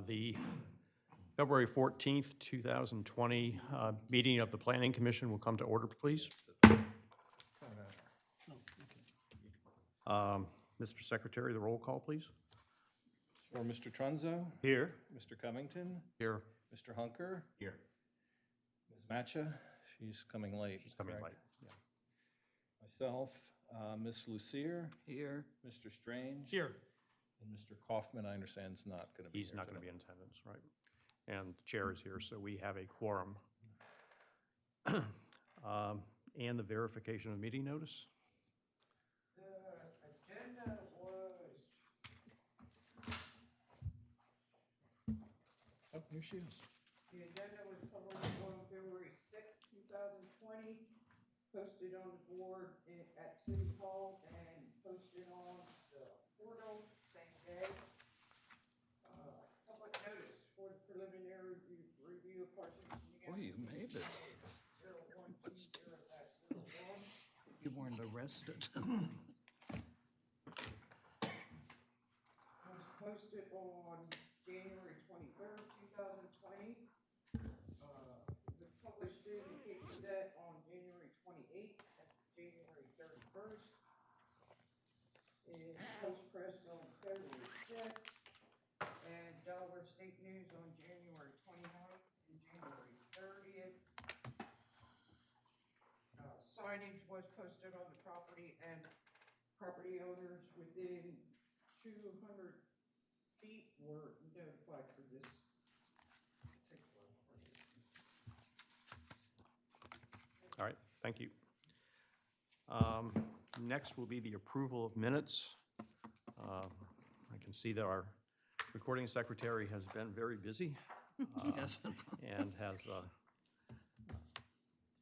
The February 14th, 2020 meeting of the Planning Commission will come to order, please. Mr. Secretary, the roll call, please. Or Mr. Trunzo? Here. Mr. Covington? Here. Mr. Hunker? Here. Ms. Matcha? She's coming late. She's coming correct? late. Yeah. Myself, Ms. Lucier? Here. Mr. Strange? Here. And Mr. Kaufman, I understand, is not going to be here. He's not going to be today. in attendance, right? And the chair is here, so we have a quorum. And the verification of meeting notice. The agenda was, Oh, here she is. the agenda was published on February 6th, 2020, posted on the board at City Hall and posted on the portal same day. Public notice for the preliminary review of Partitioning Boy, you made it. 0120-01. You weren't arrested. Was posted on January 23rd, 2020. The published indicates that on January 28th and January 31st. Is post-press on February 6th. And Delaware State News on January 29th and January 30th. Signage was posted on the property, and property owners within 200 feet were notified for this particular partition. All right, thank you. Next will be the approval of minutes. I can see that our recording secretary has been very busy Yes. and has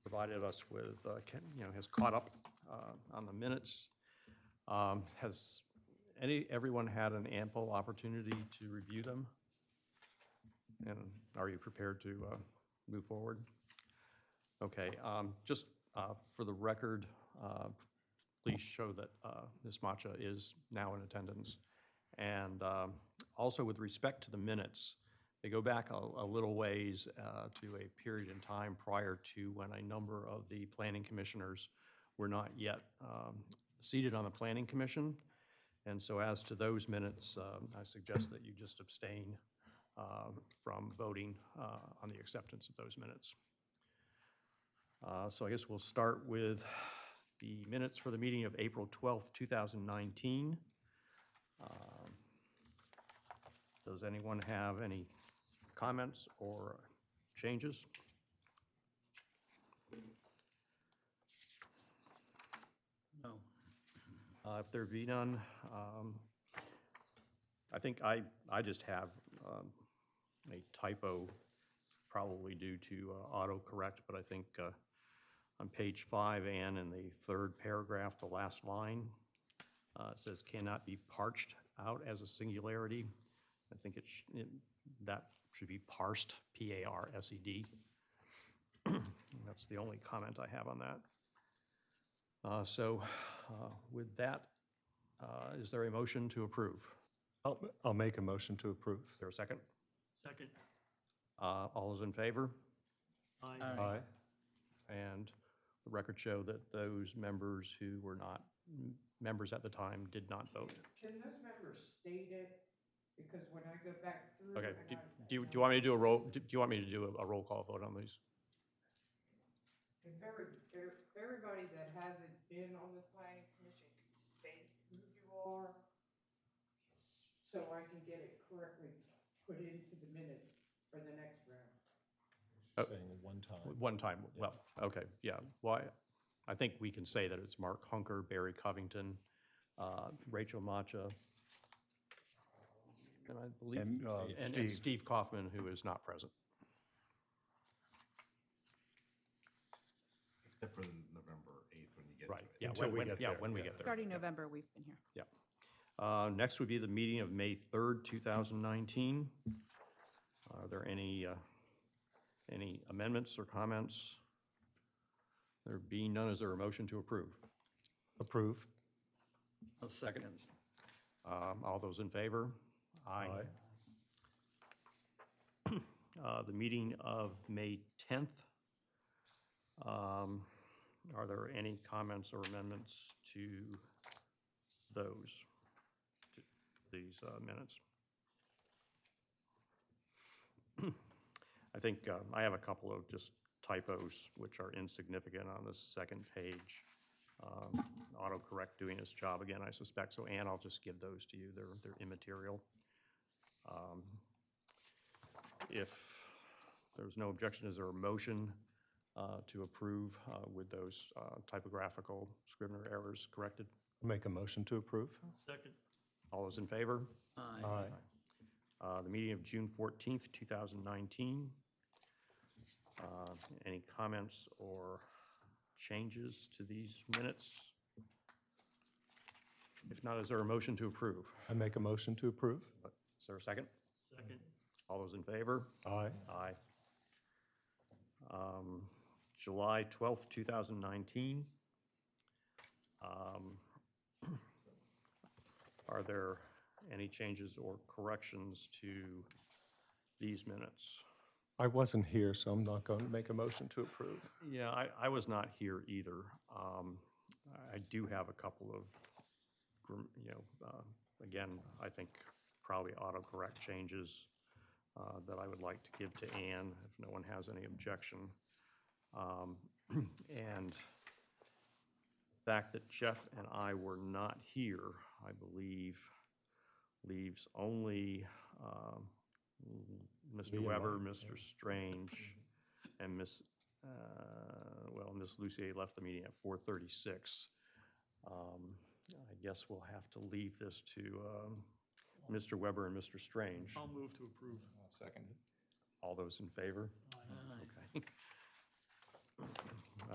provided us with, has caught up on the minutes. Has everyone had an ample opportunity to review them? And are you prepared to move forward? Okay, just for the record, please show that Ms. Matcha is now in attendance. And also with respect to the minutes, they go back a little ways to a period in time prior to when a number of the planning commissioners were not yet seated on the planning commission. And so as to those minutes, I suggest that you just abstain from voting on the acceptance of those minutes. So I guess we'll start with the minutes for the meeting of April 12th, 2019. Does anyone have any comments or changes? No. If there be none, I think I just have a typo, probably due to autocorrect, but I think on page 5 and in the third paragraph, the last line, it says cannot be parched out as a singularity. I think that should be parsed, P-A-R-S-E-D. That's the only comment I have on that. So with that, is there a motion to approve? I'll make a motion to approve. Is there a second? Second. All those in favor? Aye. Aye. And the record show that those members who were not members at the time did not vote. Can those members state it? Because when I go back through. Okay, and do you want me to do a roll, do you want me to do a roll call vote on these? If everybody that hasn't been on the planning commission can state who you are, so I can get it correctly put into the minutes for the next round. Saying one time. One time, well, okay, yeah. Well, I think we can say that it's Mark Hunker, Barry Covington, Rachel Matcha, and I believe, and Steve Kaufman, who is not present. Except for November 8th when you get Right, to it. yeah, Until we get there. when we get there. Starting November, we've been here. Yeah. Next would be the meeting of May 3rd, 2019. Are there any amendments or comments? There being none, is there a motion to approve? Approve. A second. All those in favor? Aye. the meeting of May 10th. Are there any comments or amendments to those, to these minutes? I think I have a couple of just typos which are insignificant on this second page. Autocorrect doing its job again, I suspect. So, Ann, I'll just give those to you. They're immaterial. If there's no objection, is there a motion to approve with those typographical Scrivener errors corrected? Make a motion to approve. Second. All those in favor? Aye. The meeting of June 14th, 2019. Any comments or changes to these minutes? If not, is there a motion to approve? I make a motion to approve. Is there a second? Second. All those in favor? Aye. Aye. July 12th, 2019. Are there any changes or corrections to these minutes? I wasn't here, so I'm not going to make a motion to approve. Yeah, I was not here either. I do have a couple of, again, I think probably autocorrect changes that I would like to give to Ann if no one has any objection. And the fact that Jeff and I were not here, I believe, leaves only Mr. Me and Weber, Mike, Mr. Strange, and Miss Lucier left the meeting at 4:36. I guess we'll have to leave this to Mr. Weber and Mr. Strange. I'll move to approve. Second. All those in favor? Aye. Okay.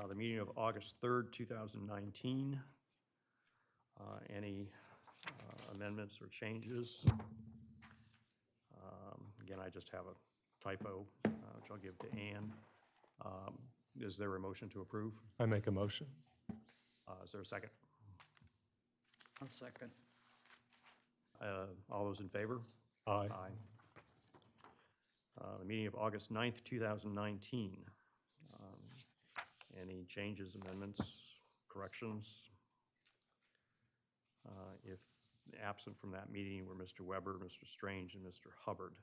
The meeting of August 3rd, 2019. Any amendments or changes? Again, I just have a typo, which I'll give to Ann. Is there a motion to approve? I make a motion. Is there a second? I'll second. All those in favor? Aye. The meeting of August 9th, 2019. Any changes, amendments, corrections? If absent from that meeting were Mr. Weber, Mr. Strange, and Mr. Hubbard.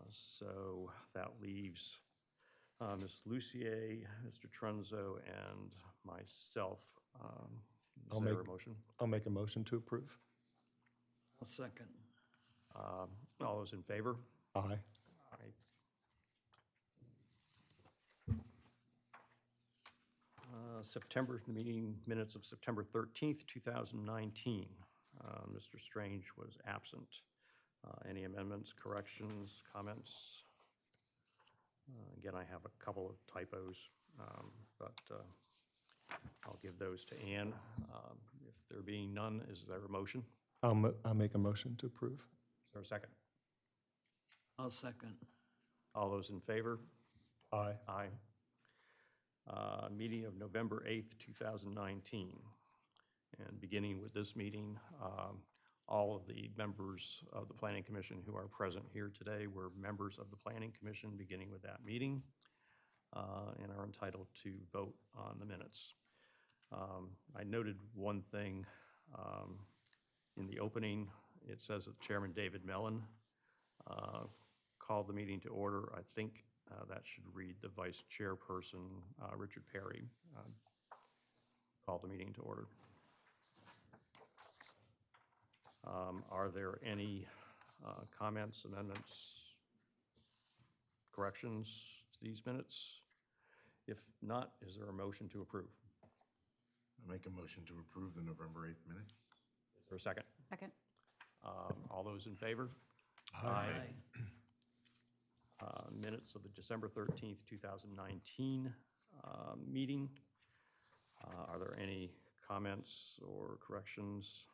So that leaves Ms. Lucier, Mr. Trunzo, and myself. Is I'll there make- a motion? I'll make a motion to approve. I'll second. All those in favor? Aye. Aye. The meeting minutes of September 13th, 2019. Mr. Strange was absent. Any amendments, corrections, comments? Again, I have a couple of typos, but I'll give those to Ann. If there being none, is there a motion? I'll make a motion to approve. Is there a second? I'll second. All those in favor? Aye. Aye. Meeting of November 8th, 2019. And beginning with this meeting, all of the members of the Planning Commission who are present here today were members of the Planning Commission beginning with that meeting and are entitled to vote on the minutes. I noted one thing in the opening. It says that Chairman David Mellon called the meeting to order. I think that should read the Vice Chairperson, Richard Perry, called the meeting to order. Are there any comments, amendments, corrections to these minutes? If not, is there a motion to approve? I make a motion to approve the November 8th minutes. Is there a second? Second. All those in favor? Aye. Minutes of the December 13th, 2019 meeting. Are there any comments or corrections,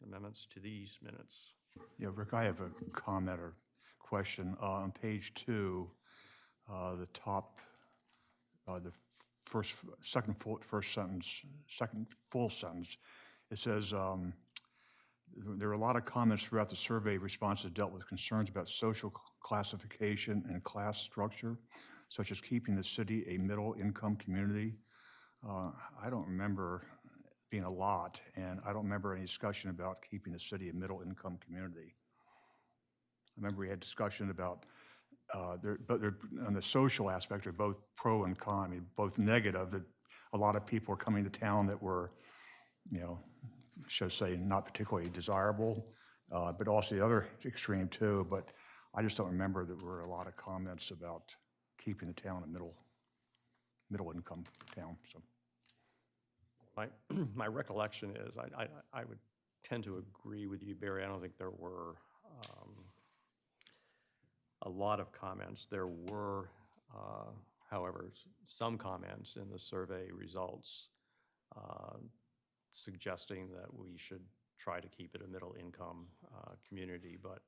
amendments to these minutes? Yeah, Rick, I have a comment or question. On page 2, the top, the second full sentence, it says, there were a lot of comments throughout the survey response that dealt with concerns about social classification and class structure, such as keeping the city a middle-income community. I don't remember being a lot, and I don't remember any discussion about keeping the city a middle-income community. I remember we had discussion about, on the social aspect, they're both pro and con, I mean, both negative, that a lot of people are coming to town that were, you know, should I say, not particularly desirable, but also the other extreme too, but I just don't remember that there were a lot of comments about keeping the town a middle-income town, so. My recollection is, I would tend to agree with you, Barry. I don't think there were a lot of comments. There were, however, some comments in the survey results suggesting that we should try to keep it a middle-income community, but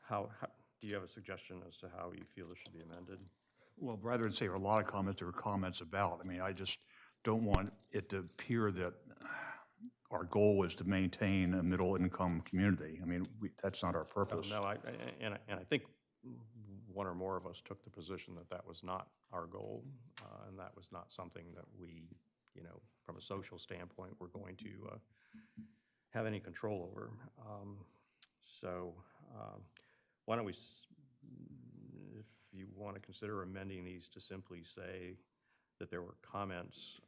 how, do you have a suggestion as to how you feel it should be amended? Well, rather than say there were a lot of comments, there were comments about. I mean, I just don't want it to appear that our goal is to maintain a middle-income community. I mean, that's not our purpose. No, I think one or more of us took the position that that was not our goal, and that was not something that we, you know, from a social standpoint, we're going to have any control over. So why don't we, if you want to consider amending these to simply say that there were comments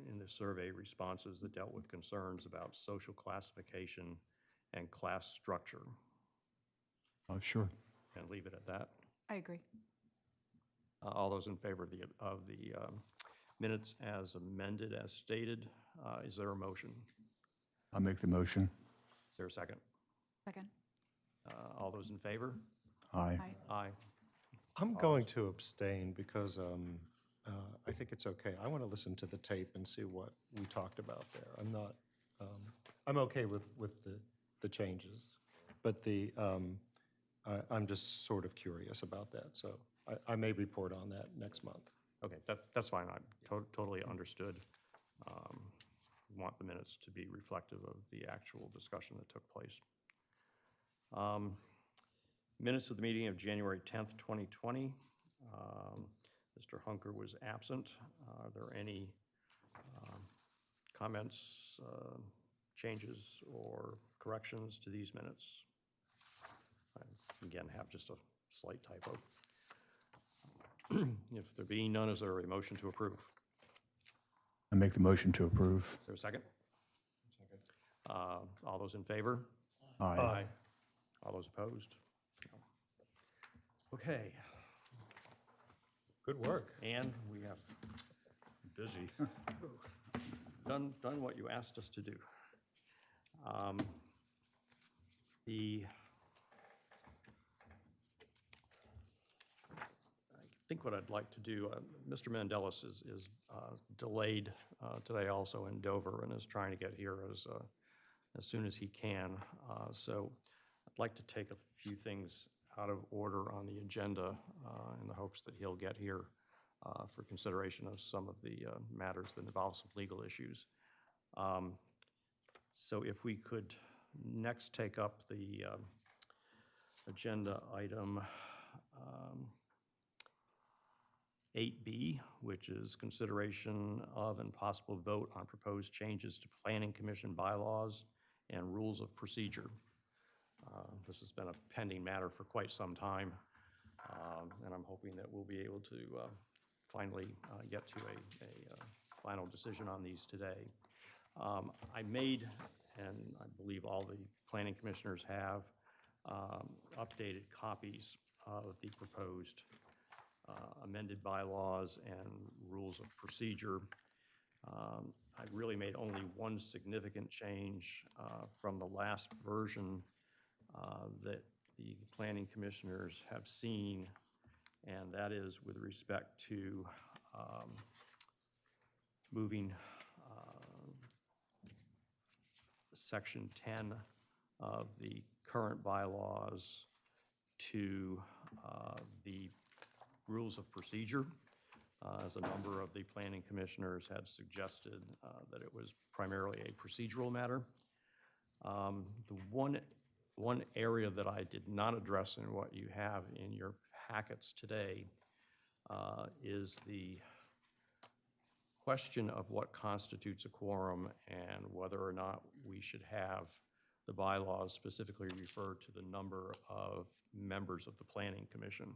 in the survey responses that dealt with concerns about social classification and class structure. Sure. And leave it at that. I agree. All those in favor of the minutes as amended, as stated, is there a motion? I'll make the motion. Is there a second? Second. All those in favor? Aye. Aye. Aye. I'm going to abstain because I think it's okay. I want to listen to the tape and see what we talked about there. I'm not, I'm okay with the changes, but I'm just sort of curious about that. So I may report on that next month. Okay, that's fine. I totally understood. Want the minutes to be reflective of the actual discussion that took place. Minutes of the meeting of January 10th, 2020. Mr. Hunker was absent. Are there any comments, changes, or corrections to these minutes? I, again, have just a slight typo. If there being none, is there a motion to approve? I make the motion to approve. Is there a second? Second. All those in favor? Aye. All those opposed? Okay, Good work. and we have Busy. done what you asked us to do. I think what I'd like to do, Mr. Mandelis is delayed today also in Dover and is trying to get here as soon as he can. So I'd like to take a few things out of order on the agenda in the hopes that he'll get here for consideration of some of the matters that involve some legal issues. So if we could next take up the agenda item 8B, which is consideration of and possible vote on proposed changes to Planning Commission bylaws and rules of procedure. This has been a pending matter for quite some time, and I'm hoping that we'll be able to finally get to a final decision on these today. I made, and I believe all the planning commissioners have, updated copies of the proposed amended bylaws and rules of procedure. I really made only one significant change from the last version that the planning commissioners have seen, and that is with respect to moving Section 10 of the current bylaws to the rules of procedure. as a number of the planning commissioners had suggested, that it was primarily a procedural matter. The one area that I did not address in what you have in your packets today is the question of what constitutes a quorum and whether or not we should have the bylaws specifically refer to the number of members of the planning commission.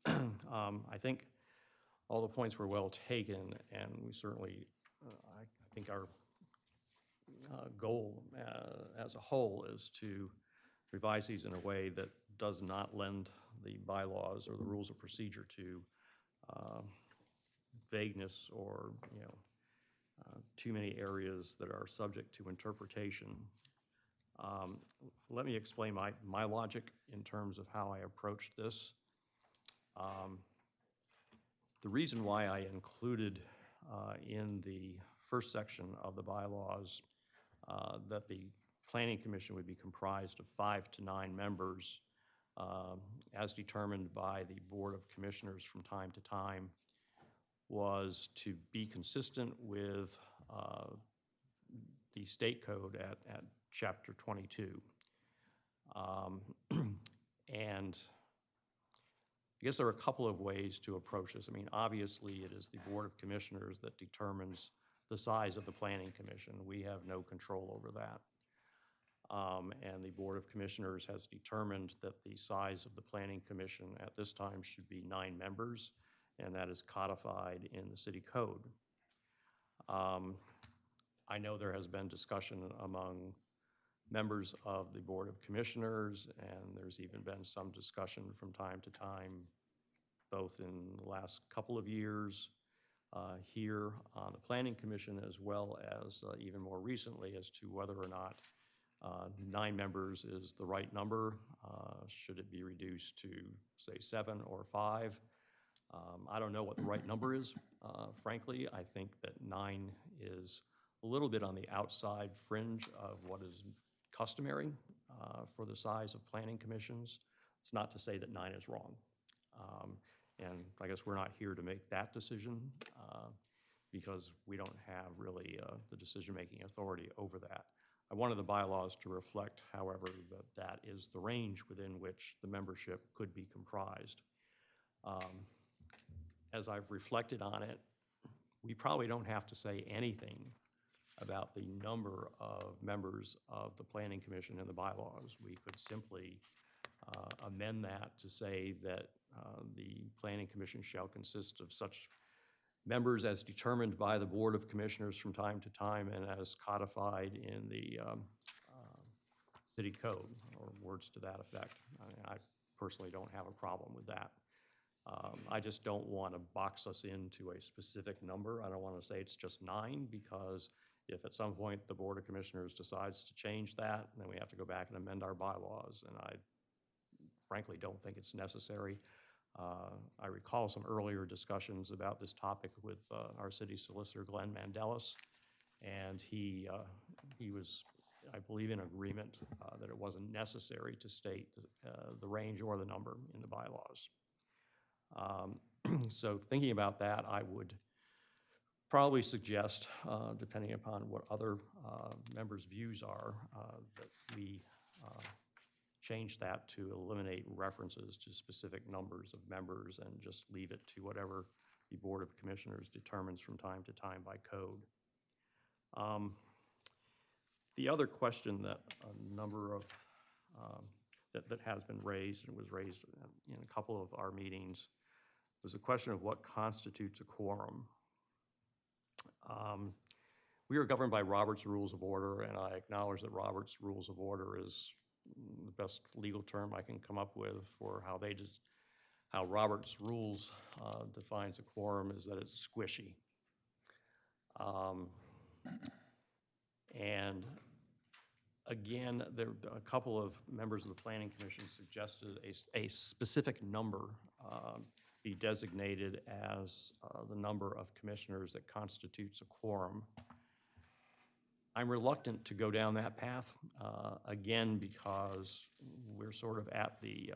I think all the points were well taken, and we certainly, I think our goal as a whole is to revise these in a way that does not lend the bylaws or the rules of procedure to vagueness or, too many areas that are subject to interpretation. Let me explain my logic in terms of how I approached this. The reason why I included in the first section of the bylaws that the Planning Commission would be comprised of 5 to 9 members as determined by the Board of Commissioners from time to time was to be consistent with the state code at Chapter 22. And I guess there are a couple of ways to approach this. I mean, obviously, it is the Board of Commissioners that determines the size of the Planning Commission. We have no control over that. And the Board of Commissioners has determined that the size of the Planning Commission at this time should be 9 members, and that is codified in the city code. I know there has been discussion among members of the Board of Commissioners, and there's even been some discussion from time to time, both in the last couple of years here on the Planning Commission, as well as even more recently as to whether or not 9 members is the right number. Should it be reduced to, say, 7 or 5? I don't know what the right number is, frankly. I think that 9 is a little bit on the outside fringe of what is customary for the size of planning commissions. It's not to say that 9 is wrong. And I guess we're not here to make that decision because we don't have really the decision-making authority over that. I wanted the bylaws to reflect, however, that that is the range within which the membership could be comprised. As I've reflected on it, we probably don't have to say anything about the number of members of the Planning Commission in the bylaws. We could simply amend that to say that the Planning Commission shall consist of such members as determined by the Board of Commissioners from time to time and as codified in the city code, or words to that effect. I personally don't have a problem with that. I just don't want to box us into a specific number. I don't want to say it's just 9, because if at some point the Board of Commissioners decides to change that, then we have to go back and amend our bylaws, and I frankly don't think it's necessary. I recall some earlier discussions about this topic with our city solicitor, Glenn Mandelis, and he was, I believe, in agreement that it wasn't necessary to state the range or the number in the bylaws. So thinking about that, I would probably suggest, depending upon what other members' views are, that we change that to eliminate references to specific numbers of members and just leave it to whatever the Board of Commissioners determines from time to time by code. The other question that a number of, that has been raised and was raised in a couple of our meetings was the question of what constitutes a quorum. We are governed by Robert's Rules of Order, and I acknowledge that Robert's Rules of Order is the best legal term I can come up with for how Robert's Rules defines a quorum, is that it's squishy. And again, a couple of members of the Planning Commission suggested a specific number be designated as the number of commissioners that constitutes a quorum. I'm reluctant to go down that path, again, because we're sort of at the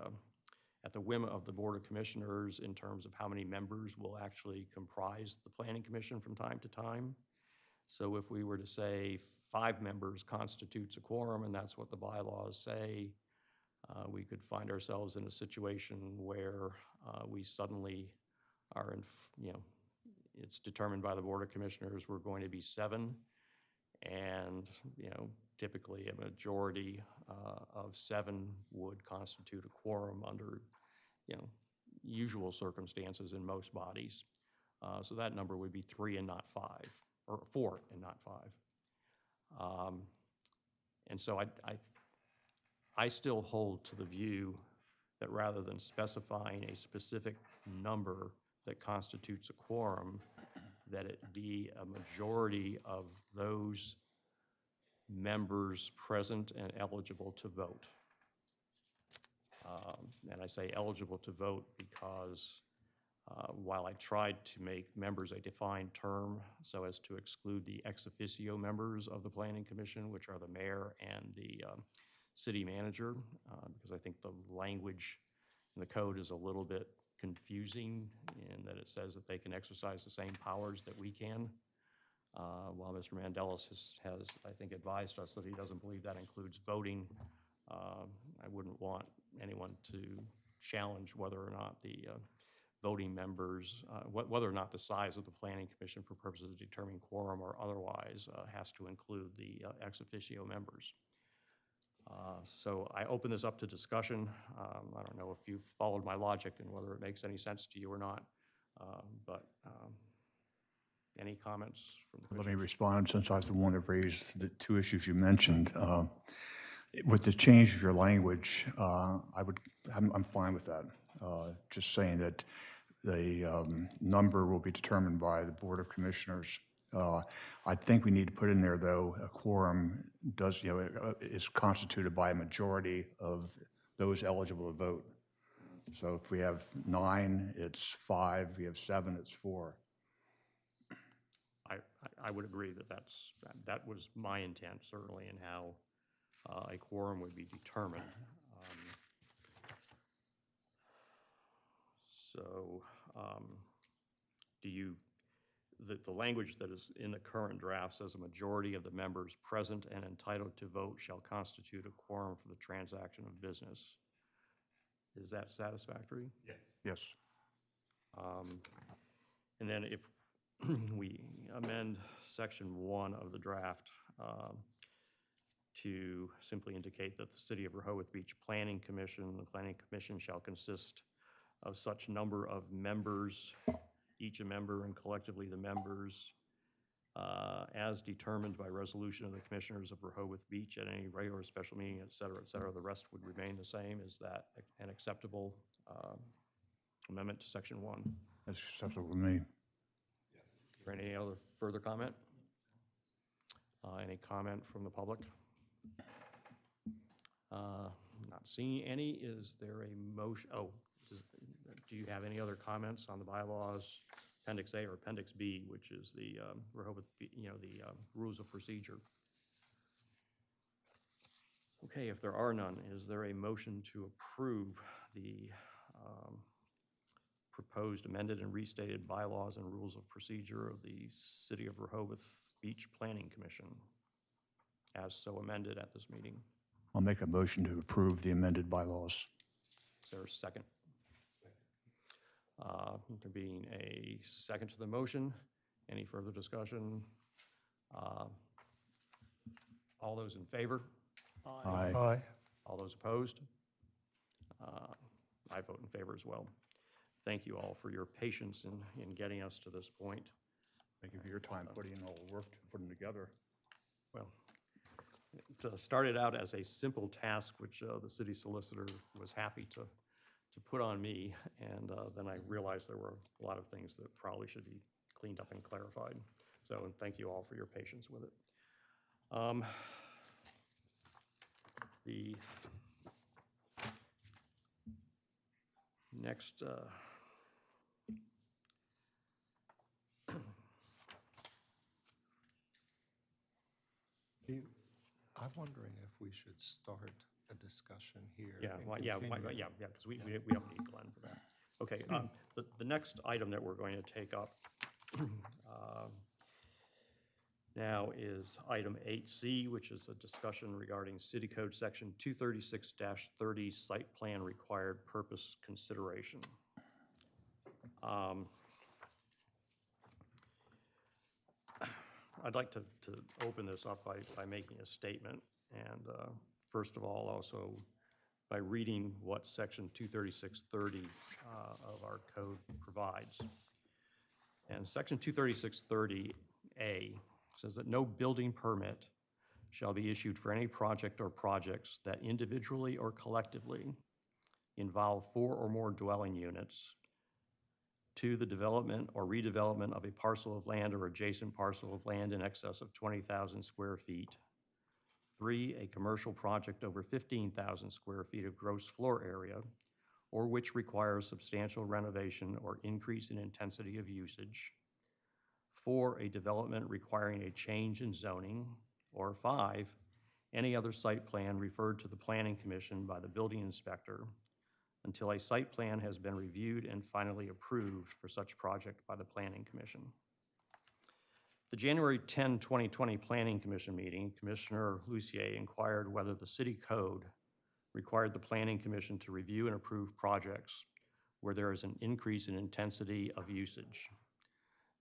at the whim of the Board of Commissioners in terms of how many members will actually comprise the Planning Commission from time to time. So if we were to say 5 members constitutes a quorum, and that's what the bylaws say, we could find ourselves in a situation where we suddenly are in, it's determined by the Board of Commissioners we're going to be 7, and, typically a majority of 7 would constitute a quorum under, usual circumstances in most bodies. So that number would be 3 and not 5, or 4 and not 5. And so I still hold to the view that rather than specifying a specific number that constitutes a quorum, that it be a majority of those members present and eligible to vote. And I say eligible to vote because while I tried to make members a defined term so as to exclude the ex officio members of the Planning Commission, which are the mayor and the city manager, because I think the language in the code is a little bit confusing in that it says that they can exercise the same powers that we can, while Mr. Mandelis has, I think, advised us that he doesn't believe that includes voting. I wouldn't want anyone to challenge whether or not the voting members, whether or not the size of the Planning Commission for purposes of determining quorum or otherwise has to include the ex officio members. So I open this up to discussion. I don't know if you've followed my logic and whether it makes any sense to you or not, but any comments from the Let me commissioners? respond, since I was the one that raised the 2 issues you mentioned. With the change of your language, I'm fine with that. Just saying that the number will be determined by the Board of Commissioners. I think we need to put in there, though, a quorum does, is constituted by a majority of those eligible to vote. So if we have 9, it's 5. If we have 7, it's 4. I would agree that that was my intent, certainly, in how a quorum would be determined. The language that is in the current draft says a majority of the members present and entitled to vote shall constitute a quorum for the transaction of business. Is that satisfactory? Yes. Yes. And then if we amend section 1 of the draft to simply indicate that the City of Rehoboth Beach Planning Commission, the Planning Commission shall consist of such number of members, each a member and collectively the members, as determined by resolution of the Commissioners of Rehoboth Beach at any regular or special meeting, et cetera, the rest would remain the same. Is that an acceptable amendment to section 1? That's acceptable to me. Is there any other further comment? Any comment from the public? Not seeing any. Is there a motion? Oh, do you have any other comments on the bylaws, Appendix A or Appendix B, which is the Rehoboth, the rules of procedure? Okay, if there are none, is there a motion to approve the proposed amended and restated bylaws and rules of procedure of the City of Rehoboth Beach Planning Commission as so amended at this meeting? I'll make a motion to approve the amended bylaws. Is there a second? There being a second to the motion, any further discussion? All those in favor? Aye. Aye. All those opposed? I vote in favor as well. Thank you all for your patience in getting us to this point. Thank you for your time putting in all the work to put them together. Well, it started out as a simple task, which the city solicitor was happy to put on me, and then I realized there were a lot of things that probably should be cleaned up and clarified. So, and thank you all for your patience with it. The next I'm wondering if we should start a discussion here. Yeah, and well, yeah, continue. yeah, because we don't need Glenn for that. Okay, the next item that we're going to take up now is item 8C, which is a discussion regarding City Code Section 236-30, Site Plan Required Purpose Consideration. I'd like to open this up by making a statement, and first of all, also by reading what Section 236-30 of our code provides. And Section 236-30A says that no building permit shall be issued for any project or projects that individually or collectively involve 4 or more dwelling units to the development or redevelopment of a parcel of land or adjacent parcel of land in excess of 20,000 square feet. 3, a commercial project over 15,000 square feet of gross floor area, or which requires substantial renovation or increase in intensity of usage. 4, a development requiring a change in zoning. Or 5, any other site plan referred to the Planning Commission by the building inspector until a site plan has been reviewed and finally approved for such project by the Planning Commission. The January 10, 2020 Planning Commission meeting, Commissioner Lucier inquired whether the city code required the Planning Commission to review and approve projects where there is an increase in intensity of usage.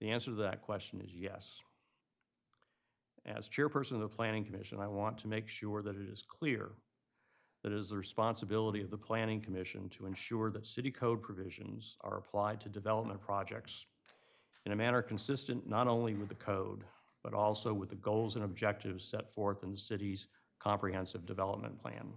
The answer to that question is yes. As chairperson of the Planning Commission, I want to make sure that it is clear that it is the responsibility of the Planning Commission to ensure that city code provisions are applied to development projects in a manner consistent not only with the code, but also with the goals and objectives set forth in the city's comprehensive development plan.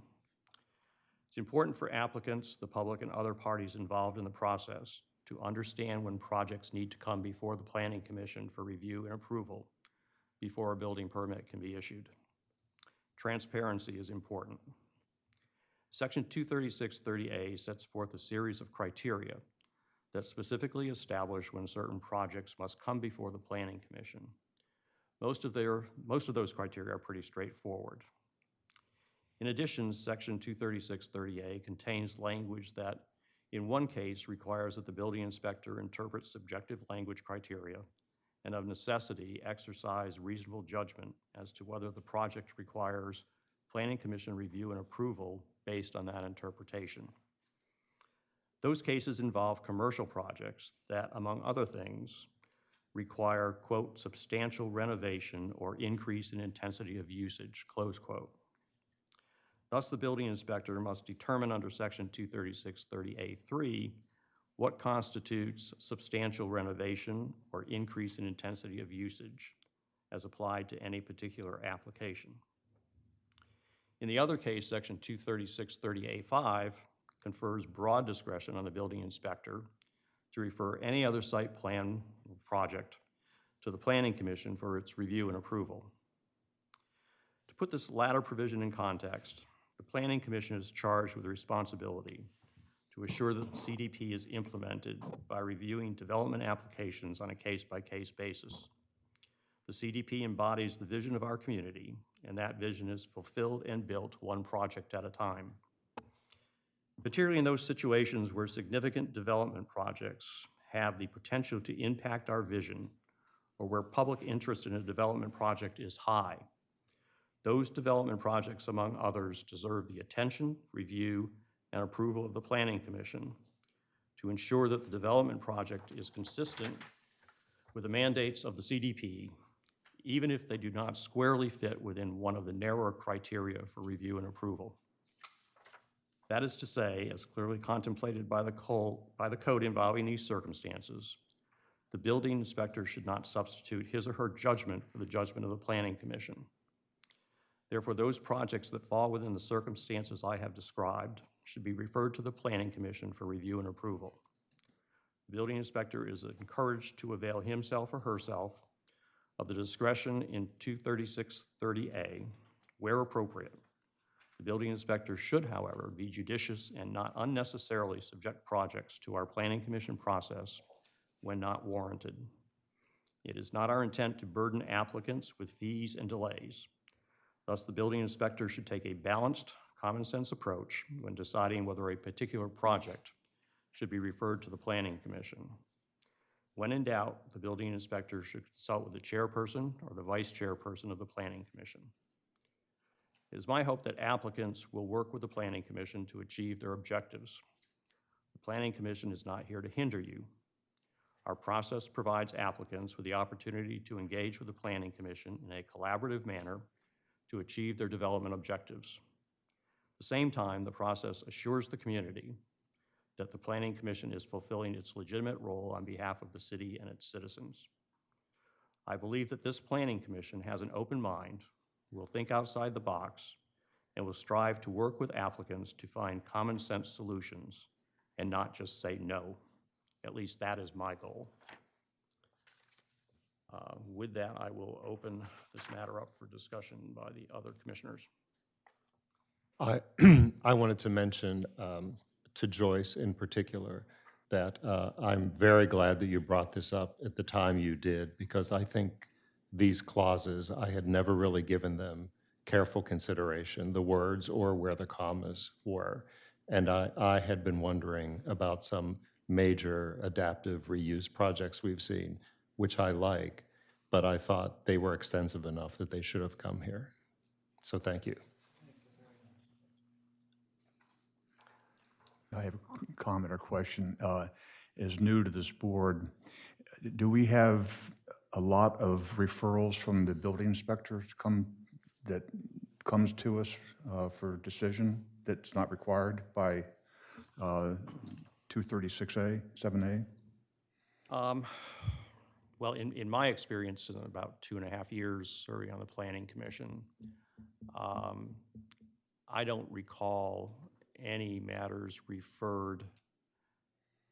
It's important for applicants, the public, and other parties involved in the process to understand when projects need to come before the Planning Commission for review and approval before a building permit can be issued. Transparency is important. Section 236-30A sets forth a series of criteria that specifically establish when certain projects must come before the Planning Commission. Most of those criteria are pretty straightforward. In addition, Section 236-30A contains language that, in one case, requires that the building inspector interpret subjective language criteria and, of necessity, exercise reasonable judgment as to whether the project requires Planning Commission review and approval based on that interpretation. Those cases involve commercial projects that, among other things, require, quote, substantial renovation or increase in intensity of usage, close quote. Thus, the building inspector must determine under Section 236-30A3 what constitutes substantial renovation or increase in intensity of usage as applied to any particular application. In the other case, Section 236-30A5 confers broad discretion on the building inspector to refer any other site plan project to the Planning Commission for its review and approval. To put this latter provision in context, the Planning Commission is charged with the responsibility to assure that the CDP is implemented by reviewing development applications on a case-by-case basis. The CDP embodies the vision of our community, and that vision is fulfilled and built one project at a time. Particularly in those situations where significant development projects have the potential to impact our vision, or where public interest in a development project is high, those development projects, among others, deserve the attention, review, and approval of the Planning Commission to ensure that the development project is consistent with the mandates of the CDP, even if they do not squarely fit within one of the narrower criteria for review and approval. That is to say, as clearly contemplated by the code involving these circumstances, the building inspector should not substitute his or her judgment for the judgment of the Planning Commission. Therefore, those projects that fall within the circumstances I have described should be referred to the Planning Commission for review and approval. The building inspector is encouraged to avail himself or herself of the discretion in 236-30A where appropriate. The building inspector should, however, be judicious and not unnecessarily subject projects to our Planning Commission process when not warranted. It is not our intent to burden applicants with fees and delays. Thus, the building inspector should take a balanced, common-sense approach when deciding whether a particular project should be referred to the Planning Commission. When in doubt, the building inspector should consult with the chairperson or the vice chairperson of the Planning Commission. It is my hope that applicants will work with the Planning Commission to achieve their objectives. The Planning Commission is not here to hinder you. Our process provides applicants with the opportunity to engage with the Planning Commission in a collaborative manner to achieve their development objectives. At the same time, the process assures the community that the Planning Commission is fulfilling its legitimate role on behalf of the city and its citizens. I believe that this Planning Commission has an open mind, will think outside the box, and will strive to work with applicants to find common sense solutions and not just say no. At least that is my goal. With that, I will open this matter up for discussion by the other commissioners. I wanted to mention to Joyce in particular that I'm very glad that you brought this up at the time you did, because I think these clauses, I had never really given them careful consideration, the words or where the commas were. And I had been wondering about some major adaptive reuse projects we've seen, which I like, but I thought they were extensive enough that they should have come here. So thank you. I have a comment or question. As new to this board, do we have a lot of referrals from the building inspector that comes to us for decision that's not required by 236A, 7A? Well, in my experience, in about 2.5 years serving on the Planning Commission, I don't recall any matters referred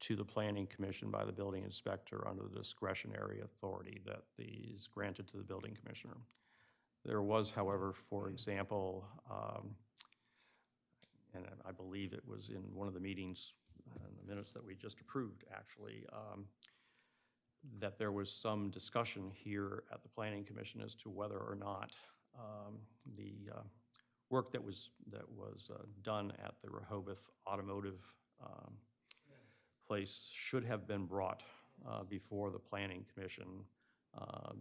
to the Planning Commission by the building inspector under the discretionary authority that is granted to the building commissioner. There was, however, for example, and I believe it was in one of the meetings, in the minutes that we just approved, actually, that there was some discussion here at the Planning Commission as to whether or not the work that was done at the Rehoboth Automotive place should have been brought before the Planning Commission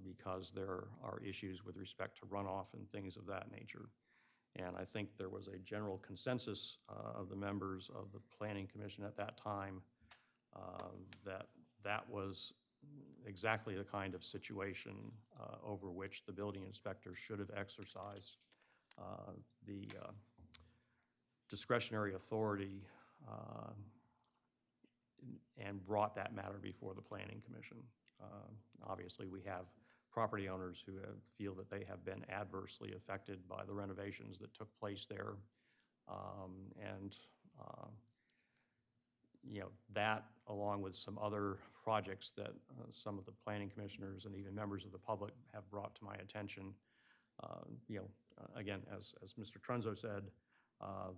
because there are issues with respect to runoff and things of that nature. And I think there was a general consensus of the members of the Planning Commission at that time that was exactly the kind of situation over which the building inspector should have exercised the discretionary authority and brought that matter before the Planning Commission. Obviously, we have property owners who feel that they have been adversely affected by the renovations that took place there. You know, that along with some other projects that some of the planning commissioners and even members of the public have brought to my attention. You know, again, as Mr. Trunzo said,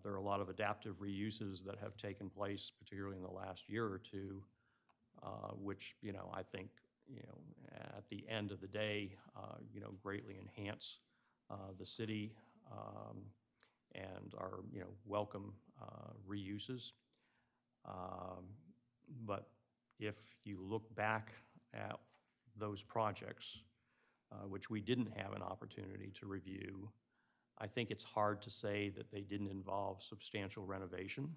there are a lot of adaptive reuses that have taken place, particularly in the last year or two, which, you know, I think, you know, at the end of the day, you know, greatly enhance the city and are, you know, welcome reuses. But if you look back at those projects, which we didn't have an opportunity to review, I think it's hard to say that they didn't involve substantial renovation,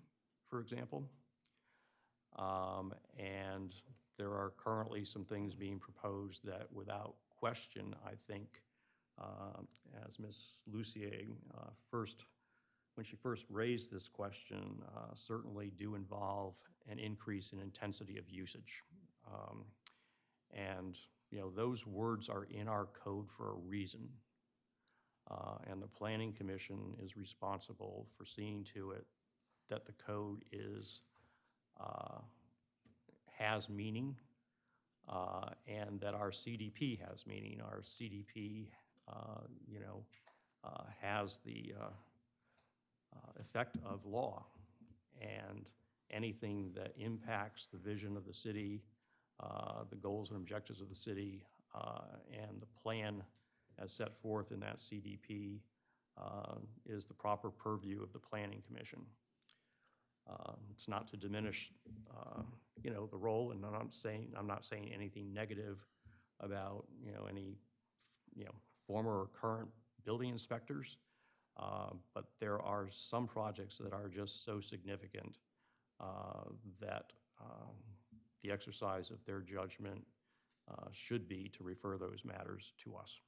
for example. And there are currently some things being proposed that without question, I think, as Ms. Lucier when she first raised this question, certainly do involve an increase in intensity of usage. And, you know, those words are in our code for a reason. And the Planning Commission is responsible for seeing to it that the code has meaning and that our CDP has meaning. Our CDP, you know, has the effect of law, and anything that impacts the vision of the city, the goals and objectives of the city, and the plan as set forth in that CDP is the proper purview of the Planning Commission. It's not to diminish, the role, and I'm not saying anything negative about, any, former or current building inspectors, but there are some projects that are just so significant that the exercise of their judgment should be to refer those matters to us.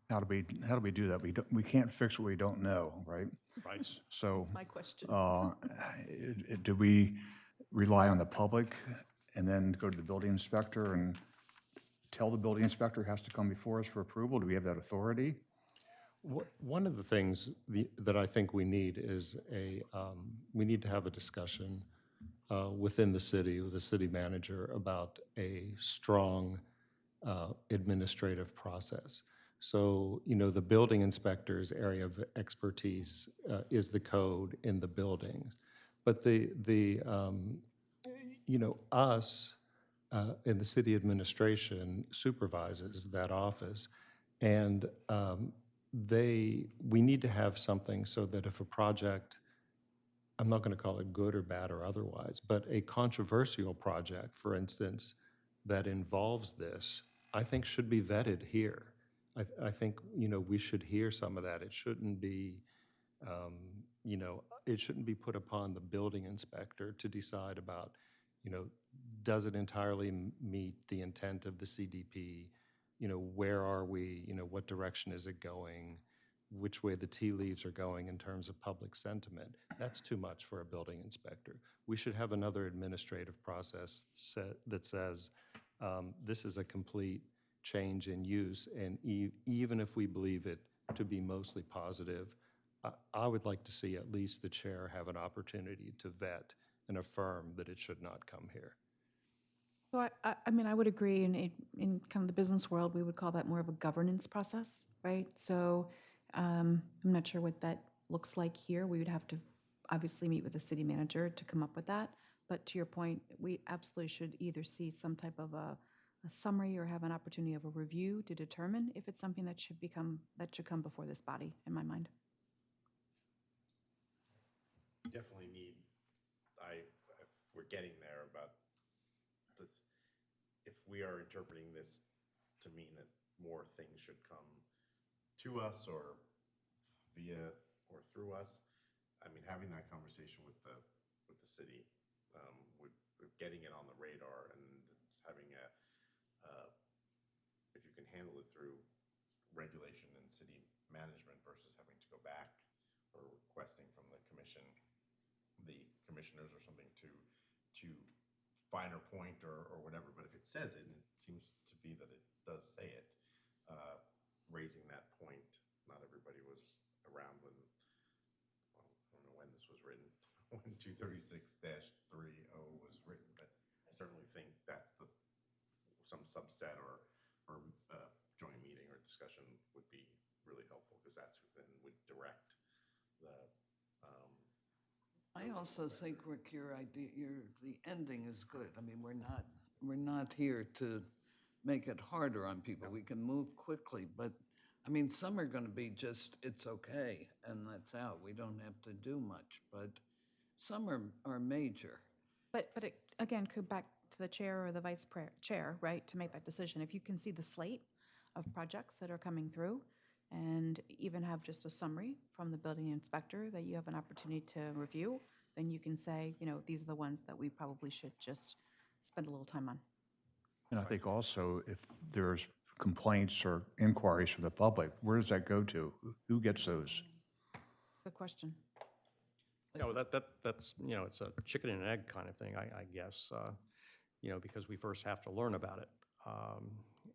How do we do that? We can't fix what we don't know, right? Right. So, My question. do we rely on the public and then go to the building inspector and tell the building inspector has to come before us for approval? Do we have that authority? One of the things that I think we need is we need to have a discussion within the city, with the city manager, about a strong administrative process. So, the building inspector's area of expertise is the code in the building. But us in the city administration supervises that office. And we need to have something so that if a project, I'm not going to call it good or bad or otherwise, but a controversial project, for instance, that involves this, I think should be vetted here. I think, we should hear some of that. It shouldn't be, it shouldn't be put upon the building inspector to decide about, does it entirely meet the intent of the CDP? Where are we? What direction is it going? Which way the tea leaves are going in terms of public sentiment? That's too much for a building inspector. We should have another administrative process that says this is a complete change in use, and even if we believe it to be mostly positive, I would like to see at least the chair have an opportunity to vet and affirm that it should not come here. So I mean, I would agree in kind of the business world, we would call that more of a governance process, right? So I'm not sure what that looks like here. We would have to obviously meet with the city manager to come up with that. But to your point, we absolutely should either see some type of a summary or have an opportunity of a review to determine if it's something that should come before this body, in my mind. Definitely need, we're getting there about this, if we are interpreting this to mean that more things should come to us or via or through us, I mean, having that conversation with the city, with getting it on the radar and having if you can handle it through regulation and city management versus having to go back or requesting from the commissioners or something to finer point or whatever. But if it says it, and it seems to be that it does say it, raising that point, not everybody was around when, well, I don't know when this was written, when 236-30 was written, but I certainly think that's some subset or joint meeting or discussion would be really helpful, because that's who then would direct the. I also think, Rick, your idea, the ending is good. I mean, we're not here to make it harder on people. We can move quickly, but I mean, some are going to be just, it's okay, and that's out. We don't have to do much, but some are major. But it, again, go back to the chair or the vice chair, right, to make that decision. If you can see the slate of projects that are coming through and even have just a summary from the building inspector that you have an opportunity to review, then you can say, these are the ones that we probably should just spend a little time on. And I think also if there's complaints or inquiries from the public, where does that go to? Who gets those? Good question. That's, it's a chicken and egg kind of thing, I guess, because we first have to learn about it.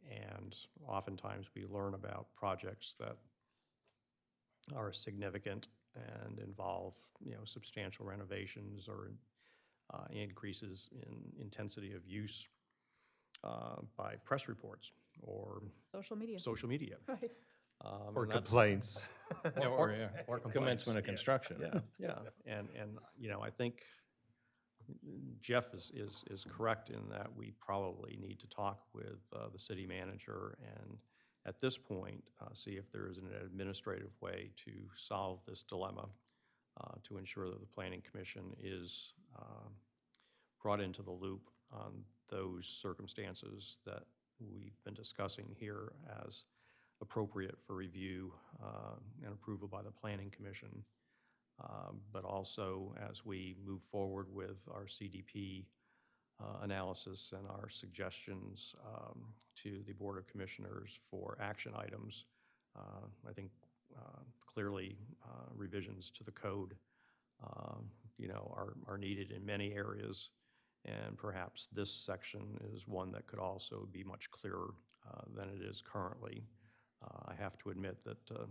And oftentimes we learn about projects that are significant and involve, substantial renovations or increases in intensity of use by press reports or Social media. social media. Right. Or And that's- complaints. Or complaints. commencement of construction. Yeah, and I think Jeff is correct in that we probably need to talk with the city manager at this point, see if there is an administrative way to solve this dilemma to ensure that the Planning Commission is brought into the loop on those circumstances that we've been discussing here as appropriate for review and approval by the Planning Commission. But also as we move forward with our CDP analysis and our suggestions to the Board of Commissioners for action items, I think clearly revisions to the code are needed in many areas, and perhaps this section is one that could also be much clearer than it is currently. I have to admit that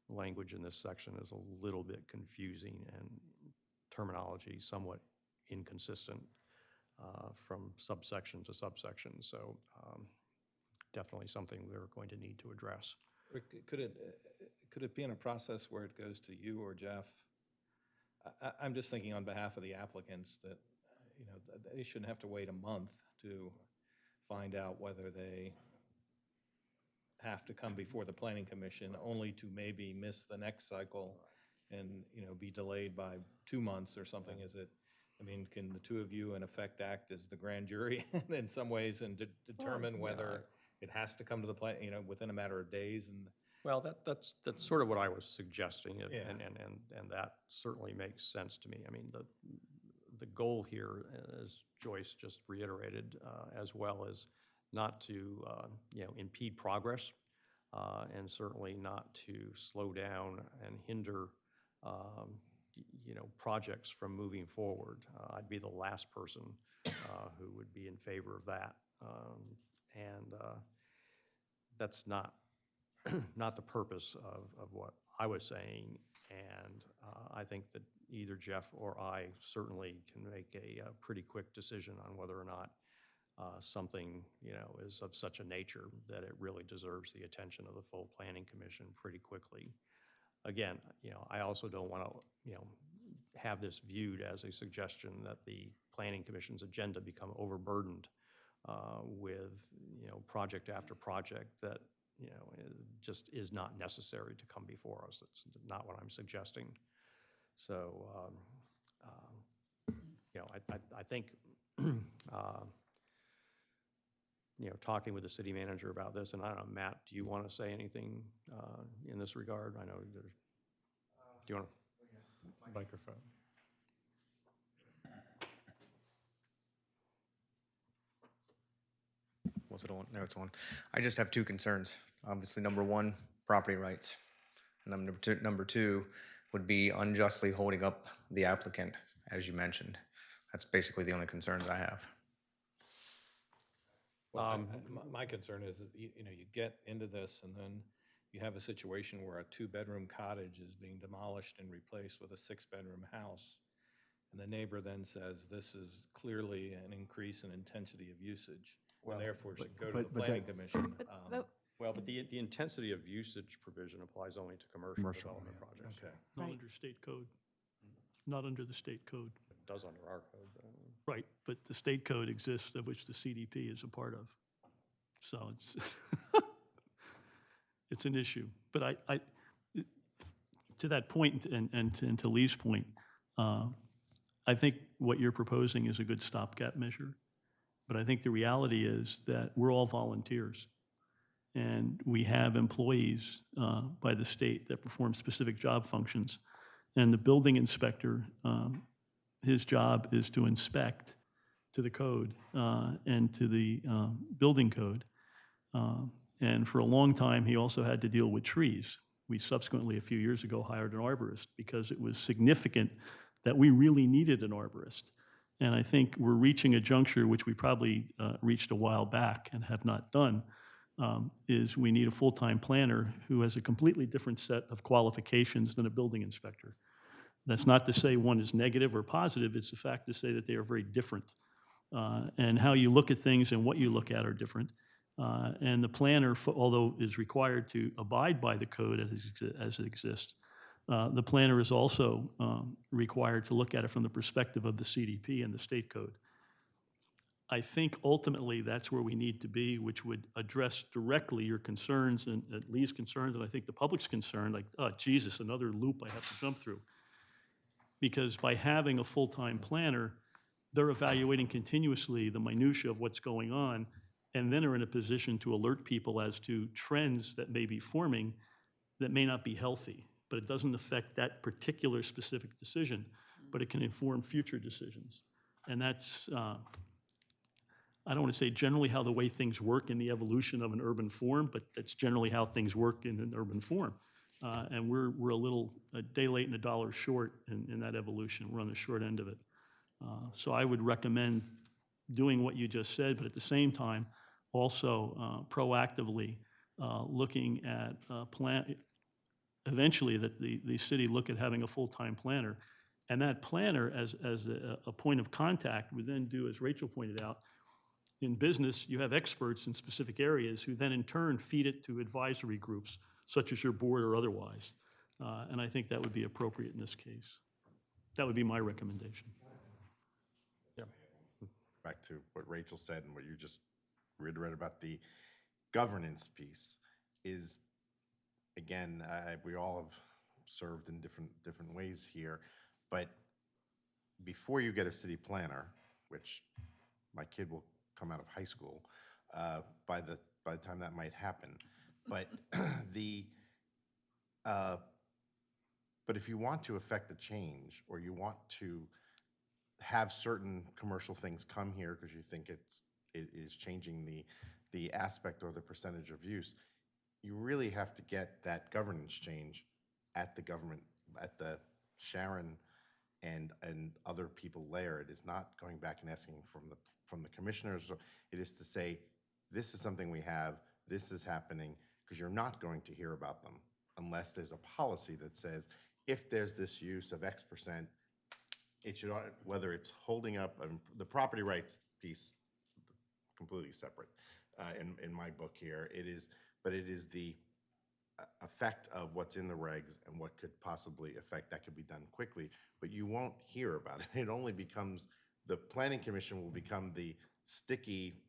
language in this section is a little bit confusing and terminology somewhat inconsistent from subsection to subsection. So definitely something we're going to need to address. Or could it be in a process where it goes to you or Jeff? I'm just thinking on behalf of the applicants that, they shouldn't have to wait a month to find out whether they have to come before the Planning Commission, only to maybe miss the next cycle and, be delayed by 2 months or something. Can the two of you in effect act as the grand jury in some ways and determine whether it has to come to the plan, within a matter of days? And Well, that's sort of what I was suggesting, and, Yeah. and that certainly makes sense to me. I mean, the goal here, as Joyce just reiterated, as well as not to, impede progress, and certainly not to slow down and hinder, projects from moving forward. I'd be the last person who would be in favor of that, and that's not not the purpose of what I was saying. And I think that either Jeff or I certainly can make a pretty quick decision on whether or not something, is of such a nature that it really deserves the attention of the full Planning Commission pretty quickly. Again, I also don't want to, have this viewed as a suggestion that the Planning Commission's agenda become overburdened with, project after project that, just is not necessary to come before us. That's not what I'm suggesting. So, I think, talking with the city manager about this, and I don't know, Matt, do you want to say anything in this regard? I know there's, do you want to? Microphone. Was it on? No, it's on. I just have two concerns. Obviously, number one, property rights. And number two would be unjustly holding up the applicant, as you mentioned. That's basically the only concerns I have. Well, my concern is that, you get into this and then you have a situation where a 2-bedroom cottage is being demolished and replaced with a 6-bedroom house. And the neighbor then says, this is clearly an increase in intensity of usage, and therefore should go to the Planning Commission. Well, but the intensity of usage provision applies only to commercial development projects. Okay. Not Right. under state code. Not under the state code. It does under our code, but. Right, but the state code exists, of which the CDP is a part of. So it's, it's an issue. But I to that point, and to Lee's point, I think what you're proposing is a good stopgap measure. But I think the reality is that we're all volunteers. And we have employees by the state that perform specific job functions. And the building inspector, his job is to inspect to the code and to the building code. And for a long time, he also had to deal with trees. We subsequently, a few years ago, hired an arborist because it was significant that we really needed an arborist. And I think we're reaching a juncture, which we probably reached a while back and have not done, is we need a full-time planner who has a completely different set of qualifications than a building inspector. That's not to say one is negative or positive, it's the fact to say that they are very different. And how you look at things and what you look at are different. And the planner, although is required to abide by the code as it exists, the planner is also required to look at it from the perspective of the CDP and the state code. I think ultimately that's where we need to be, which would address directly your concerns and Lee's concerns, and I think the public's concern, like, oh, Jesus, another loop I have to jump through. Because by having a full-time planner, they're evaluating continuously the minutia of what's going on, and then are in a position to alert people as to trends that may be forming that may not be healthy. But it doesn't affect that particular specific decision, but it can inform future decisions. And that's, I don't want to say generally how the way things work in the evolution of an urban form, but that's generally how things work in an urban form. And we're a day late and a dollar short in that evolution. We're on the short end of it. So I would recommend doing what you just said, but at the same time, also proactively looking at eventually that the city look at having a full-time planner. And that planner, as a point of contact, would then do, as Rachel pointed out, in business, you have experts in specific areas who then in turn feed it to advisory groups, such as your board or otherwise. And I think that would be appropriate in this case. That would be my recommendation. Back to what Rachel said and what you just reiterated about the governance piece is, again, we all have served in different ways here, but before you get a city planner, which my kid will come out of high school by the time that might happen, but but if you want to affect the change, or you want to have certain commercial things come here because you think it is changing the aspect or the percentage of use, you really have to get that governance change at the government, at the Sharon and other people layer. It is not going back and asking from the commissioners. It is to say, this is something we have, this is happening, because you're not going to hear about them unless there's a policy that says, if there's this use of X percent, it should, whether it's holding up the property rights piece, completely separate in my book here. But it is the effect of what's in the regs and what could possibly affect that could be done quickly, but you won't hear about it. It only becomes, the planning commission will become the sticky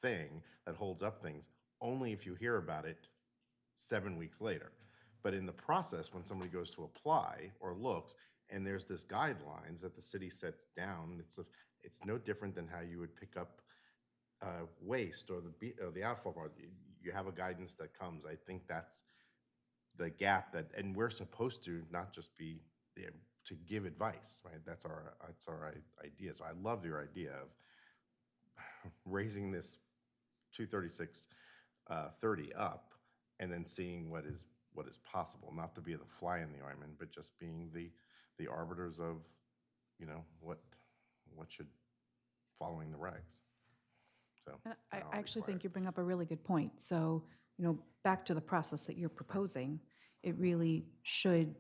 thing that holds up things only if you hear about it 7 weeks later. But in the process, when somebody goes to apply or looks, and there's this guidelines that the city sets down, it's no different than how you would pick up waste or the outfall part. You have a guidance that comes. I think that's the gap that, and we're supposed to not just be there to give advice, right? That's our idea. So I love your idea of raising this 236.30 up, and then seeing what is possible. Not to be the fly in the ointment, but just being the arbiters of, what should, following the regs. So And I actually think you bring up a really good point. So, back to the process that you're proposing, it really should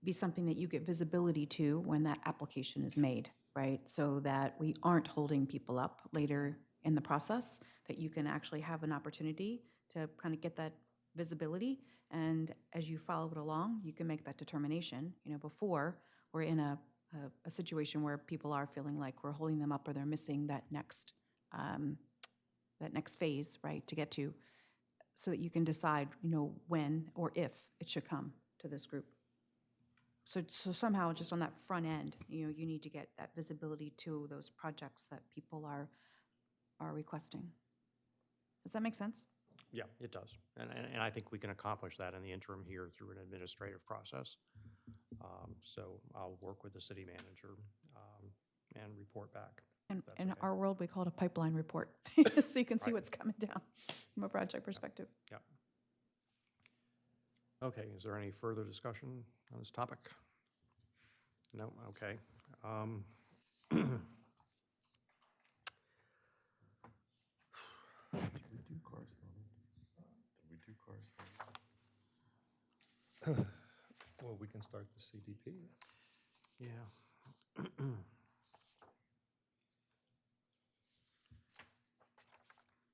be something that you get visibility to when that application is made, right? So that we aren't holding people up later in the process, that you can actually have an opportunity to kind of get that visibility. And as you follow it along, you can make that determination, before we're in a situation where people are feeling like we're holding them up, or they're missing that next phase, right, to get to, so that you can decide, when or if it should come to this group. So somehow, just on that front end, you need to get that visibility to those projects that people are requesting. Does that make sense? Yeah, it does. And I think we can accomplish that in the interim here through an administrative process. So I'll work with the city manager and report back. And That's in okay. our world, we call it a pipeline report, so you can see Right. what's coming down from a project perspective. Yep. Okay, is there any further discussion on this topic? No, okay. Did we do correspondence? Well, we can start the CDP. Yeah.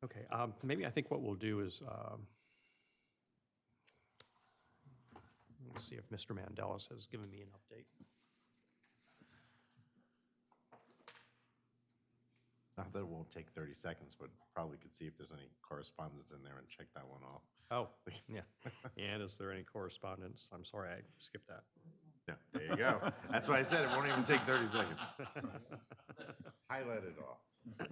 Okay, maybe I think what we'll do is, let's see if Mr. Mandelis has given me an update. Not that it won't take 30 seconds, but probably could see if there's any correspondence in there and check that one off. Oh, yeah. And is there any correspondence? I'm sorry, I skipped that. Yeah, there you go. That's why I said it won't even take 30 seconds. Highlight it off. I'm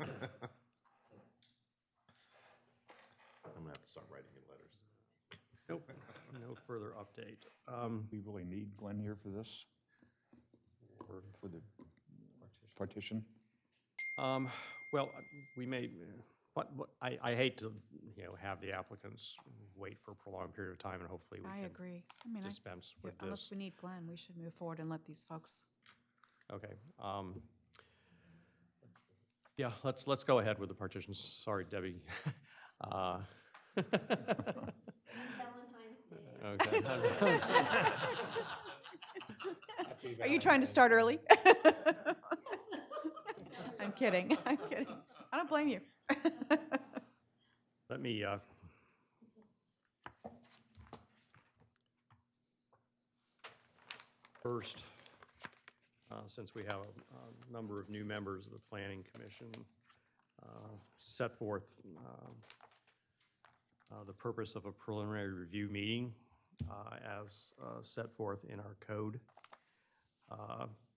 gonna have to start writing in letters. Nope, no further update. We really need Glenn here for this? For the partition? Well, we may, but I hate to, have the applicants wait for a prolonged period of time, and hopefully we I can agree. I mean, dispense with unless this. we need Glenn, we should move forward and let these folks. Okay. Yeah, let's go ahead with the partitions. Sorry, Debbie. Okay. Are you trying to start early? I'm kidding, I'm kidding. I don't blame you. Let me, first, since we have a number of new members of the Planning Commission, set forth the purpose of a preliminary review meeting as set forth in our code.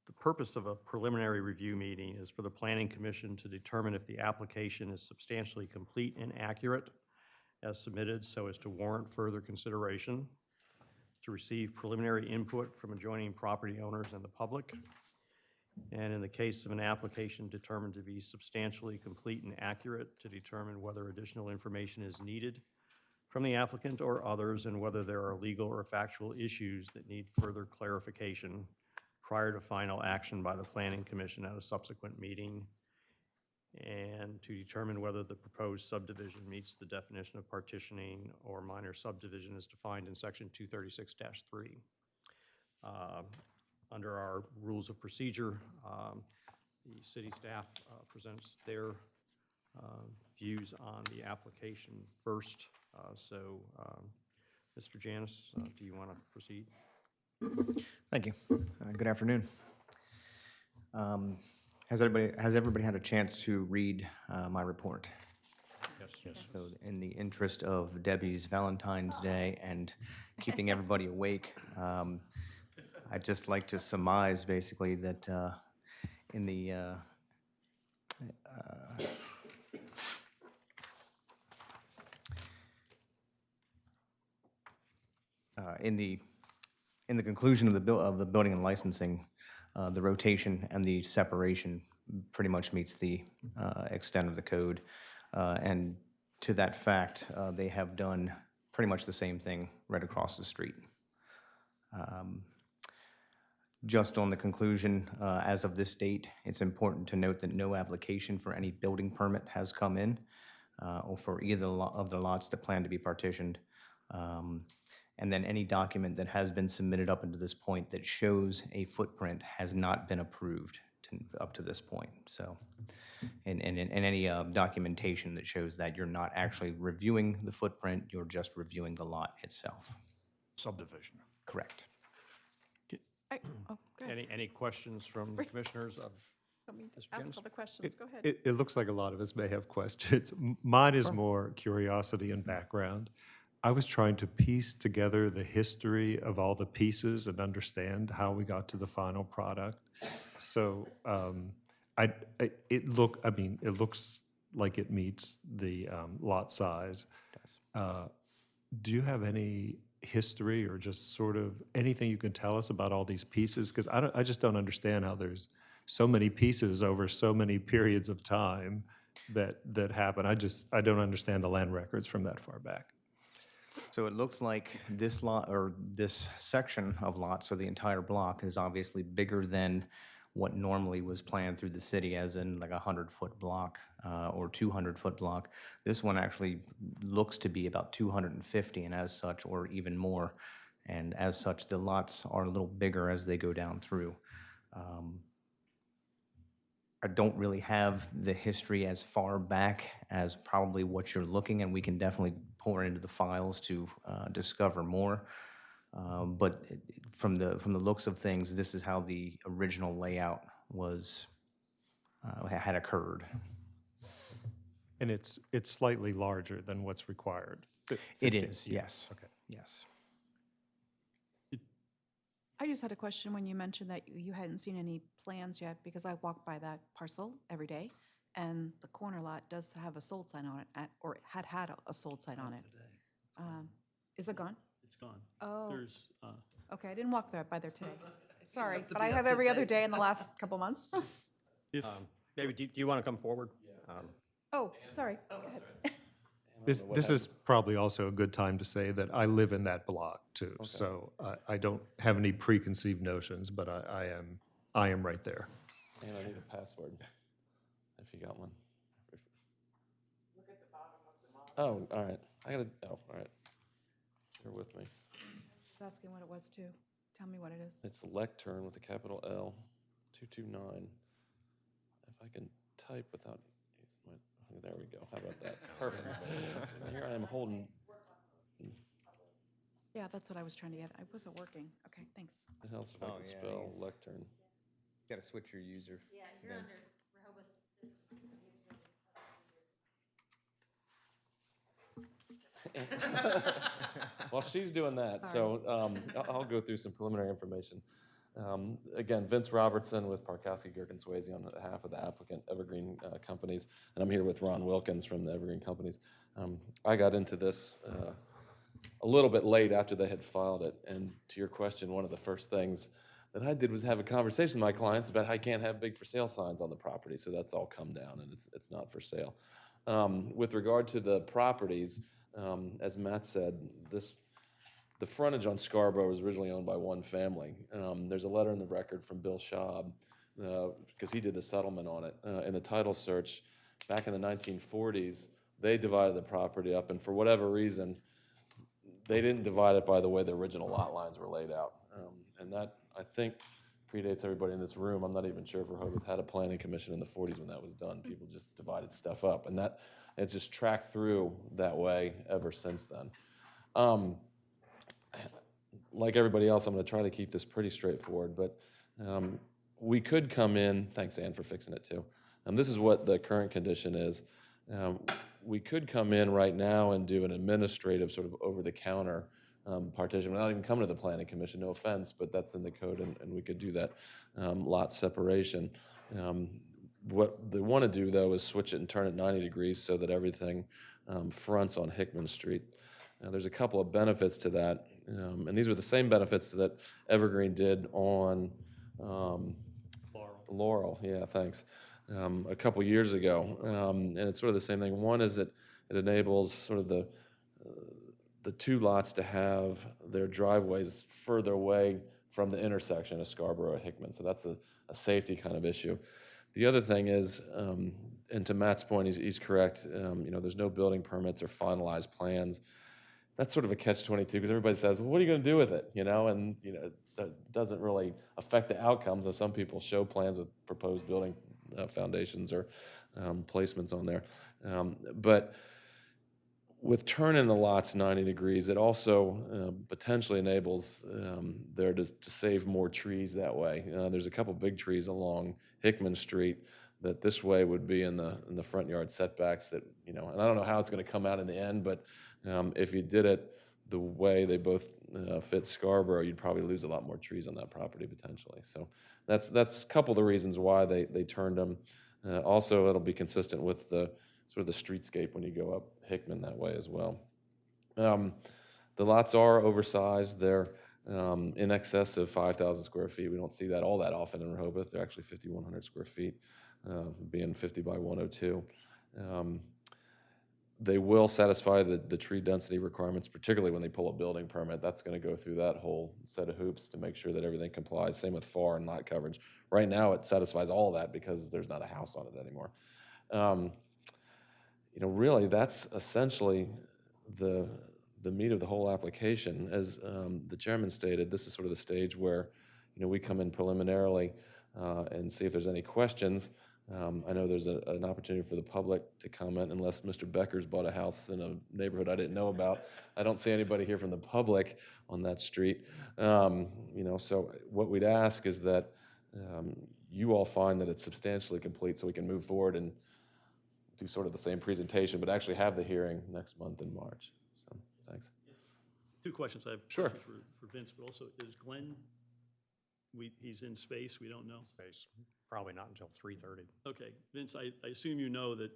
The purpose of a preliminary review meeting is for the Planning Commission to determine if the application is substantially complete and accurate as submitted so as to warrant further consideration, to receive preliminary input from adjoining property owners and the public, and in the case of an application determined to be substantially complete and accurate, to determine whether additional information is needed from the applicant or others, and whether there are legal or factual issues that need further clarification prior to final action by the Planning Commission at a subsequent meeting, and to determine whether the proposed subdivision meets the definition of partitioning or minor subdivision as defined in section 236-3. Under our rules of procedure, the city staff presents their views on the application first. Mr. Janis, do you want to proceed? Thank you. Good afternoon. Has everybody had a chance to read my report? Yes. So in the interest of Debbie's Valentine's Day and keeping everybody awake, I'd just like to surmise basically that in the conclusion of the building and licensing, the rotation and the separation pretty much meets the extent of the code. And to that fact, they have done pretty much the same thing right across the street. Just on the conclusion, as of this date, it's important to note that no application for any building permit has come in or for either of the lots that plan to be partitioned. And then any document that has been submitted up until this point that shows a footprint has not been approved up to this point. So, and any documentation that shows that you're not actually reviewing the footprint, you're just reviewing the lot itself. Subdivision. Correct. Go ahead. Any questions from the commissioners of Don't mean to Mr. ask Janis? all the questions, go ahead. It looks like a lot of us may have questions. Mine is more curiosity and background. I was trying to piece together the history of all the pieces and understand how we got to the final product. So it looks like it meets the lot size. Do you have any history or just sort of anything you can tell us about all these pieces? Because I just don't understand how there's so many pieces over so many periods of time that happen. I don't understand the land records from that far back. So it looks like this lot, or this section of lots, so the entire block, is obviously bigger than what normally was planned through the city, as in like a 100-foot block or 200-foot block. This one actually looks to be about 250, and as such, or even more. And as such, the lots are a little bigger as they go down through. I don't really have the history as far back as probably what you're looking, and we can definitely pour into the files to discover more. But from the looks of things, this is how the original layout was had occurred. And it's slightly larger than what's required? It 50, is, yeah, yes. Okay. Yes. I just had a question when you mentioned that you hadn't seen any plans yet, because I walk by that parcel every day, and the corner lot does have a sold sign on it, or had a sold sign on it. Is it gone? It's gone. Oh. There's, Okay, I didn't walk by there today. Sorry, have to but be I up have to every other date. day in the last couple months. if, Maybe, do you want to come forward? Oh, sorry. Go ahead. This is probably also a good time to say that I live in that block too. So I don't have any preconceived notions, but I am right there. And I need a password, if you got one. Look at the bottom of the model. Oh, all right. All right. Bear with me. I was asking what it was too. Tell me what it is. It's lectern with a capital L, 229. If I can type without, there we go. How about that? Perfect. Here I am holding, Yeah, that's what I was trying to get. I wasn't working. Okay, thanks. it helps if I Oh, can yeah, spell he's- lectern. Got to switch your user. Yeah, you're Vince. under Rehoboth's system. While she's doing that, so I'll go through some preliminary information. Again, Vince Robertson with Parkowski, Gerken, Swayze on behalf of the applicant Evergreen Companies, and I'm here with Ron Wilkins from the Evergreen Companies. I got into this a little bit late after they had filed it, and to your question, one of the first things that I did was have a conversation with my clients about how I can't have big for sale signs on the property, so that's all come down and it's not for sale. With regard to the properties, as Matt said, the frontage on Scarborough was originally owned by one family. There's a letter in the record from Bill Schaub, because he did the settlement on it. In the title search, back in the 1940s, they divided the property up, and for whatever reason, they didn't divide it by the way the original lot lines were laid out. And that, I think, predates everybody in this room. I'm not even sure if Rehoboth had a planning commission in the 40s when that was done. People just divided stuff up, and that it's just tracked through that way ever since then. Like everybody else, I'm going to try to keep this pretty straightforward, but we could come in, thanks Ann for fixing it too. This is what the current condition is. We could come in right now and do an administrative sort of over-the-counter partition. We're not even coming to the planning commission, no offense, but that's in the code, and we could do that lot separation. What they want to do, though, is switch it and turn it 90 degrees so that everything fronts on Hickman Street. Now, there's a couple of benefits to that, and these are the same benefits that Evergreen did on Laurel. Yeah, thanks. A couple years ago, and it's sort of the same thing. One is that it enables sort of the two lots to have their driveways further away from the intersection of Scarborough and Hickman, so that's a safety kind of issue. The other thing is, and to Matt's point, he's correct. There's no building permits or finalized plans. That's sort of a catch-22 because everybody says, "Well, what are you going to do with it?" And it doesn't really affect the outcomes. Though some people show plans with proposed building foundations or placements on there, but with turning the lots 90 degrees, it also potentially enables there to save more trees that way. There's a couple big trees along Hickman Street that this way would be in the front yard setbacks that, and I don't know how it's going to come out in the end, but if you did it the way they both fit Scarborough, you'd probably lose a lot more trees on that property potentially. So that's a couple of the reasons why they turned them. Also, it'll be consistent with the sort of the streetscape when you go up Hickman that way as well. The lots are oversized. They're in excess of 5,000 square feet. We don't see that all that often in Rehoboth. They're actually 5,100 square feet, being 50 by 102. They will satisfy the tree density requirements, particularly when they pull a building permit. That's going to go through that whole set of hoops to make sure that everything complies. Same with FAR and lot coverage. Right now, it satisfies all of that because there's not a house on it anymore. Really, that's essentially the meat of the whole application. As the chairman stated, this is sort of the stage where, we come in preliminarily and see if there's any questions. I know there's an opportunity for the public to comment unless Mr. Becker's bought a house in a neighborhood I didn't know about. I don't see anybody here from the public on that street. So what we'd ask is that you all find that it's substantially complete so we can move forward and do sort of the same presentation, but actually have the hearing next month in March. So, thanks. Two questions. I have Sure. questions for Vince, but also, is Glenn, he's in space, we don't know? Space, probably not until 3:30. Okay, Vince, I assume you know that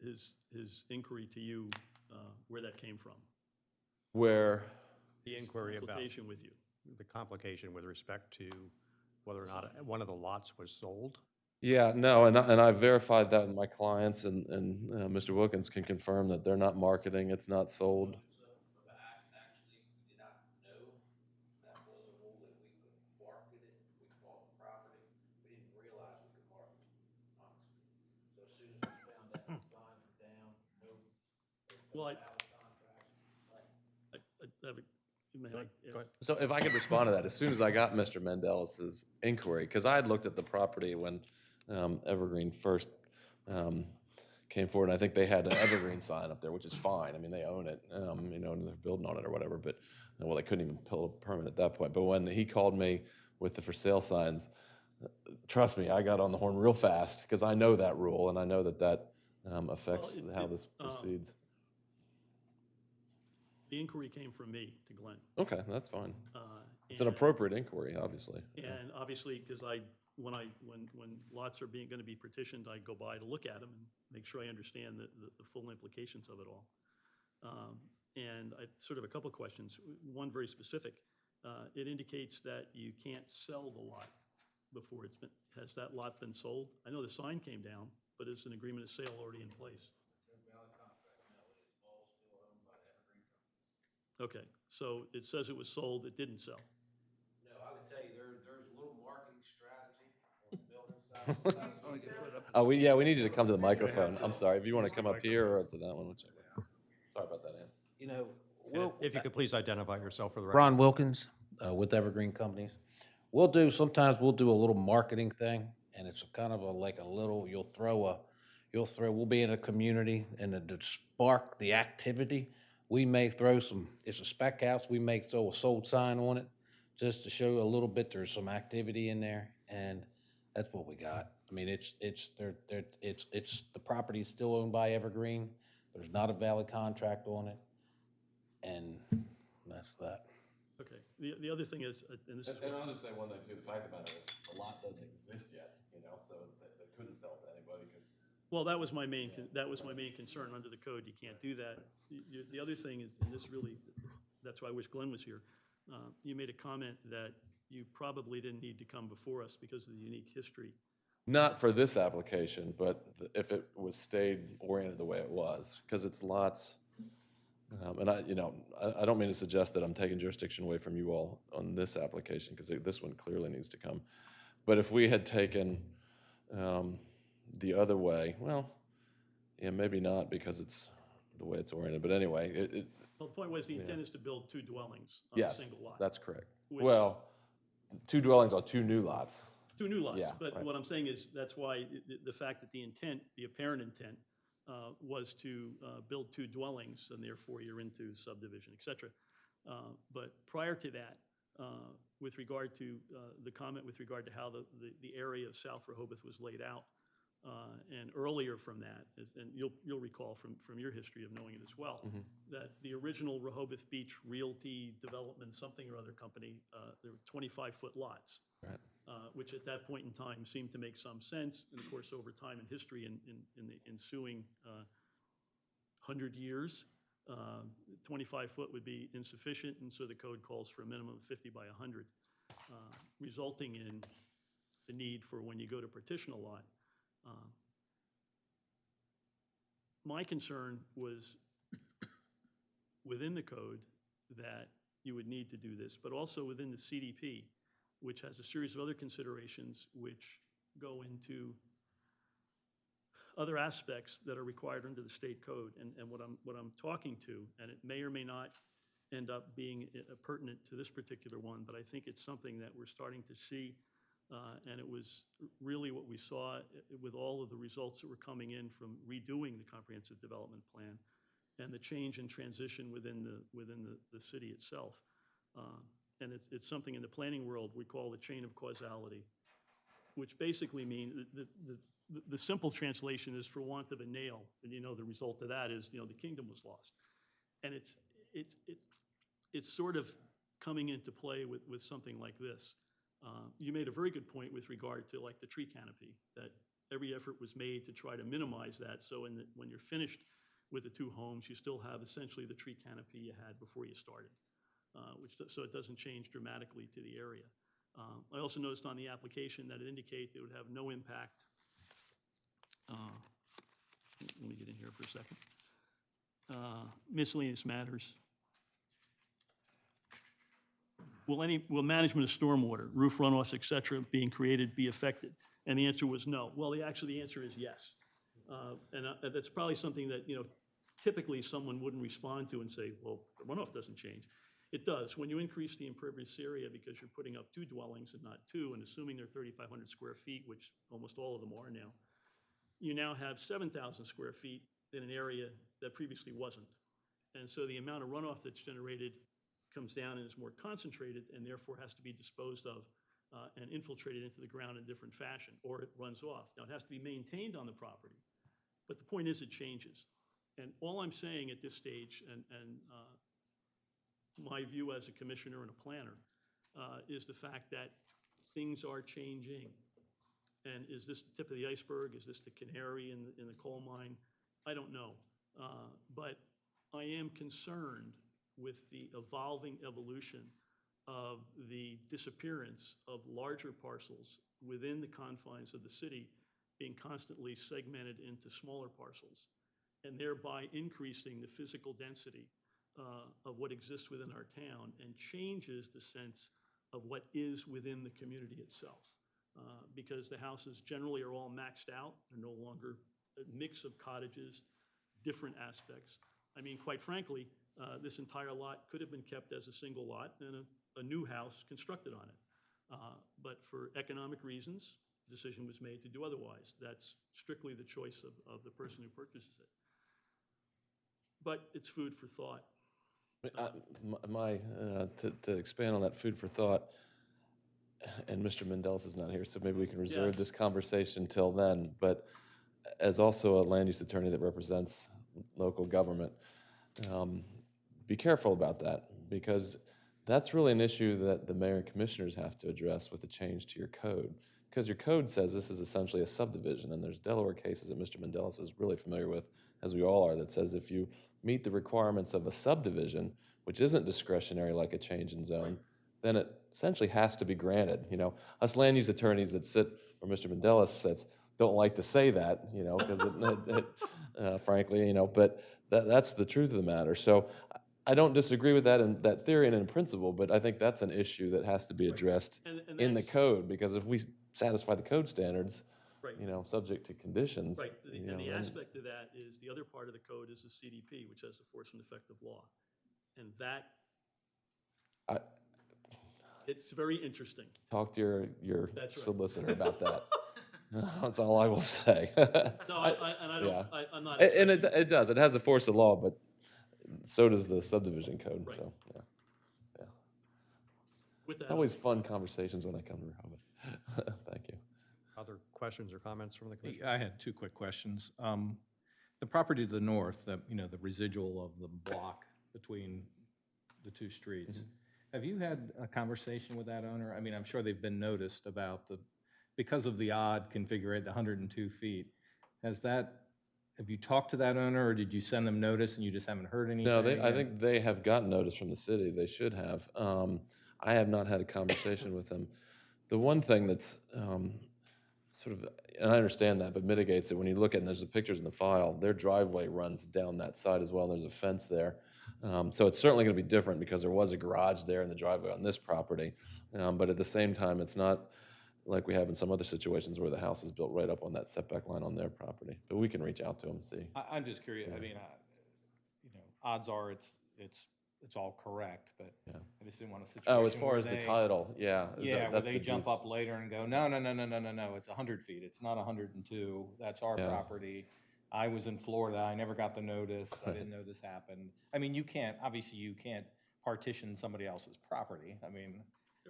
his inquiry to you, where that came from? Where, The inquiry about Consultation with you. the complication with respect to whether or not one of the lots was sold. yeah, no, and I verified that with my clients, and Mr. Wilkins can confirm that they're not marketing, it's not sold. Actually, we did not know that was a rule that we could market it. We bought the property. We didn't realize we could market it, honestly. So as soon as we found out the signs were down, no Well, valid contract, right? I have a, may I? Go ahead. So if I could respond to that, as soon as I got Mr. Mendelis's inquiry, because I had looked at the property when Evergreen first came forward, and I think they had an Evergreen sign up there, which is fine. I mean, they own it, you know, and they're building on it or whatever, but, well, they couldn't even pull a permit at that point. But when he called me with the for sale signs, trust me, I got on the horn real fast, because I know that rule, and I know that affects how this proceeds. The inquiry came from me to Glenn. Okay, that's fine. It's an appropriate inquiry, obviously. And obviously, because when lots are going to be petitioned, I go by to look at them and make sure I understand the full implications of it all. And I sort of a couple of questions. One very specific. It indicates that you can't sell the lot before it's been, has that lot been sold? I know the sign came down, but is an agreement of sale already in place? Okay, so it says it was sold, it didn't sell. No, I can tell you, there's a little marketing strategy on the building side. Oh, we need you to come to the microphone. I'm sorry, if you want to come up here or to that one, whichever. Sorry about that, Ann. You know, If you could please identify yourself for the record. Ron Wilkins with Evergreen Companies. Sometimes we'll do a little marketing thing, and it's kind of like a little, we'll be in a community, and to spark the activity, we may throw it's a spec house, we may throw a sold sign on it, just to show a little bit there's some activity in there, and that's what we got. I mean, the property's still owned by Evergreen, there's not a valid contract on it, and that's that. Okay, the other thing is, and this is. And I'll just say one thing too, the fact of the matter is, the lot doesn't exist yet, you know, so they couldn't sell it to anybody, because. Well, that was my main concern. Under the code, you can't do that. The other thing is, and this really, that's why I wish Glenn was here. You made a comment that you probably didn't need to come before us because of the unique history. Not for this application, but if it was stayed oriented the way it was, because it's lots, and I don't mean to suggest that I'm taking jurisdiction away from you all on this application, because this one clearly needs to come. But if we had taken the other way, well, yeah, maybe not, because it's the way it's oriented. But anyway, Well, the point was the intent is to build two dwellings on a yes, single lot. that's correct. Which- Well, two dwellings on two new lots. Two new lots, Yeah, but right. what I'm saying is, that's why the fact that the intent, the apparent intent, was to build two dwellings, and therefore you're into subdivision, et cetera. But prior to that, with regard to the comment with regard to how the area of South Rehoboth was laid out, and earlier from that, and you'll recall from your history of knowing it as well, that the original Rehoboth Beach Realty Development something or other company, there were 25-foot lots. Right. Which at that point in time seemed to make some sense. And of course, over time in history, in the ensuing 100 years, 25-foot would be insufficient, and so the code calls for a minimum of 50 by 100, resulting in the need for, when you go to partition a lot. My concern was within the code that you would need to do this, but also within the CDP, which has a series of other considerations which go into other aspects that are required under the state code. And what I'm talking to, and it may or may not end up being pertinent to this particular one, but I think it's something that we're starting to see, and it was really what we saw with all of the results that were coming in from redoing the comprehensive development plan and the change and transition within the city itself. And it's something in the planning world we call the chain of causality. which basically mean, the simple translation is for want of a nail, and the result of that is, the kingdom was lost. And it's sort of coming into play with something like this. You made a very good point with regard to like the tree canopy, that every effort was made to try to minimize that, so when you're finished with the 2 homes, you still have essentially the tree canopy you had before you started, so it doesn't change dramatically to the area. I also noticed on the application that it indicated it would have no impact. Let me get in here for a second. Miscellaneous matters. Will management of stormwater, roof runoffs, et cetera, being created be affected? And the answer was no. Well, the answer is yes. And that's probably something that, typically someone wouldn't respond to and say, well, the runoff doesn't change. It does. When you increase the impervious area because you're putting up 2 dwellings and not 2, and assuming they're 3,500 square feet, which almost all of them are now, you now have 7,000 square feet in an area that previously wasn't. And so the amount of runoff that's generated comes down and is more concentrated, and therefore has to be disposed of and infiltrated into the ground in a different fashion, or it runs off. Now, it has to be maintained on the property, but the point is it changes. And all I'm saying at this stage, and my view as a commissioner and a planner, is the fact that things are changing. And is this the tip of the iceberg? Is this the canary in the coal mine? I don't know. But I am concerned with the evolving evolution of the disappearance of larger parcels within the confines of the city being constantly segmented into smaller parcels, and thereby increasing the physical density of what exists within our town and changes the sense of what is within the community itself. Because the houses generally are all maxed out. They're no longer a mix of cottages, different aspects. I mean, quite frankly, this entire lot could have been kept as a single lot and a new house constructed on it. But for economic reasons, the decision was made to do otherwise. That's strictly the choice of the person who purchases it. But it's food for thought. To expand on that food for thought, and Mr. Mendelis is not here, so maybe we can reserve this conversation till then. But as also a land use attorney that represents local government, be careful about that, because that's really an issue that the mayor and commissioners have to address with the change to your code. Because your code says this is essentially a subdivision, and there's Delaware cases that Mr. Mendelis is really familiar with, as we all are, that says if you meet the requirements of a subdivision, which isn't discretionary like a change in zone, then it essentially has to be granted. Us land use attorneys that sit where Mr. Mendelis sits don't like to say that, because frankly, but that's the truth of the matter. So I don't disagree with that and that theory and in principle, but I think that's an issue that has to be addressed in the code, because if we satisfy the code standards, subject to conditions. Right, and the aspect of that is, the other part of the code is the CDP, which has the force and effect of law. And that, it's very interesting. Talk to your That's right. solicitor about that. That's all I will say. No, I'm not. And it does. It has the force of law, but so does the subdivision code. Right. So, With that, it's always fun conversations when I come to Rehoboth. Thank you. Other questions or comments from the commission? I had 2 quick questions. The property to the north, the residual of the block between the 2 streets, have you had a conversation with that owner? I mean, I'm sure they've been noticed about because of the odd configuration, the 102 feet. Have you talked to that owner, or did you send them notice and you just haven't heard anything? No, I think they have gotten notice from the city. They should have. I have not had a conversation with them. The one thing that's sort of, and I understand that, but mitigates it, when you look at, and there's the pictures in the file, their driveway runs down that side as well, and there's a fence there. So it's certainly going to be different because there was a garage there in the driveway on this property. But at the same time, it's not like we have in some other situations where the house is built right up on that setback line on their property. But we can reach out to them and see. I'm just curious. I mean, odds are it's all correct, but I just didn't want a situation. Oh, as far as the title, yeah. Where they jump up later and go, no, it's 100 feet. It's not 102. That's our property. I was in Florida. I never got the notice. I didn't know this happened. I mean, obviously you can't partition somebody else's property. I mean,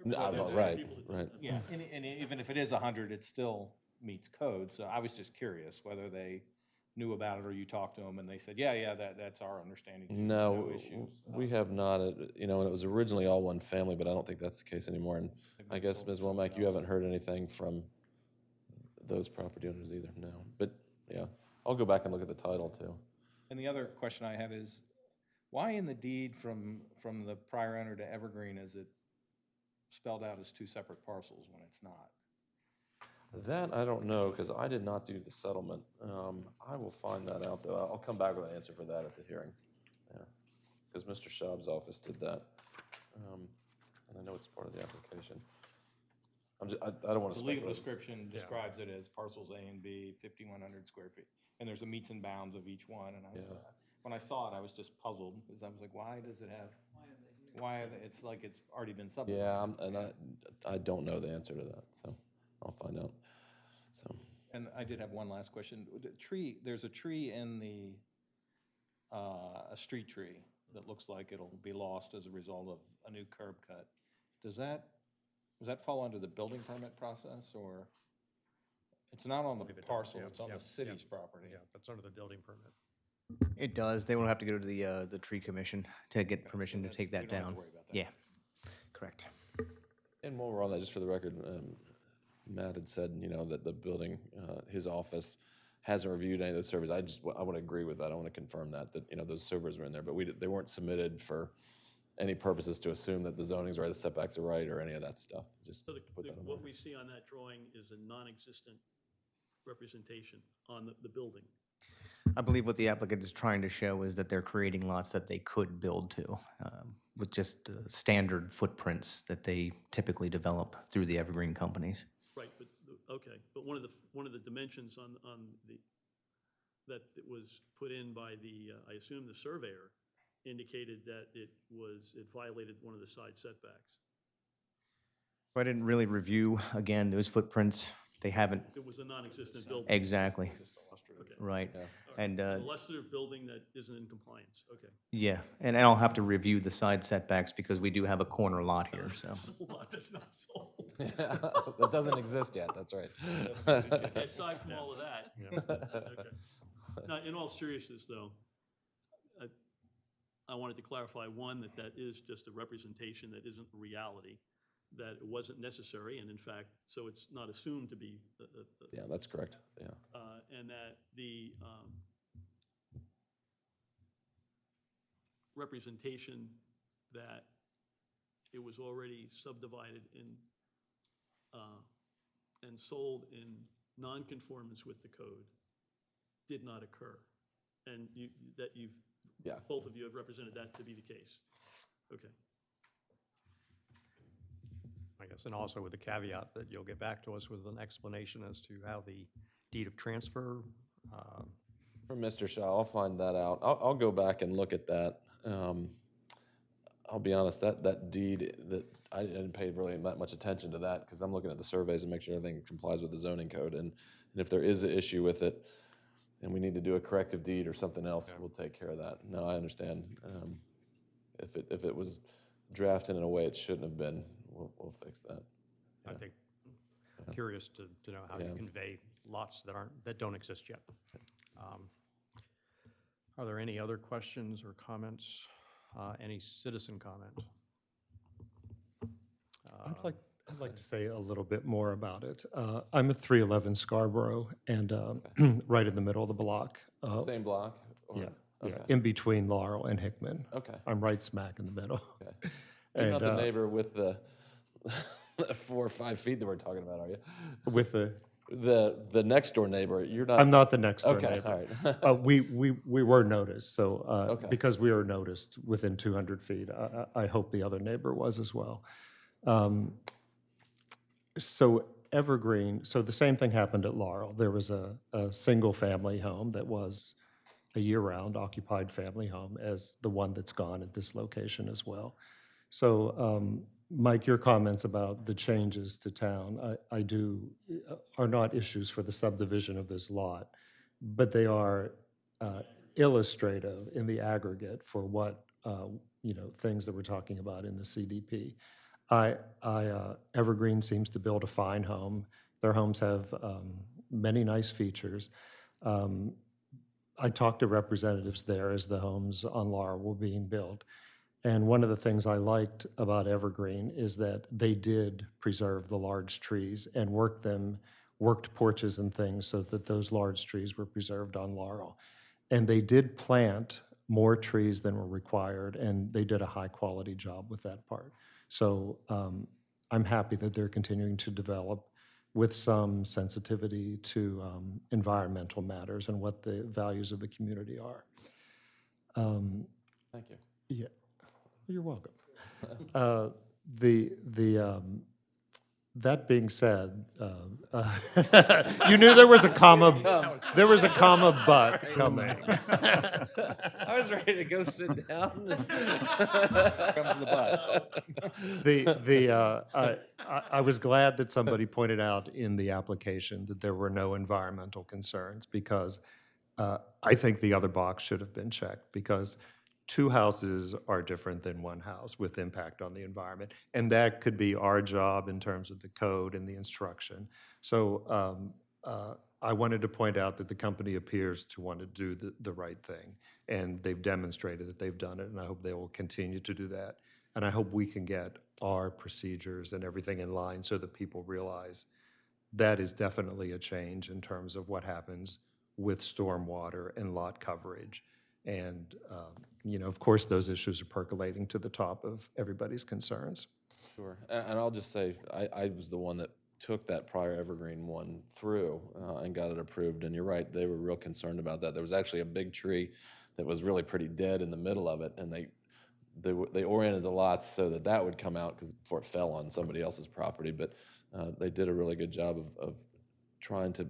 Right, right. Yeah, and even if it is 100, it still meets code. So I was just curious whether they knew about it or you talked to them and they said, yeah, that's our understanding. too, No, issues. we have not, you know, and it was originally all one family, but I don't think that's the case anymore. And I Maybe guess, sold Ms. to somebody Womack, you else. haven't heard anything from those property owners either, no. But, yeah, I'll go back and look at the title too. And the other question I had is, why in the deed from the prior owner to Evergreen is it spelled out as two separate parcels when it's not? That I don't know, because I did not do the settlement. I will find that out, though. I'll come back with an answer for that at the hearing. Yeah, because Mr. Schaub's office did that. And I know it's part of the application. I don't want to The legal speculate. description describes it as parcels A and B, 5,100 square feet. And there's a meets and bounds of each one, and I was, when I saw it, I was just puzzled, because I was like, why does it have, it's like it's already been subdivided. Yeah, and I don't know the answer to that, so I'll find out. So, And I did have one last question. The tree, there's a tree in the, a street tree that looks like it'll be lost as a result of a new curb cut. Does that fall under the building permit process, or? It's not on the Believe it does, parcel, yeah, it's on yeah, the city's yeah. property. Yeah, that's under the building permit. It does. They will have to go to the tree commission to get permission to that's- take we that don't have to down. worry about that. Yeah, correct. and while we're on that, just for the record, Matt had said, you know, that the building, his office hasn't reviewed any of those surveys. I want to agree with that. I want to confirm that, you know, those surveys were in there, but they weren't submitted for any purposes to assume that the zoning's right, the setbacks are right, or any of that stuff. Just So put that on what there. we see on that drawing is a non-existent representation on the building. I believe what the applicant is trying to show is that they're creating lots that they could build to, with just standard footprints that they typically develop through the evergreen companies. Right, but, okay, but one of the dimensions on the, that it was put in by the, I assume the surveyor, indicated that it violated one of the side setbacks. So I didn't really review, again, those footprints. They haven't, It was a non-existent building. exactly, Okay. right. All right. And, An illustrative building that isn't in compliance, okay. yeah, and I'll have to review the side setbacks because we do have a corner lot here, so. That's not sold. That doesn't exist yet, that's right. Aside from all of that. Okay. Now, in all seriousness, though, I wanted to clarify, one, that is just a representation that isn't reality, that it wasn't necessary, and in fact, so it's not assumed to be. Yeah, that's correct, yeah. And that the representation that it was already subdivided and sold in nonconformance with the code did not occur. And Yeah. both of you have represented that to be the case. Okay. I guess, and also with the caveat that you'll get back to us with an explanation as to how the deed of transfer, For Mr. Shaw, I'll find that out. I'll go back and look at that. I'll be honest, that deed, that I didn't pay really that much attention to that, because I'm looking at the surveys and make sure everything complies with the zoning code. And if there is an issue with it, and we need to do a corrective deed or something else, we'll take care of that. No, I understand. If it was drafted in a way it shouldn't have been, we'll fix that. I think, curious to know how you Yeah. convey lots that don't exist yet. Are there any other questions or comments? Any citizen comment? I'd like to say a little bit more about it. I'm at 311 Scarborough, and right in the middle of the block. Same block? or- Yeah, Okay. in between Laurel and Hickman. Okay. I'm right smack in the middle. Okay. You're not the neighbor with the 4 or 5 feet that we're talking about, are you? With the, The next door neighbor, you're not. I'm not the next door Okay, neighbor. all right. We were noticed, so Okay. because we were noticed within 200 feet, I hope the other neighbor was as well. So Evergreen, so the same thing happened at Laurel. There was a single-family home that was a year-round occupied family home as the one that's gone at this location as well. So, Mike, your comments about the changes to town, are not issues for the subdivision of this lot, but they are illustrative in the aggregate for what, things that we're talking about in the CDP. Evergreen seems to build a fine home. Their homes have many nice features. I talked to representatives there as the homes on Laurel were being built. And one of the things I liked about Evergreen is that they did preserve the large trees and worked porches and things so that those large trees were preserved on Laurel. And they did plant more trees than were required, and they did a high-quality job with that part. So I'm happy that they're continuing to develop with some sensitivity to environmental matters and what the values of the community are. Thank you. Yeah, you're welcome. That being said, you knew there was a comma, but coming. I was ready to go sit down. Comes the butt. I was glad that somebody pointed out in the application that there were no environmental concerns, because I think the other box should have been checked, because 2 houses are different than 1 house with impact on the environment. And that could be our job in terms of the code and the instruction. So I wanted to point out that the company appears to want to do the right thing. And they've demonstrated that they've done it, and I hope they will continue to do that. And I hope we can get our procedures and everything in line so that people realize that is definitely a change in terms of what happens with stormwater and lot coverage. And, of course, those issues are percolating to the top of everybody's concerns. Sure. And I'll just say, I was the one that took that prior Evergreen one through and got it approved. And you're right, they were real concerned about that. There was actually a big tree that was really pretty dead in the middle of it. And they oriented the lots so that would come out before it fell on somebody else's property. But they did a really good job of trying to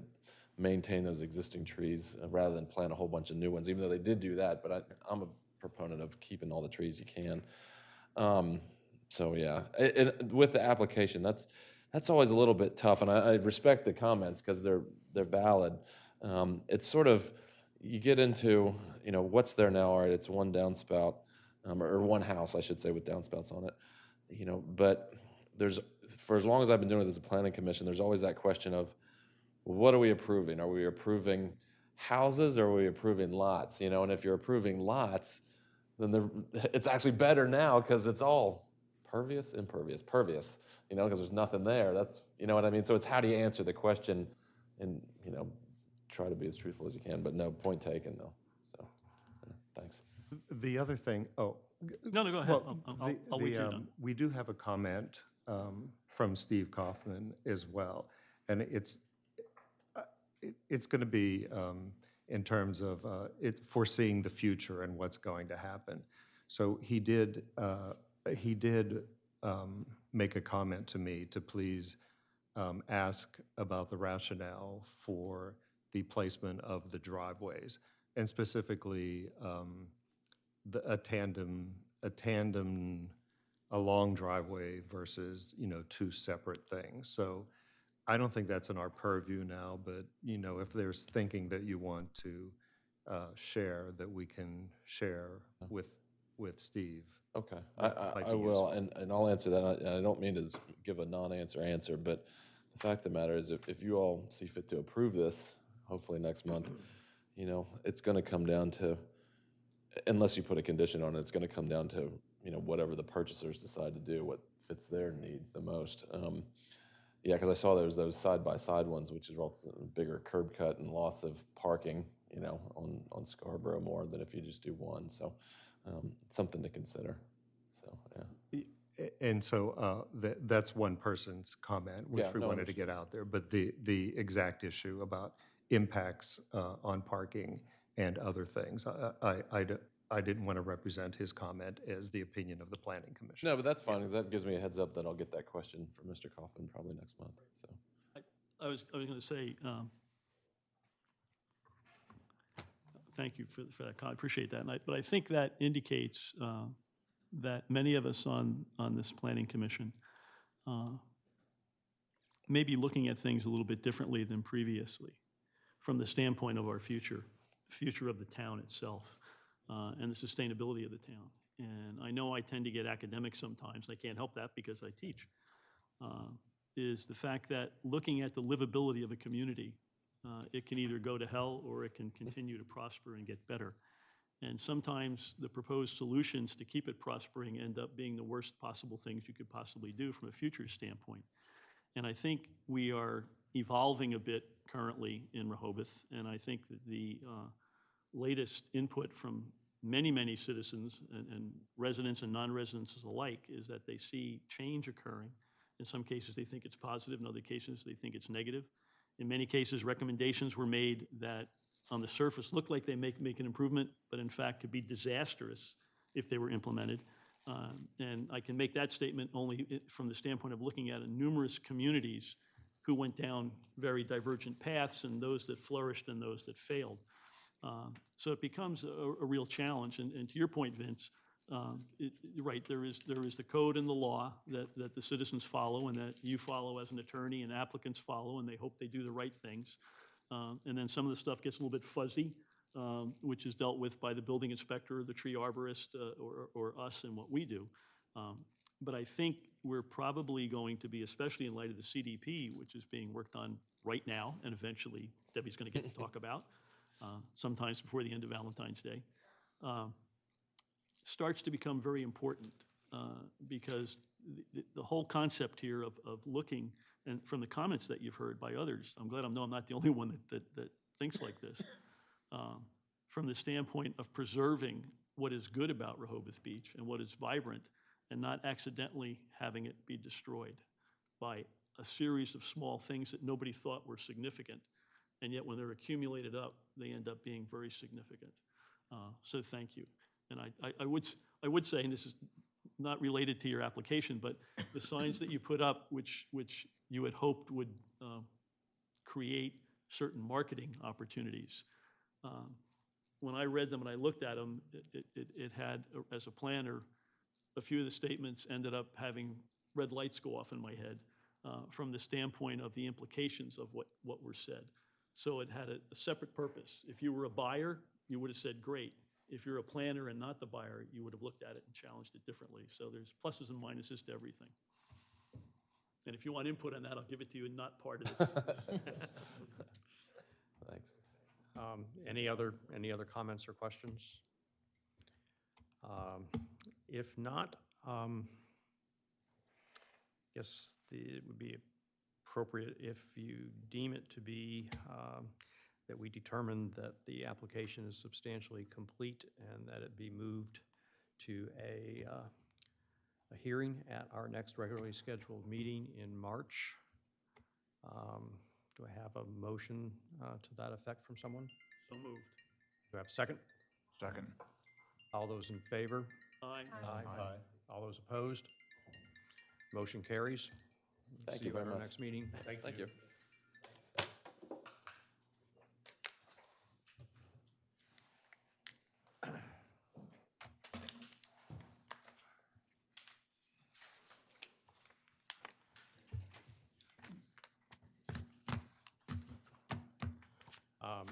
maintain those existing trees rather than plant a whole bunch of new ones, even though they did do that. But I'm a proponent of keeping all the trees you can. So yeah, with the application, that's always a little bit tough, and I respect the comments because they're valid. It's sort of, you get into, what's there now? All right, it's 1 downspout, or 1 house, I should say, with downspouts on it. But for as long as I've been doing it as a planning commission, there's always that question of, what are we approving? Are we approving houses or are we approving lots? And if you're approving lots, then it's actually better now because it's all pervious, pervious, because there's nothing there. That's, you know what I mean? So it's how do you answer the question and, try to be as truthful as you can, but no, point taken though. So, thanks. The other thing, No, go ahead. well, I'll wait till you're done. we do have a comment from Steve Kaufman as well. And it's going to be in terms of foreseeing the future and what's going to happen. So he did make a comment to me to please ask about the rationale for the placement of the driveways, and specifically a long driveway versus 2 separate things. So I don't think that's in our purview now, but, if there's thinking that you want to share, that we can share with Steve. Okay, That might I be will, and I'll answer that. And I don't mean to give a non-answer, but the fact of the matter is, if you all see fit to approve this, hopefully next month, it's going to come down to, unless you put a condition on it, it's going to come down to, whatever the purchasers decide to do, what fits their needs the most. Yeah, because I saw there was those side-by-side ones, which is a bigger curb cut and lots of parking, on Scarborough more than if you just do one. So something to consider. So, yeah. And so that's one person's comment, which we wanted to get out there. But the exact issue about impacts on parking and other things, I didn't want to represent his comment as the opinion of the Planning Commission. No, but that's fine, because that gives me a heads up that I'll get that question from Mr. Kaufman probably next month. So I was going to say, thank you for that comment. I appreciate that. But I think that indicates that many of us on this Planning Commission may be looking at things a little bit differently than previously from the standpoint of our future of the town itself, and the sustainability of the town. and I know I tend to get academic sometimes, I can't help that because I teach, is the fact that looking at the livability of a community, it can either go to hell or it can continue to prosper and get better. And sometimes the proposed solutions to keep it prospering end up being the worst possible things you could possibly do from a future standpoint. And I think we are evolving a bit currently in Rehoboth, and I think that the latest input from many, many citizens and residents and non-residents alike is that they see change occurring. In some cases, they think it's positive. In other cases, they think it's negative. In many cases, recommendations were made that on the surface look like they make an improvement, but in fact could be disastrous if they were implemented. And I can make that statement only from the standpoint of looking at numerous communities who went down very divergent paths, and those that flourished and those that failed. So it becomes a real challenge. And to your point, Vince, right, there is the code and the law that the citizens follow and that you follow as an attorney and applicants follow, and they hope they do the right things. And then some of the stuff gets a little bit fuzzy, which is dealt with by the building inspector, the tree arborist, or us and what we do. But I think we're probably going to be, especially in light of the CDP, which is being worked on right now, and eventually Debbie's going to get to talk about, sometimes before the end of Valentine's Day, starts to become very important because the whole concept here of looking, and from the comments that you've heard by others, I'm glad I'm not the only one that thinks like this, from the standpoint of preserving what is good about Rehoboth Beach and what is vibrant, and not accidentally having it be destroyed by a series of small things that nobody thought were significant, and yet when they're accumulated up, they end up being very significant. So thank you. And I would say, and this is not related to your application, but the signs that you put up, which you had hoped would create certain marketing opportunities, when I read them and I looked at them, it had, as a planner, a few of the statements ended up having red lights go off in my head from the standpoint of the implications of what were said. So it had a separate purpose. If you were a buyer, you would have said, great. If you're a planner and not the buyer, you would have looked at it and challenged it differently. So there's pluses and minuses to everything. And if you want input on that, I'll give it to you and not part of this. Thanks. Any other comments or questions? If not, guess it would be appropriate if you deem it to be that we determine that the application is substantially complete and that it be moved to a hearing at our next regularly scheduled meeting in March. Do I have a motion to that effect from someone? So moved. Do I have a second? Second. All those in favor? Aye. Aye. All those opposed? Motion carries. Thank See you you very at our much. next meeting. Thank you.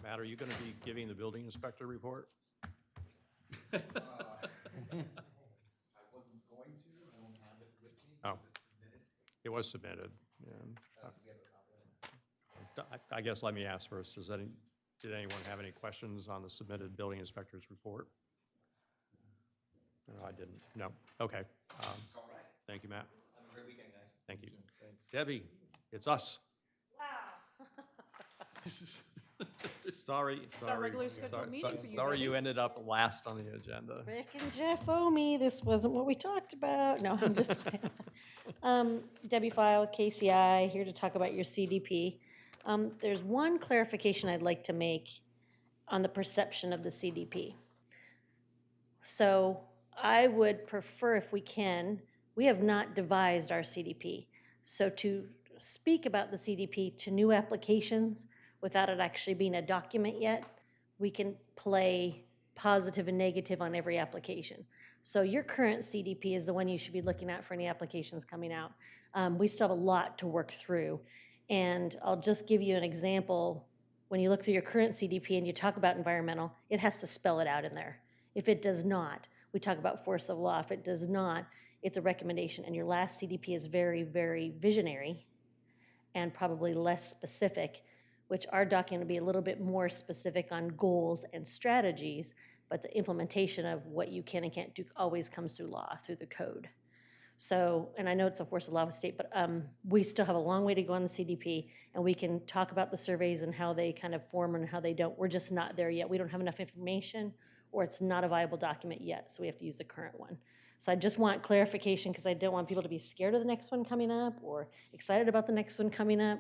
Matt, are you going to be giving the building inspector report? I wasn't going to, I don't have it with me. Oh. Is it submitted? It was submitted. Yeah. We have a copy of it. I guess let me ask first, did anyone have any questions on the submitted building inspector's report? No, I didn't. No. Okay. All right. Thank you, Matt. Have a great weekend, guys. Thank you. Thanks. Debbie, it's us. Wow. Sorry. regular scheduled meeting for you, Sorry you Debbie. ended up last on the agenda. Rick and Jeff owe me. This wasn't what we talked about. No, I'm just playing. Debbie Pfeil with KCI, here to talk about your CDP. There's one clarification I'd like to make on the perception of the CDP. So I would prefer, if we can, we have not devised our CDP. So to speak about the CDP to new applications without it actually being a document yet, we can play positive and negative on every application. So your current CDP is the one you should be looking at for any applications coming out. We still have a lot to work through. And I'll just give you an example. When you look through your current CDP and you talk about environmental, it has to spell it out in there. If it does not, we talk about force of law. If it does not, it's a recommendation, and your last CDP is very, very visionary and probably less specific, which our document will be a little bit more specific on goals and strategies, but the implementation of what you can and can't do always comes through law, through the code. So, and I know it's a force of law of state, but we still have a long way to go on the CDP, and we can talk about the surveys and how they kind of form and how they don't. We're just not there yet. We don't have enough information, or it's not a viable document yet, so we have to use the current one. So I just want clarification because I don't want people to be scared of the next one coming up or excited about the next one coming up.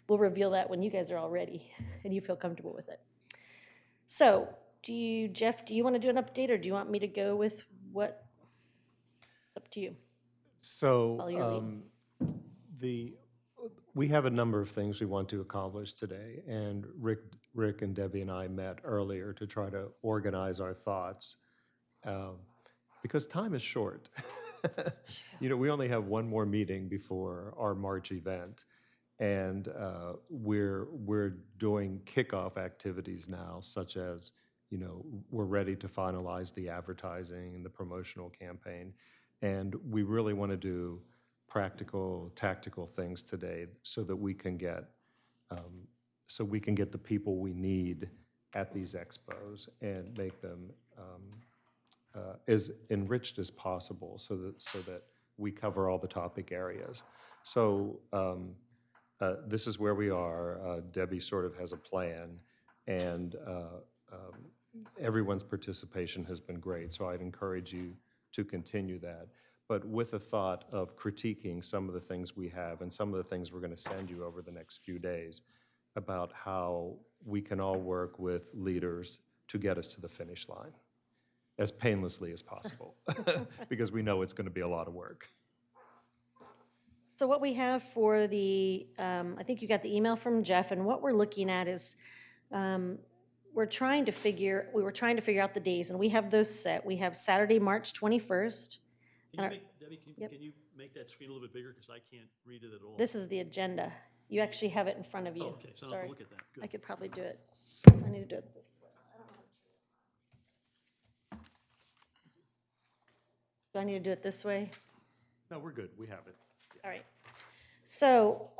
We'll reveal that when you guys are all ready and you feel comfortable with it. So, Jeff, do you want to do an update, or do you want me to go with what? It's up to you. Follow your lead. We have a number of things we want to accomplish today, and Rick and Debbie and I met earlier to try to organize our thoughts, because time is short. We only have one more meeting before our March event, and we're doing kickoff activities now, such as, we're ready to finalize the advertising and the promotional campaign. And we really want to do practical, tactical things today so that we can get the people we need at these expos and make them as enriched as possible, so that we cover all the topic areas. So this is where we are. Debbie sort of has a plan, and everyone's participation has been great. So I'd encourage you to continue that, but with a thought of critiquing some of the things we have and some of the things we're going to send you over the next few days about how we can all work with leaders to get us to the finish line as painlessly as possible, because we know it's going to be a lot of work. So what we have for the, I think you got the email from Jeff, and what we're looking at is we were trying to figure out the days, and we have those set. We have Saturday, March 21st. Debbie, can you make that screen a little bit bigger, because I can't read it at all? This is the agenda. You actually have it in front of you. Oh, okay, so I don't have to look at that. Good. I could probably do it. I need to do it this way. I don't know how to turn this on. Do I need to do it this way? No, we're good. We have it. All right. So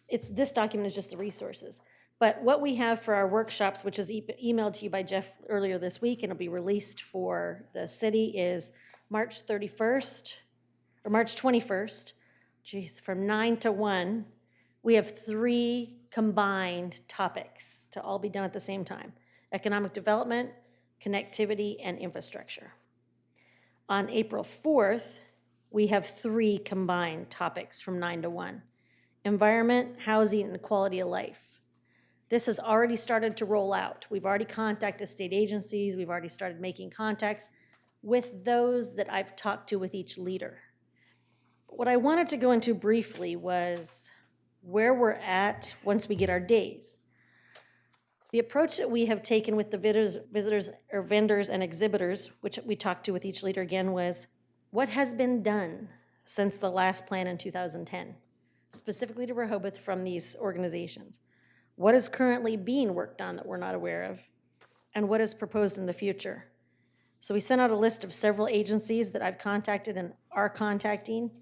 this document is just the resources. But what we have for our workshops, which is emailed to you by Jeff earlier this week, and it'll be released for the city, is March 31st, or March 21st, from 9 to 1. We have 3 combined topics to all be done at the same time: economic development, connectivity, and infrastructure. On April 4th, we have 3 combined topics from 9 to 1: environment, housing, and quality of life. This has already started to roll out. We've already contacted state agencies. We've already started making contacts with those that I've talked to with each leader. But what I wanted to go into briefly was where we're at once we get our days. The approach that we have taken with the visitors or vendors and exhibitors, which we talked to with each leader again, was what has been done since the last plan in 2010, specifically to Rehoboth from these organizations. What is currently being worked on that we're not aware of, and what is proposed in the future. So we sent out a list of several agencies that I've contacted and are contacting.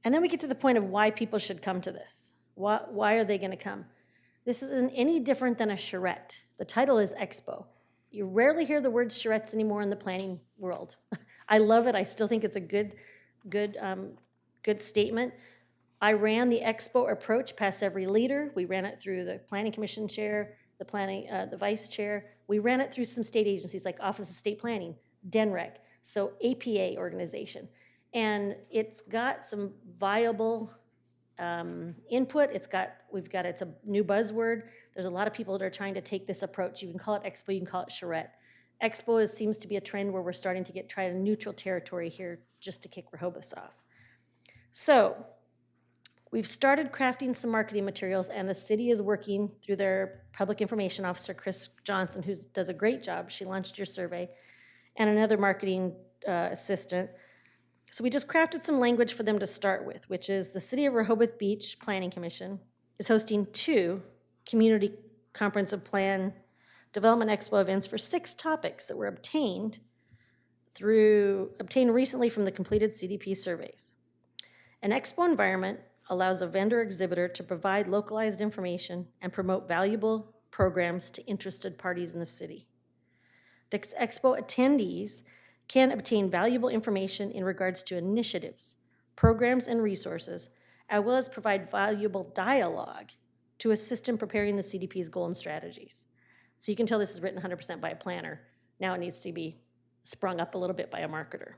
And then we get to the point of why people should come to this. Why are they going to come? This isn't any different than a charrette. The title is Expo. You rarely hear the word charrettes anymore in the planning world. I love it. I still think it's a good statement. I ran the Expo approach past every leader. We ran it through the Planning Commission chair, the vice chair. We ran it through some state agencies like Office of State Planning, DENREC, so APA organization. And it's got some viable input. It's a new buzzword. There's a lot of people that are trying to take this approach. You can call it Expo, you can call it charrette. Expo seems to be a trend where we're starting to try a neutral territory here just to kick Rehoboth off. So we've started crafting some marketing materials, and the city is working through their public information officer, Chris Johnson, who does a great job. She launched your survey, and another marketing assistant. So we just crafted some language for them to start with, which is the City of Rehoboth Beach Planning Commission is hosting 2 community comprehensive plan development expo events for 6 topics that were obtained obtained recently from the completed CDP surveys. An expo environment allows a vendor exhibitor to provide localized information and promote valuable programs to interested parties in the city. The expo attendees can obtain valuable information in regards to initiatives, programs, and resources, as well as provide valuable dialogue to assist in preparing the CDP's goal and strategies. So you can tell this is written 100% by a planner. Now it needs to be sprung up a little bit by a marketer.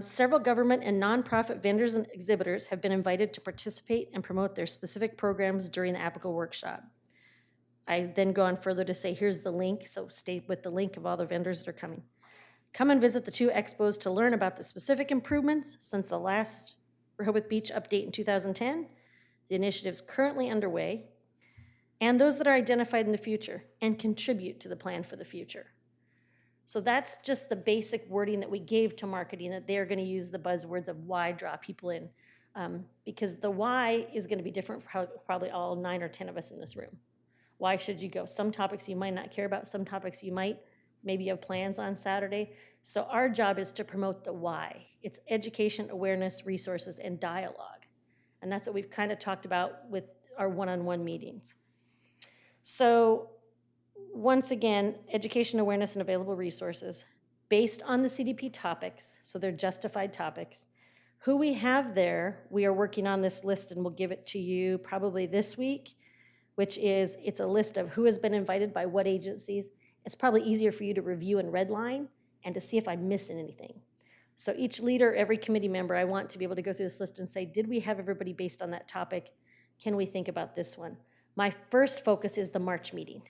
Several government and nonprofit vendors and exhibitors have been invited to participate and promote their specific programs during the applicable workshop. I then go on further to say, here's the link, so stay with the link of all the vendors that are coming. Come and visit the 2 expos to learn about the specific improvements since the last Rehoboth Beach update in 2010, the initiatives currently underway, and those that are identified in the future and contribute to the plan for the future. So that's just the basic wording that we gave to marketing, that they're going to use the buzzwords of why draw people in, because the why is going to be different for probably all 9 or 10 of us in this room. Why should you go? Some topics you might not care about, some topics you might. Maybe you have plans on Saturday. So our job is to promote the why. It's education, awareness, resources, and dialogue. And that's what we've kind of talked about with our one-on-one meetings. So once again, education, awareness, and available resources based on the CDP topics, so they're justified topics. Who we have there, we are working on this list, and we'll give it to you probably this week, which is, it's a list of who has been invited by what agencies. It's probably easier for you to review and redline and to see if I'm missing anything. So each leader, every committee member, I want to be able to go through this list and say, did we have everybody based on that topic? Can we think about this one? My first focus is the March meeting.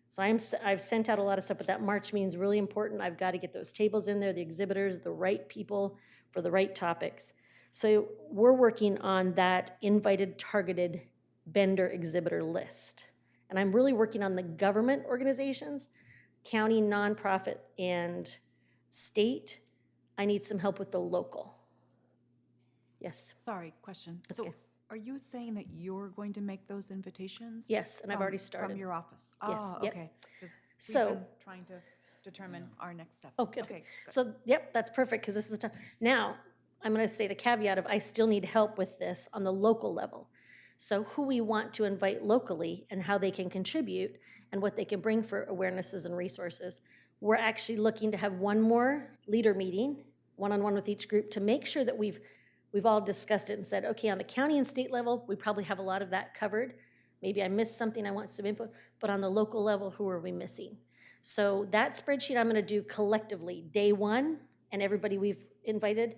So I've sent out a lot of stuff, but that March meeting is really important. I've got to get those tables in there, the exhibitors, the right people for the right topics. So we're working on that invited, targeted vendor exhibitor list. And I'm really working on the government organizations, county, nonprofit, and state. I need some help with the local. Yes? Sorry, question. That's So okay. are you saying that you're going to make those invitations? Yes, and I've already started. From your office? Yes, Oh, yep. okay. Because So- we've been trying to determine our next steps. Oh, good. Okay, good. So, yep, that's perfect, because this is the time. Now, I'm going to say the caveat of I still need help with this on the local level. So who we want to invite locally and how they can contribute and what they can bring for awarenesses and resources. We're actually looking to have one more leader meeting, one-on-one with each group, to make sure that we've all discussed it and said, okay, on the county and state level, we probably have a lot of that covered. Maybe I missed something, I want some input, but on the local level, who are we missing? So that spreadsheet I'm going to do collectively, day 1, and everybody we've invited,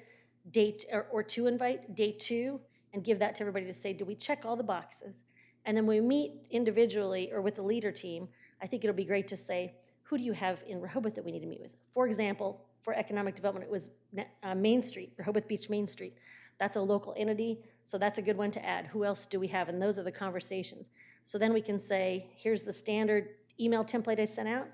or to invite, day 2, and give that to everybody to say, do we check all the boxes? And then when we meet individually or with the leader team, I think it'll be great to say, who do you have in Rehoboth that we need to meet with? For example, for economic development, it was Main Street, Rehoboth Beach Main Street. That's a local entity, so that's a good one to add. Who else do we have? And those are the conversations. So then we can say, here's the standard email template I sent out.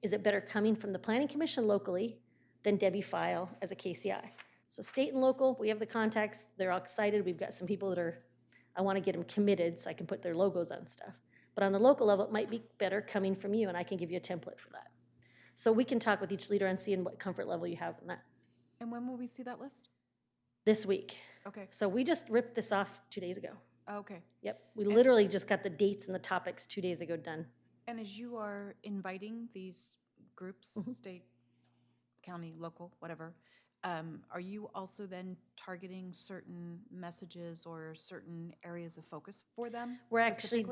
Is it better coming from the Planning Commission locally than Debbie Pfeil as a KCI? So state and local, we have the contacts. They're all excited. We've got some people that I want to get them committed so I can put their logos on stuff. But on the local level, it might be better coming from you, and I can give you a template for that. So we can talk with each leader and see in what comfort level you have in that. And when will we see that list? This week. Okay, So we just ripped this off 2 days ago. okay. Yep, we literally just got the dates and the topics 2 days ago done. And as you are inviting these groups, state, county, local, whatever, are you also then targeting certain messages or certain areas of focus for them We're actually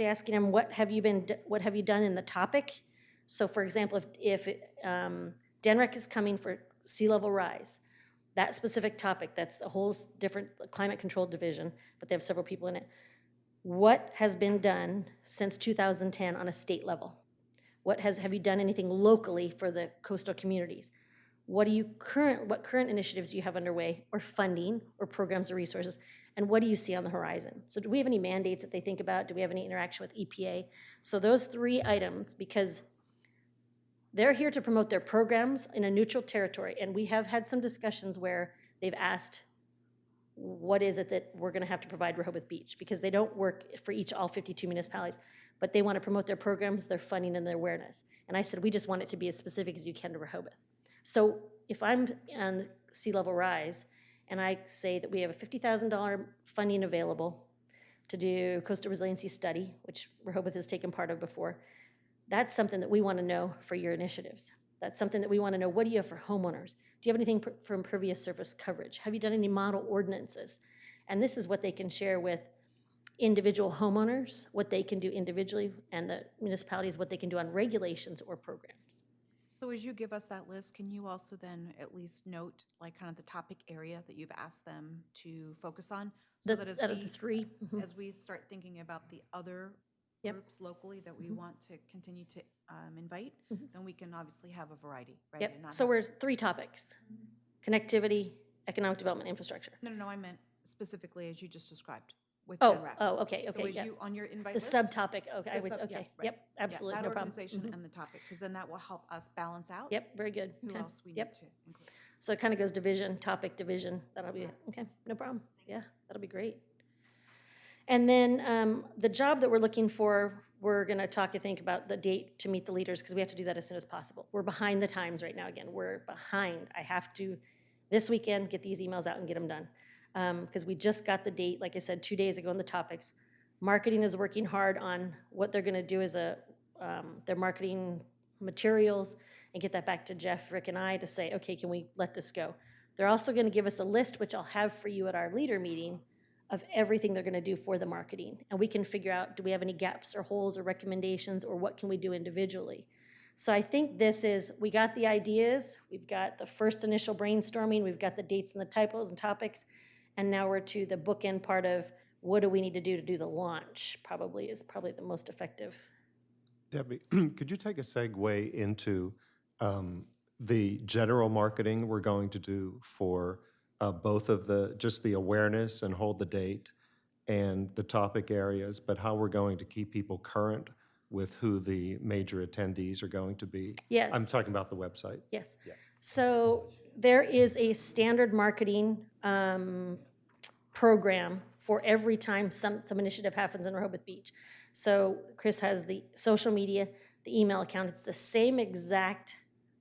asking them, what have you done in the topic? So for example, if DENREC is coming for sea level rise, that specific topic, that's a whole different climate control division, but they have several people in it. What has been done since 2010 on a state level? Have you done anything locally for the coastal communities? What current initiatives do you have underway, or funding, or programs or resources, and what do you see on the horizon? So do we have any mandates that they think about? Do we have any interaction with EPA? So those 3 items, because they're here to promote their programs in a neutral territory, and we have had some discussions where they've asked, what is it that we're going to have to provide Rehoboth Beach? Because they don't work for all 52 municipalities, but they want to promote their programs, their funding, and their awareness. And I said, we just want it to be as specific as you can to Rehoboth. So if I'm on sea level rise and I say that we have a $50,000 funding available to do coastal resiliency study, which Rehoboth has taken part of before, that's something that we want to know for your initiatives. That's something that we want to know. What do you have for homeowners? Do you have anything for impervious surface coverage? Have you done any model ordinances? And this is what they can share with individual homeowners, what they can do individually, and the municipalities, what they can do on regulations or programs. So as you give us that list, can you also then at least note like kind of the topic area that you've asked them to focus on? So that Out of the three, as we start thinking about the other Yep. groups locally that we want to continue to invite, then we can obviously have a variety, right? Yep, And not so have- we're 3 topics: connectivity, economic development, infrastructure. No, I meant specifically as you just described with Oh, NREC. okay, So as yeah. you, on your invite The list. subtopic, okay, the sub- yeah, okay, right. yep, absolutely, Yeah, no that problem. organization and the topic, because then that will help us balance out. Yep, very good. Who Okay. else we need Yep. to include. So it kind of goes division, topic, division. That'll be, okay, no problem. Yeah, that'll be great. And then the job that we're looking for, we're going to talk, I think, about the date to meet the leaders, because we have to do that as soon as possible. We're behind the times right now. Again, we're behind. I have to, this weekend, get these emails out and get them done. Because we just got the date, like I said, 2 days ago on the topics. Marketing is working hard on what they're going to do as their marketing materials and get that back to Jeff, Rick, and I to say, okay, can we let this go? They're also going to give us a list, which I'll have for you at our leader meeting, of everything they're going to do for the marketing. And we can figure out, do we have any gaps or holes or recommendations, or what can we do individually? So I think this is, we got the ideas, we've got the first initial brainstorming, we've got the dates and the typos and topics, and now we're to the bookend part of what do we need to do the launch, probably the most effective. Debbie, could you take a segue into the general marketing we're going to do for both of just the awareness and hold the date and the topic areas, but how we're going to keep people current with who the major attendees are going to be? Yes. I'm talking about the website. Yes. So there is a standard marketing program for every time some initiative happens in Rehoboth Beach. So Chris has the social media, the email account. It's the same exact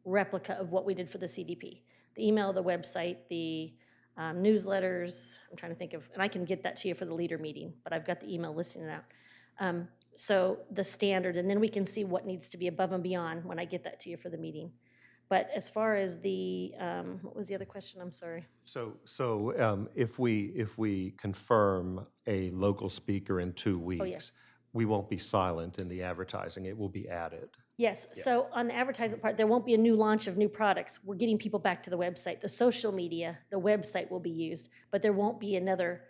replica of what we did for the CDP. The email, the website, the newsletters. I'm trying to think of, and I can get that to you for the leader meeting, but I've got the email listing it out. So the standard, and then we can see what needs to be above and beyond when I get that to you for the meeting. But as far as the, what was the other question? I'm sorry. So if we confirm a local speaker in 2 weeks, yes. we won't be silent in the advertising. It will be added. Yes, so on the advertisement part, there won't be a new launch of new products. We're getting people back to the website. The social media, the website will be used, but there won't be another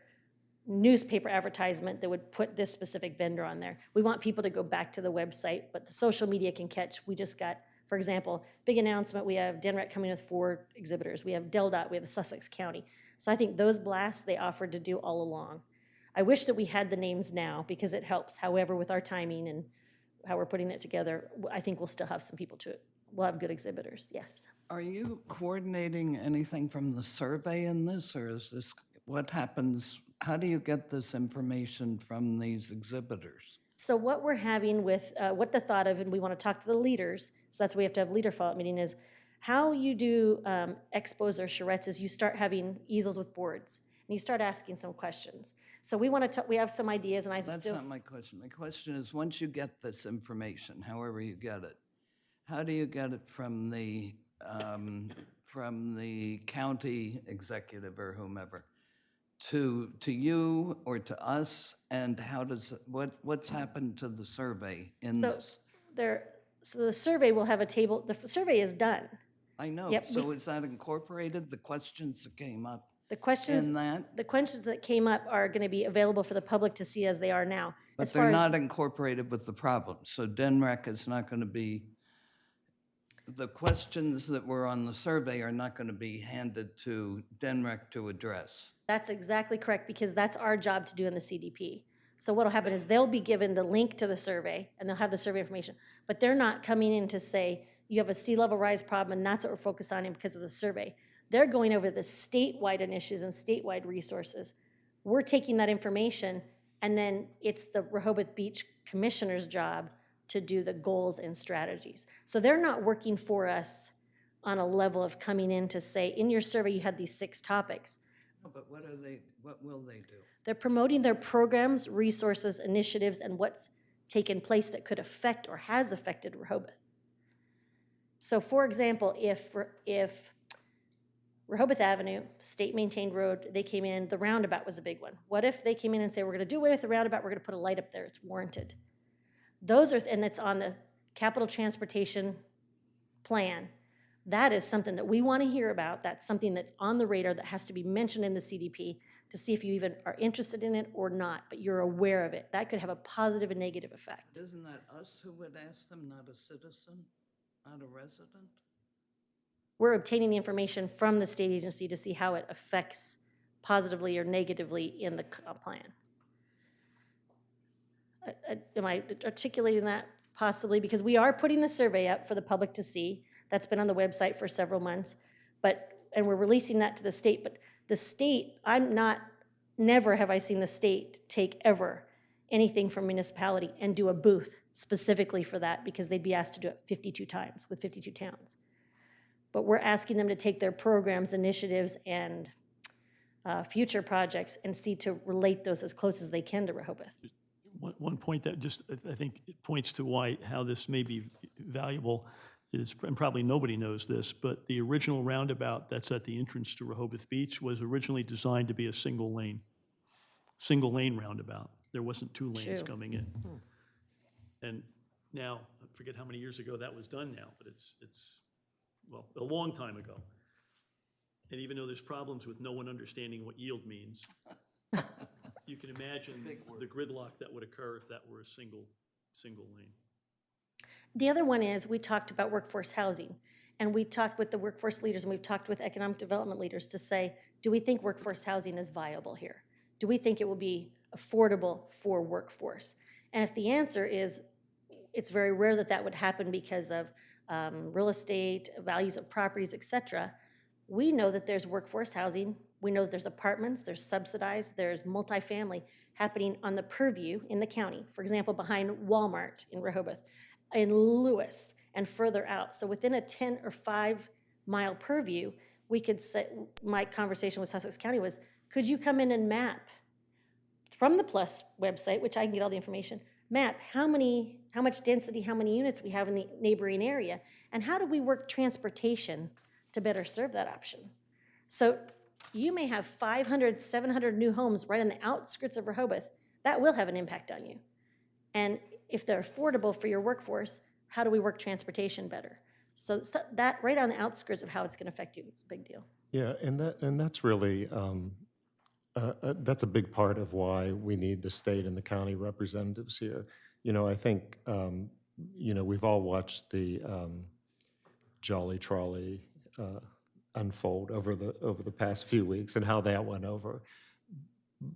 newspaper advertisement that would put this specific vendor on there. We want people to go back to the website, but the social media can catch. We just got, for example, big announcement, we have DNREC coming with 4 exhibitors. We have DelDOT, we have the Sussex County. So I think those blasts they offered to do all along. I wish that we had the names now because it helps. However, with our timing and how we're putting it together, I think we'll still have some people to it. We'll have good exhibitors, yes. Are you coordinating anything from the survey in this, or is this, what happens, how do you get this information from these exhibitors? So what we're having with, what the thought of, and we want to talk to the leaders, so that's why we have to have leader follow-up meeting, is how you do expos or charrettes is you start having easels with boards, and you start asking some questions. So we want to, we have some ideas, and I'm That's still. not my question. My question is, once you get this information, however you get it, how do you get it from the county executive or whomever to you or to us, and how does, what's happened to the survey in this? So the survey will have a table, the survey is done. I know, Yep, so is that incorporated, the questions that came up The questions, in that? the questions that came up are going to be available for the public to see as they are now. But As far they're as- not incorporated with the problem. So DNREC is not going to be, the questions that were on the survey are not going to be handed to DNREC to address. That's exactly correct, because that's our job to do in the CDP. So what'll happen is they'll be given the link to the survey, and they'll have the survey information, but they're not coming in to say, you have a sea level rise problem, and that's what we're focused on because of the survey. They're going over the statewide initiatives and statewide resources. We're taking that information, and then it's the Rehoboth Beach Commissioner's job to do the goals and strategies. So they're not working for us on a level of coming in to say, in your survey, you had these 6 topics. No, but what will they do? They're promoting their programs, resources, initiatives, and what's taken place that could affect or has affected Rehoboth. So for example, if Rehoboth Avenue, state-maintained road, they came in, the roundabout was a big one. What if they came in and say, we're gonna do away with the roundabout, we're gonna put a light up there, it's warranted. Those are, and it's on the capital transportation plan. That is something that we wanna hear about, that's something that's on the radar that has to be mentioned in the CDP to see if you even are interested in it or not, but you're aware of it. That could have a positive and negative effect. Isn't that us who would ask them, not a citizen, not a resident? We're obtaining the information from the state agency to see how it affects positively or negatively in the plan. Am I articulating that? Possibly, because we are putting the survey up for the public to see. That's been on the website for several months, and we're releasing that to the state, but the state, never have I seen the state take ever anything from municipality and do a booth specifically for that, because they'd be asked to do it 52 times with 52 towns. But we're asking them to take their programs, initiatives, and future projects and see to relate those as close as they can to Rehoboth. One point that just, I think, it points to how this may be valuable is, and probably nobody knows this, but the original roundabout that's at the entrance to Rehoboth Beach was originally designed to be a single lane roundabout. There wasn't 2 lanes True. coming in. And now, I forget how many years ago that was done now, but it's well, a long time ago. And even though there's problems with no one understanding what yield means, you can imagine the gridlock that would occur if that were a single lane. The other one is, we talked about workforce housing, and we talked with the workforce leaders, and we've talked with economic development leaders to say, do we think workforce housing is viable here? Do we think it will be affordable for workforce? And if the answer is, it's very rare that that would happen because of real estate, values of properties, et cetera, we know that there's workforce housing. We know that there's apartments, there's subsidized, there's multifamily happening on the purview in the county. For example, behind Walmart in Rehoboth, in Lewis, and further out. So within a 10 or 5 mile purview, we could say, my conversation with Sussex County was, could you come in and map from the Plus website, which I can get all the information, map how much density, how many units we have in the neighboring area, and how do we work transportation to better serve that option? So you may have 500, 700 new homes right on the outskirts of Rehoboth. That will have an impact on you. And if they're affordable for your workforce, how do we work transportation better? So that right on the outskirts of how it's going to affect you is a big deal. Yeah, and that's really, that's a big part of why we need the state and the county representatives here. You know, I think, we've all watched the Jolly Trolley unfold over the past few weeks and how that went over.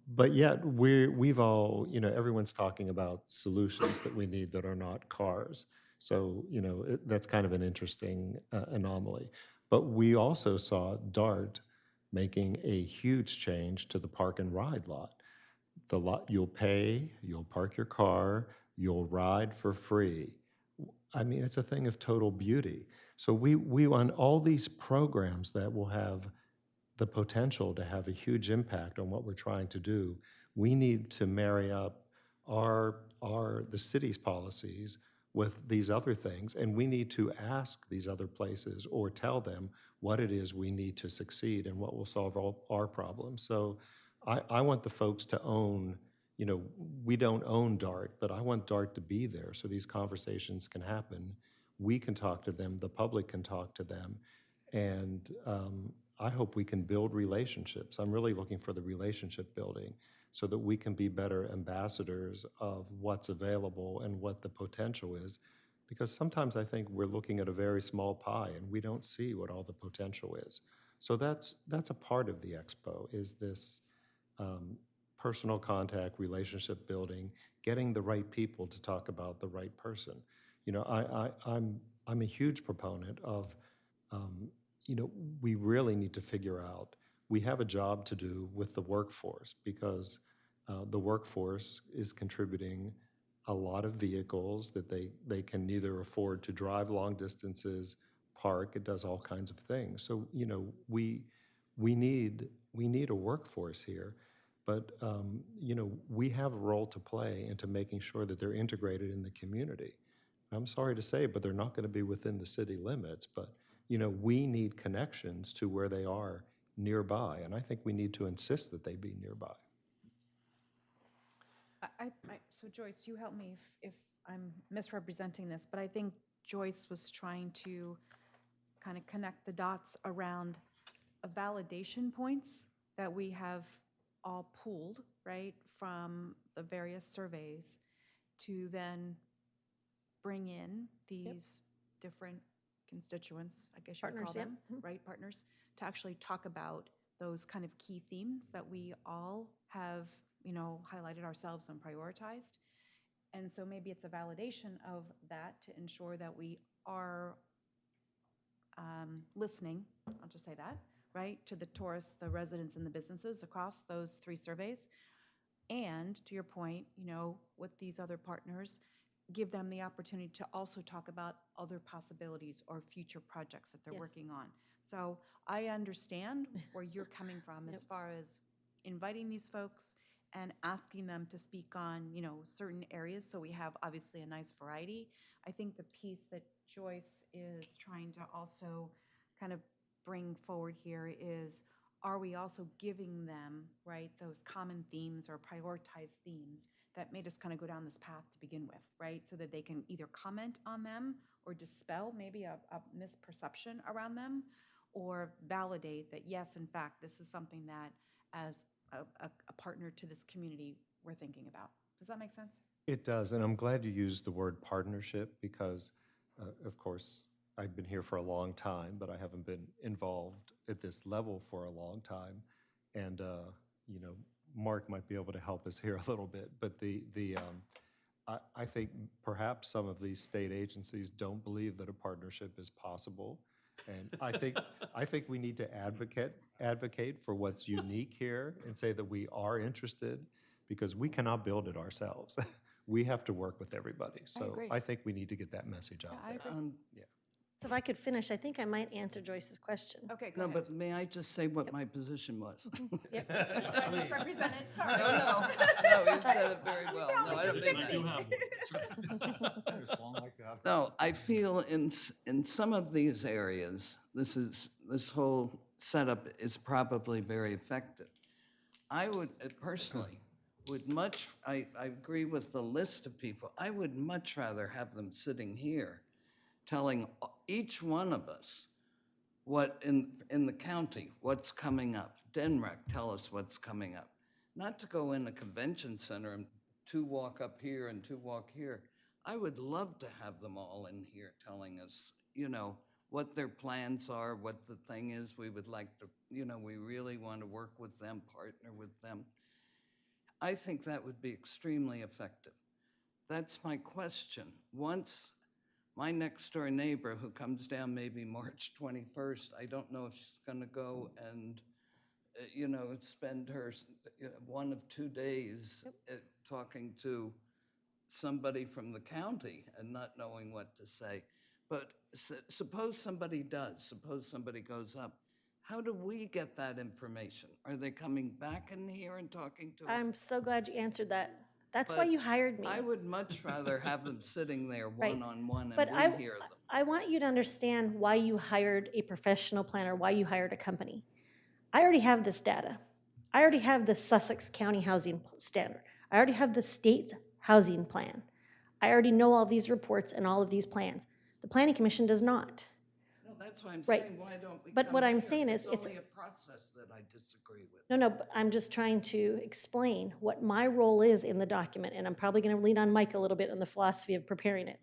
But yet we've all, everyone's talking about solutions that we need that are not cars. So, that's kind of an interesting anomaly. But we also saw DART making a huge change to the park and ride lot. The lot, you'll pay, you'll park your car, you'll ride for free. I mean, it's a thing of total beauty. So we want all these programs that will have the potential to have a huge impact on what we're trying to do. We need to marry up the city's policies with these other things, and we need to ask these other places or tell them what it is we need to succeed and what will solve all our problems. So I want the folks to own, we don't own DART, but I want DART to be there so these conversations can happen. We can talk to them, the public can talk to them, and I hope we can build relationships. I'm really looking for the relationship building so that we can be better ambassadors of what's available and what the potential is. Because sometimes I think we're looking at a very small pie and we don't see what all the potential is. So that's a part of the expo, is this personal contact, relationship building, getting the right people to talk about the right person. I'm a huge proponent of, we really need to figure out, we have a job to do with the workforce, because the workforce is contributing a lot of vehicles that they can neither afford to drive long distances park, it does all kinds of things. So, you know, we need a workforce here, but, you know, we have a role to play into making sure that they're integrated in the community. I'm sorry to say, but they're not going to be within the city limits, but, you know, we need connections to where they are nearby, and I think we need to insist that they be nearby. So Joyce, you help me if I'm misrepresenting this, but I think Joyce was trying to kind of connect the dots around validation points that we have all pooled, right, from the various surveys to then bring in these different constituents, I guess you would call Partners, yep. them, right, partners, to actually talk about those kind of key themes that we all have, you know, highlighted ourselves and prioritized. And so maybe it's a validation of that to ensure that we are listening, I'll just say that, right, to the tourists, the residents, and the businesses across those 3 surveys. And to your point, you know, with these other partners, give them the opportunity to also talk about other possibilities or future projects that they're Yes. working on. So I understand where you're coming from as far as inviting these folks and asking them to speak on, you know, certain areas, so we have obviously a nice variety. I think the piece that Joyce is trying to also kind of bring forward here is, are we also giving them, right, those common themes or prioritized themes that made us kind of go down this path to begin with, right? So that they can either comment on them or dispel maybe a misperception around them, or validate that, yes, in fact, this is something that as a partner to this community we're thinking about. Does that make sense? It does, and I'm glad you used the word partnership because, of course, I've been here for a long time, but I haven't been involved at this level for a long time. And, you know, Mark might be able to help us here a little bit, but I think perhaps some of these state agencies don't believe that a partnership is possible. And I think we need to advocate for what's unique here and say that we are interested, because we cannot build it ourselves. We have to work with everybody. So agree. I think we need to get that message out I there. agree. So if I could finish, I think I might answer Joyce's question. Okay, go No, ahead. but may I just say what my position was? Yep. I misrepresented, sorry. No, you said it very well. No, I don't mean I that. do have one. A song like that. No, I feel in some of these areas, this whole setup is probably very effective. I would personally I agree with the list of people. I would much rather have them sitting here telling each one of us what in the county, what's coming up. Denmark, tell us what's coming up. Not to go in a convention center and 2 walk up here and 2 walk here. I would love to have them all in here telling us, you know, what their plans are, what the thing is we would like to, you know, we really want to work with them, partner with them. I think that would be extremely effective. That's my question. Once my next door neighbor, who comes down maybe March 21st, I don't know if she's going to go and, you know, spend her 1 of 2 days talking to somebody from the county and not knowing what to say. But suppose somebody does, suppose somebody goes up. How do we get that information? Are they coming back in here and talking to us? I'm so glad you answered that. That's why But you hired me. I would much rather have them sitting there Right. one-on-one But and we hear them. I want you to understand why you hired a professional planner, why you hired a company. I already have this data. I already have the Sussex County Housing Standard. I already have the state's housing plan. I already know all these reports and all of these plans. The Planning Commission does not. No, that's what I'm Right. saying. Why don't we But come what I'm here? saying is It's it's- only a process that I disagree with. No, but I'm just trying to explain what my role is in the document, and I'm probably going to lean on Mike a little bit on the philosophy of preparing it.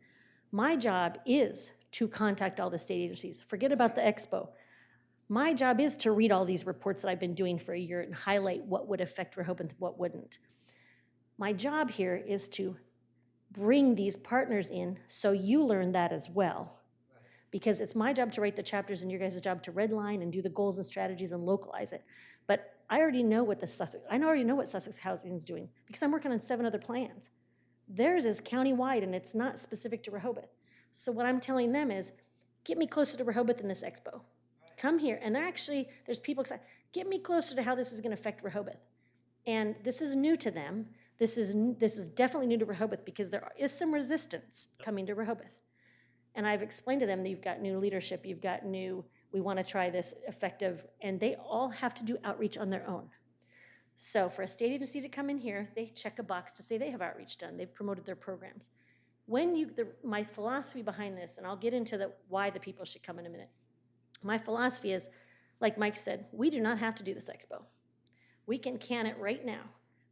My job is to contact all the state agencies. Forget about the expo. My job is to read all these reports that I've been doing for a year and highlight what would affect Rehoboth and what wouldn't. My job here is to bring these partners in so you learn that as well. Because it's my job to write the chapters and your guys' job to redline and do the goals and strategies and localize it. But I already know what Sussex Housing is doing because I'm working on 7 other plans. Theirs is countywide and it's not specific to Rehoboth. So what I'm telling them is, get me closer to Rehoboth in this expo. Come here. And there's people excited, get me closer to how this is going to affect Rehoboth. And this is new to them. This is definitely new to Rehoboth because there is some resistance coming to Rehoboth. And I've explained to them that you've got new leadership, you've got we want to try this effective, and they all have to do outreach on their own. So for a state agency to come in here, they check a box to say they have outreach done, they've promoted their programs. My philosophy behind this, and I'll get into why the people should come in a minute. My philosophy is, like Mike said, we do not have to do this expo. We can it right now,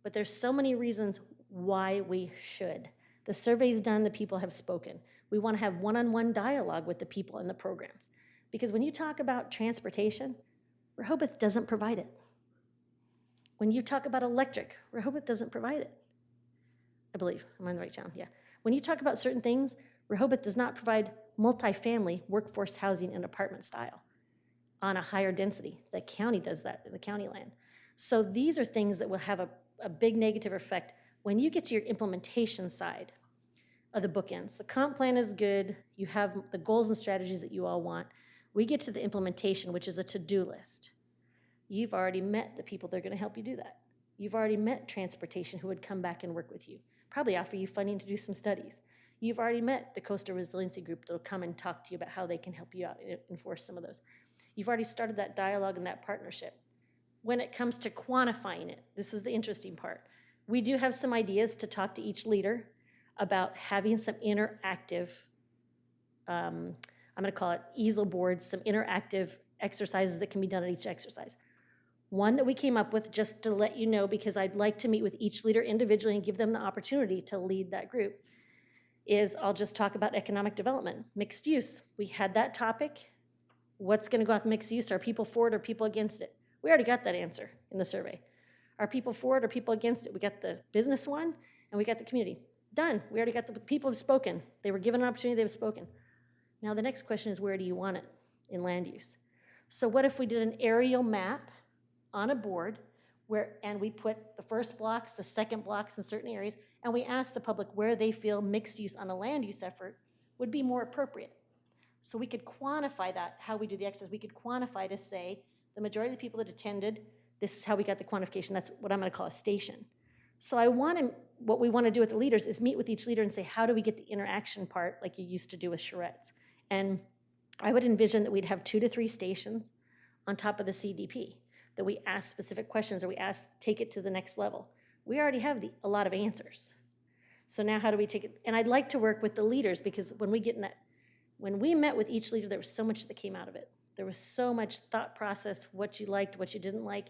but there's so many reasons why we should. The survey's done, the people have spoken. We want to have one-on-one dialogue with the people in the programs. Because when you talk about transportation, Rehoboth doesn't provide it. When you talk about electric, Rehoboth doesn't provide it. I believe, I'm in the right town, yeah. When you talk about certain things, Rehoboth does not provide multifamily workforce housing and apartment style on a higher density. The county does that in the county land. So these are things that will have a big negative effect when you get to your implementation side of the bookends. The comp plan is good. You have the goals and strategies that you all want. We get to the implementation, which is a to-do list. You've already met the people that are going to help you do that. You've already met transportation who would come back and work with you, probably offer you funding to do some studies. You've already met the Coastal Resiliency Group that will come and talk to you about how they can help you out and enforce some of those. You've already started that dialogue and that partnership. When it comes to quantifying it, this is the interesting part. We do have some ideas to talk to each leader about having some interactive, I'm going to call it easel boards, some interactive exercises that can be done at each exercise. One that we came up with, just to let you know, because I'd like to meet with each leader individually and give them the opportunity to lead that group, is I'll just talk about economic development, mixed use. We had that topic. What's going to go out with mixed use? Are people for it or people against it? We already got that answer in the survey. Are people for it or people against it? We got the business one and we got the community. Done. We already got the people have spoken. They were given an opportunity, they've spoken. Now the next question is, where do you want it in land use? So what if we did an aerial map on a board and we put the first blocks, the second blocks in certain areas, and we asked the public where they feel mixed use on a land use effort would be more appropriate. So we could quantify that, how we do the exercise. We could quantify to say the majority of the people that attended, this is how we got the quantification. That's what I'm going to call a station. So what we want to do with the leaders is meet with each leader and say, how do we get the interaction part like you used to do with charrettes? And I would envision that we'd have 2 to 3 stations on top of the CDP, that we ask specific questions or take it to the next level. We already have a lot of answers. So now how do we take it? And I'd like to work with the leaders, because when we met with each leader, there was so much that came out of it. There was so much thought process, what you liked, what you didn't like.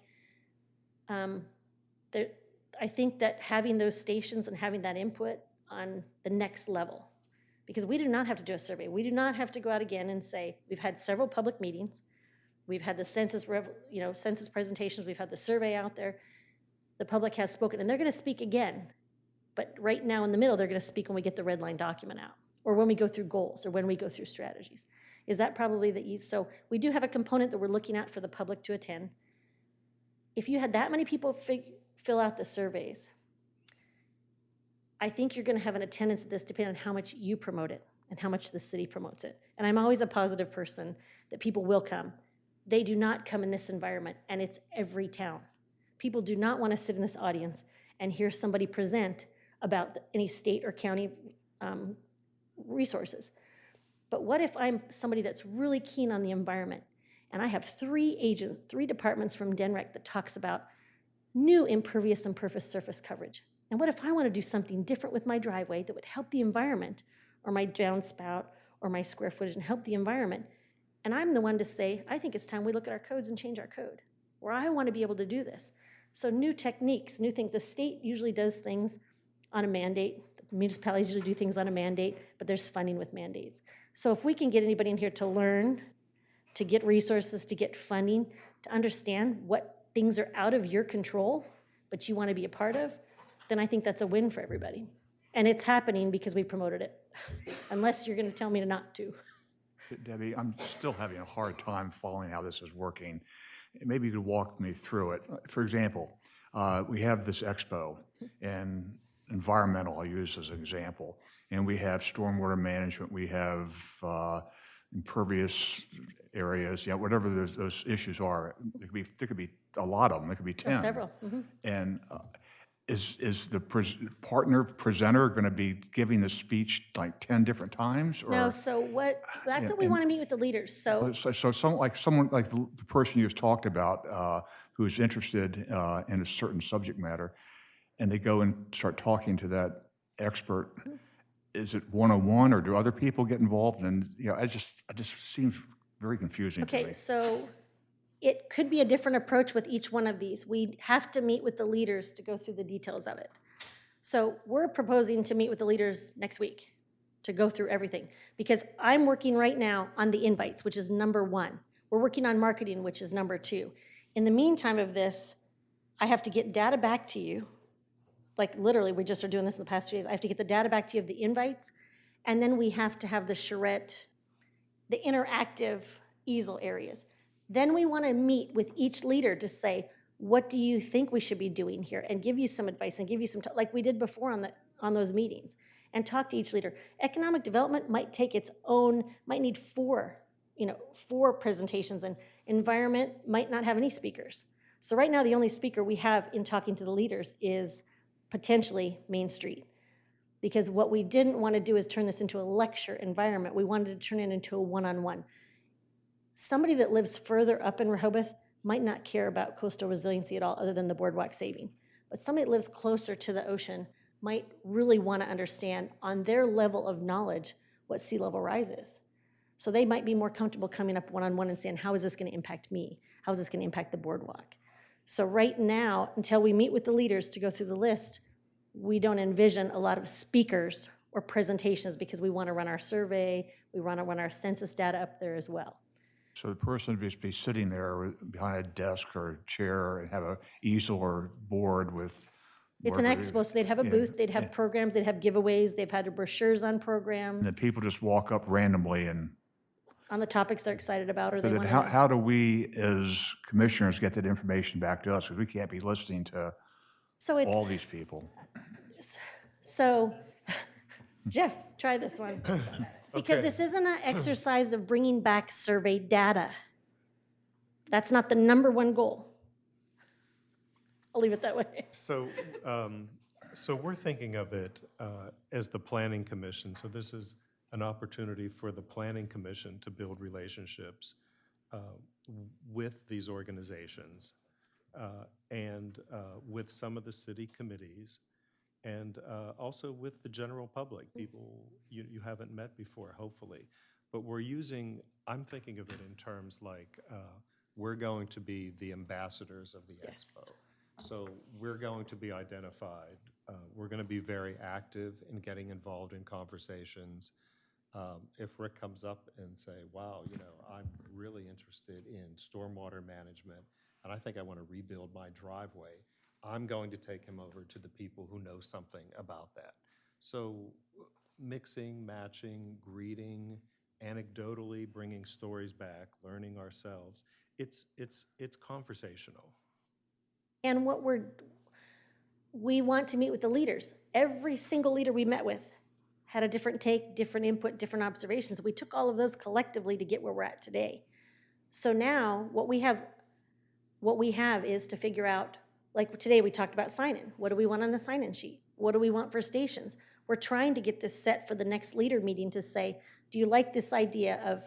I think that having those stations and having that input on the next level, because we do not have to do a survey. We do not have to go out again and say, we've had several public meetings. We've had the census presentations. We've had the survey out there. The public has spoken, and they're going to speak again. But right now in the middle, they're going to speak when we get the red line document out, or when we go through goals, or when we go through strategies. Is that probably the ease? So we do have a component that we're looking at for the public to attend. If you had that many people fill out the surveys, I think you're going to have an attendance at this depending on how much you promote it and how much the city promotes it. And I'm always a positive person that people will come. They do not come in this environment, and it's every town. People do not want to sit in this audience and hear somebody present about any state or county resources. But what if I'm somebody that's really keen on the environment, and I have 3 departments from DENREC that talks about new impervious and impervious surface coverage. And what if I want to do something different with my driveway that would help the environment, or my downspout, or my square footage, and help the environment? And I'm the one to say, I think it's time we look at our codes and change our code, or I want to be able to do this. So new techniques, new things. The state usually does things on a mandate. The municipalities usually do things on a mandate, but there's funding with mandates. So if we can get anybody in here to learn, to get resources, to get funding, to understand what things are out of your control, but you want to be a part of, then I think that's a win for everybody. And it's happening because we promoted it, unless you're going to tell me not to. Debbie, I'm still having a hard time following how this is working. Maybe you could walk me through it. For example, we have this expo, and environmental I'll use as an example, and we have stormwater management, we have impervious areas, yeah, whatever those issues are. There could be a lot of them, there could be 10. Several. And is the partner presenter going to be giving the speech like 10 different times? No, or so that's what we want to meet with the leaders. So someone like the person you just talked about, who's interested in a certain subject matter, and they go and start talking to that expert, is it one-on-one, or do other people get involved? And, it just seems very confusing to me. okay, so it could be a different approach with each one of these. We have to meet with the leaders to go through the details of it. So we're proposing to meet with the leaders next week to go through everything, because I'm working right now on the invites, which is number 1. We're working on marketing, which is number 2. In the meantime of this, I have to get data back to you. Like literally, we just are doing this in the past 2 days. I have to get the data back to you of the invites, and then we have to have the charrette, the interactive easel areas. Then we want to meet with each leader to say, what do you think we should be doing here? And give you some advice and give you some, like we did before on those meetings, and talk to each leader. Economic development might take its own, might need 4 presentations, and environment might not have any speakers. So right now, the only speaker we have in talking to the leaders is potentially Main Street. Because what we didn't want to do is turn this into a lecture environment. We wanted to turn it into a one-on-one. Somebody that lives further up in Rehoboth might not care about coastal resiliency at all, other than the boardwalk saving. But somebody that lives closer to the ocean might really want to understand on their level of knowledge what sea level rise is. So they might be more comfortable coming up one-on-one and saying, how is this going to impact me? How is this going to impact the boardwalk? So right now, until we meet with the leaders to go through the list, we don't envision a lot of speakers or presentations, because we want to run our survey, we want to run our census data up there as well. So the person would just be sitting there behind a desk or a chair and have an easel or board with. It's an expo, so they'd have a booth, they'd have yeah. programs, they'd have giveaways, they've had brochures on And programs, then people just walk up randomly and. on the topics they're excited about, or So they then want to. how do we, as commissioners, get that information back to us? Because we can't be listening to So it's. all these people. So, Jeff, try this one. Because this isn't an exercise of bringing back survey data. That's not the number 1 goal. I'll leave it that way. So, so we're thinking of it as the Planning Commission. So this is an opportunity for the Planning Commission to build relationships with these organizations and with some of the city committees, and also with the general public, people you haven't met before, hopefully. But I'm thinking of it in terms like we're going to be the ambassadors of the expo. So we're going to be identified. We're going to be very active in getting involved in conversations. If Rick comes up and say, wow, I'm really interested in stormwater management, and I think I want to rebuild my driveway, I'm going to take him over to the people who know something about that. So mixing, matching, greeting, anecdotally bringing stories back, learning ourselves, it's conversational. And we want to meet with the leaders. Every single leader we met with had a different take, different input, different observations. We took all of those collectively to get where we're at today. So now what we have is to figure out, like today we talked about sign-in. What do we want on the sign-in sheet? What do we want for stations? We're trying to get this set for the next leader meeting to say, do you like this idea of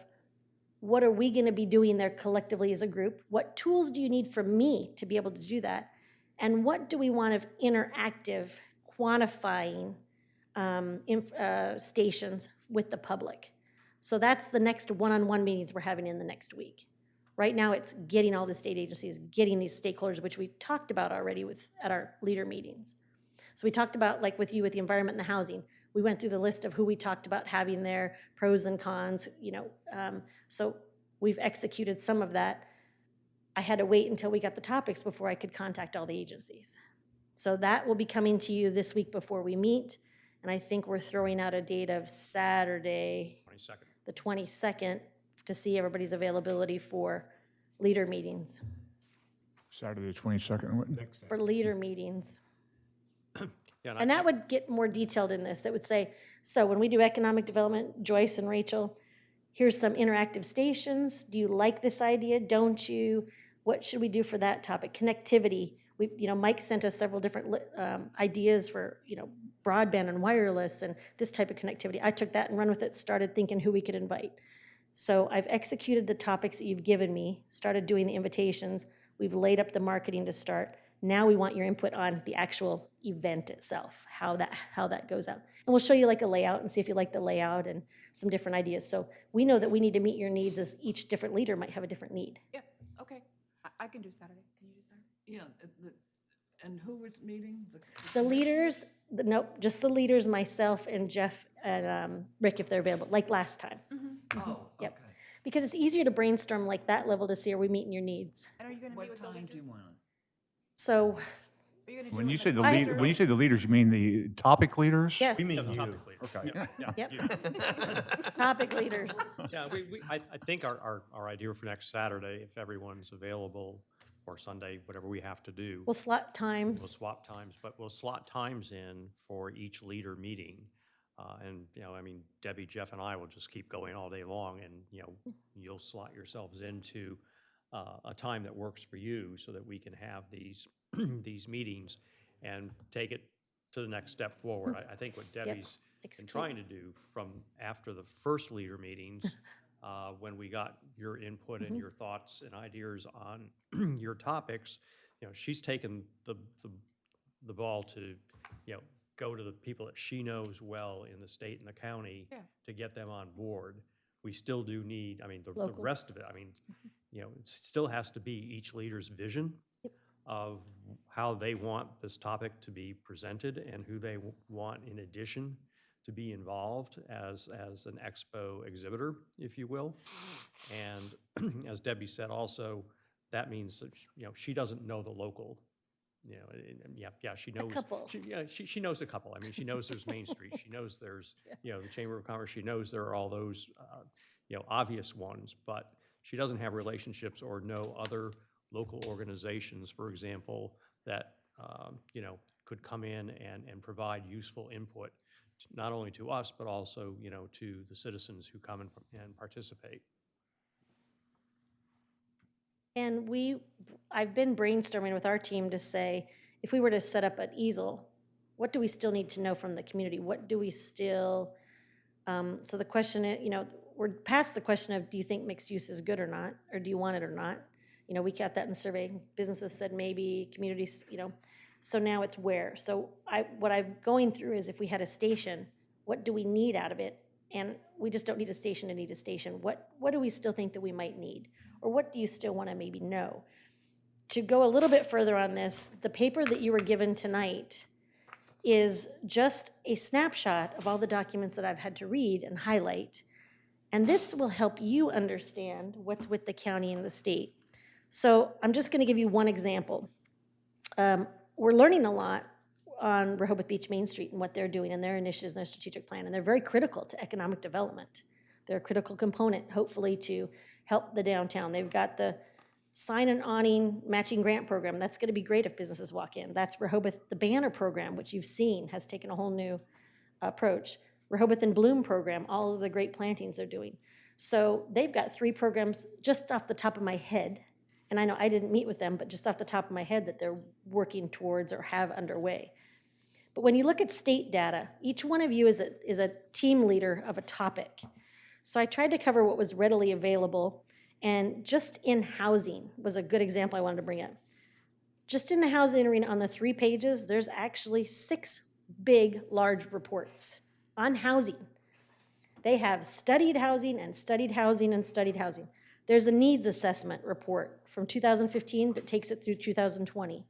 what are we going to be doing there collectively as a group? What tools do you need from me to be able to do that? And what do we want of interactive, quantifying stations with the public? So that's the next one-on-one meetings we're having in the next week. Right now, it's getting all the state agencies, getting these stakeholders, which we talked about already at our leader meetings. So we talked about, like with you, with the environment and the housing. We went through the list of who we talked about having there, pros and cons, so we've executed some of that. I had to wait until we got the topics before I could contact all the agencies. So that will be coming to you this week before we meet. And I think we're throwing out a date of Saturday, the 22nd, to see everybody's availability for leader meetings. Saturday, the 22nd. For leader meetings. Yeah, And that would get more detailed in this. That would say, so when we do economic development, Joyce and Rachel, Here's some interactive stations. Do you like this idea? Don't you? What should we do for that topic? Connectivity. Mike sent us several different ideas for, broadband and wireless and this type of connectivity. I took that and run with it, started thinking who we could invite. So I've executed the topics that you've given me, started doing the invitations. We've laid up the marketing to start. Now we want your input on the actual event itself, how that goes out. And we'll show you like a layout and see if you like the layout and some different ideas. So we know that we need to meet your needs, as each different leader might have a different need. Yep, okay. I can do Saturday. Can you do Saturday? Yeah, and who was meeting? The leaders, nope, just the leaders, myself and Jeff and Rick, if they're available, like last time. Oh, Yep. okay. Because it's easier to brainstorm like that level to see are we meeting your needs. And are you gonna meet What with the time leaders? do you want? So, Are you gonna do When it you like say the after- when you say the leaders, you mean the topic leaders? yes, We mean you. Okay. yep. Topic leaders. Yeah, I think our idea for next Saturday, if everyone's available, or Sunday, whatever we have to do, We'll slot we'll times. swap times, but we'll slot times in for each leader meeting. And, Debbie, Jeff, and I will just keep going all day long, and, you'll slot yourselves into a time that works for you so that we can have these, these meetings and take it to the next step forward. I think what Debbie's been Execute. trying to do from after the first leader meetings, when we got your input and your thoughts and ideas on your topics, she's taken the ball to, go to the people that she knows well in the state and the county to get them on board. We still do need, the Local. rest of it, it still has to be each leader's vision of how they want this topic to be presented and who they want in addition to be involved as an expo exhibitor, if you will. And as Debbie said also, that means that, she doesn't know the local, she knows. A couple. She knows a couple. She knows there's Main Street. She knows there's, the Chamber of Commerce. She knows there are all those, obvious ones, but she doesn't have relationships or know other local organizations, for example, that, could come in and provide useful input, not only to us, but also, to the citizens who come and participate. And I've been brainstorming with our team to say, if we were to set up an easel, what do we still need to know from the community? What do we still, so the question is, we're past the question of, do you think mixed use is good or not? Or do you want it or not? We got that in the survey. Businesses said maybe, communities, so now it's where. So what I'm going through is, if we had a station, what do we need out of it? And we just don't need a station to need a station. What do we still think that we might need? Or what do you still want to maybe know? To go a little bit further on this, the paper that you were given tonight is just a snapshot of all the documents that I've had to read and highlight. And this will help you understand what's with the county and the state. So I'm just going to give you one example. We're learning a lot on Rehoboth Beach Main Street and what they're doing and their initiatives and their strategic plan, and they're very critical to economic development. They're a critical component, hopefully, to help the downtown. They've got the sign and awning matching grant program. That's going to be great if businesses walk in. That's Rehoboth, the banner program, which you've seen has taken a whole new approach. Rehoboth and Bloom program, all of the great plantings they're doing. So they've got 3 programs just off the top of my head, and I know I didn't meet with them, but just off the top of my head that they're working towards or have underway. But when you look at state data, each one of you is a team leader of a topic. So I tried to cover what was readily available, and just in housing was a good example I wanted to bring up. Just in the housing arena on the 3 pages, there's actually 6 big, large reports on housing. They have studied housing and studied housing and studied housing. There's a needs assessment report from 2015 that takes it through 2020.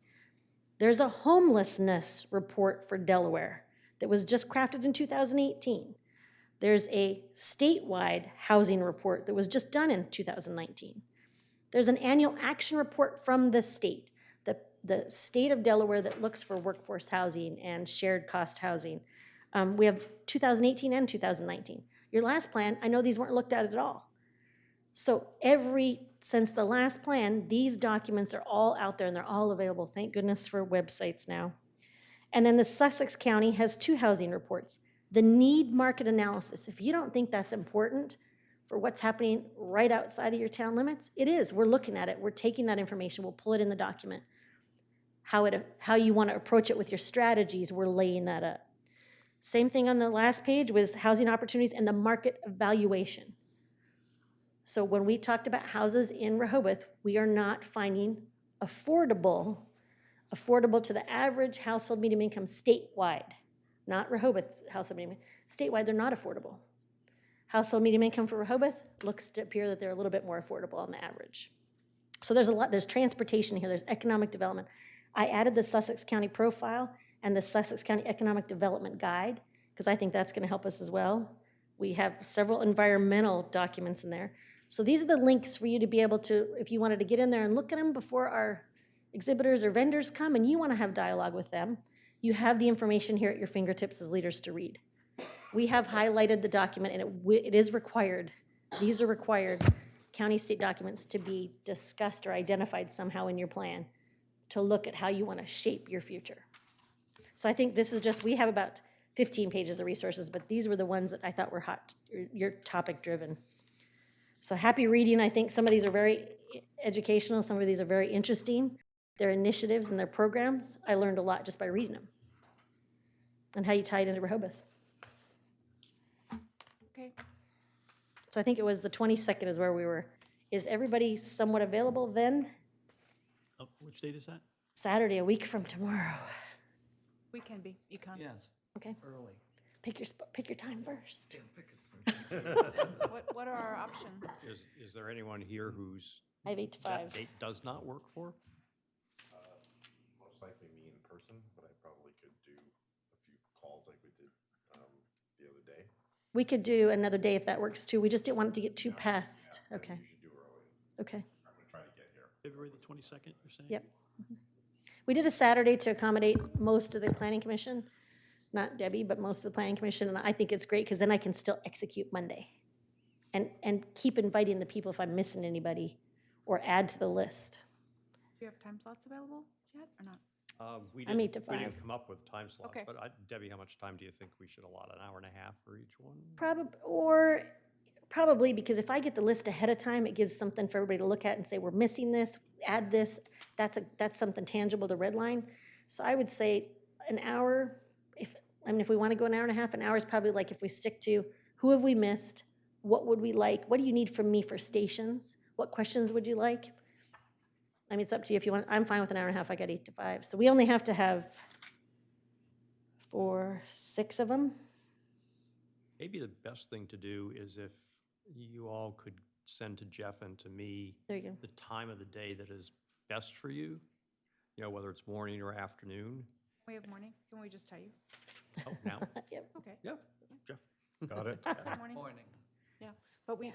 There's a homelessness report for Delaware that was just crafted in 2018. There's a statewide housing report that was just done in 2019. There's an annual action report from the state, the state of Delaware, that looks for workforce housing and shared cost housing. We have 2018 and 2019. Your last plan, I know these weren't looked at all. So since the last plan, these documents are all out there and they're all available. Thank goodness for websites now. And then the Sussex County has 2 housing reports. The need market analysis, if you don't think that's important, for what's happening right outside of your town limits? It is. We're looking at it. We're taking that information. We'll pull it in the document. How you want to approach it with your strategies, we're laying that up. Same thing on the last page was housing opportunities and the market evaluation. So when we talked about houses in Rehoboth, we are not finding affordable to the average household medium income statewide, not Rehoboth household medium. Statewide, they're not affordable. Household medium income for Rehoboth looks to appear that they're a little bit more affordable on the average. So there's transportation here, there's economic development. I added the Sussex County profile and the Sussex County Economic Development Guide, because I think that's gonna help us as well. We have several environmental documents in there. So these are the links for you to be able to, if you wanted to get in there and look at them before our exhibitors or vendors come and you wanna have dialogue with them, you have the information here at your fingertips as leaders to read. We have highlighted the document, and it is required. These are required county state documents to be discussed or identified somehow in your plan to look at how you want to shape your future. So I think this is just, we have about 15 pages of resources, but these were the ones that I thought were hot, your topic driven. So happy reading. I think some of these are very educational. Some of these are very interesting. Their initiatives and their programs, I learned a lot just by reading them. And how you tie it into Rehoboth. Okay. So I think it was the 22nd is where we were. Is everybody somewhat available then? Oh, which date is that? Saturday, a week from tomorrow. We can be, you can. Yes, Okay, early. pick your time first. Yeah, pick it first. What are our options? Is there anyone here whose I have 8 to 5. that date does not work for? Most likely me in person, but I probably could do a few calls like we did the other day. We could do another day if that works too. We just didn't want it to get too past. Yeah, Okay, we should do early. okay. I'm gonna try to get here. February the 22nd, you're saying? Yep. We did a Saturday to accommodate most of the planning commission, not Debbie, but most of the planning commission, and I think it's great because then I can still execute Monday. And keep inviting the people if I'm missing anybody or add to the list. Do you have time slots available yet or not? We I'm 8 didn't, to we 5. didn't come up with time slots, Okay. but Debbie, how much time do you think we should allot? An hour and a half for each one? Probably because if I get the list ahead of time, it gives something for everybody to look at and say, we're missing this, add this. That's something tangible to redline. So I would say an hour, if we want to go an hour and a half, an hour is probably like if we stick to who have we missed, what would we like, what do you need from me for stations, what questions would you like? I mean, it's up to you if you want. I'm fine with an hour and a half. I got 8 to 5. So we only have to have 6 of them. Maybe the best thing to do is if you all could send to Jeff and to me There you go. the time of the day that is best for you, whether it's morning or afternoon. We have morning. Can we just tell you? Oh, now? Yep. Okay. Yeah, Jeff. Got it? Morning. Morning. Yeah, but we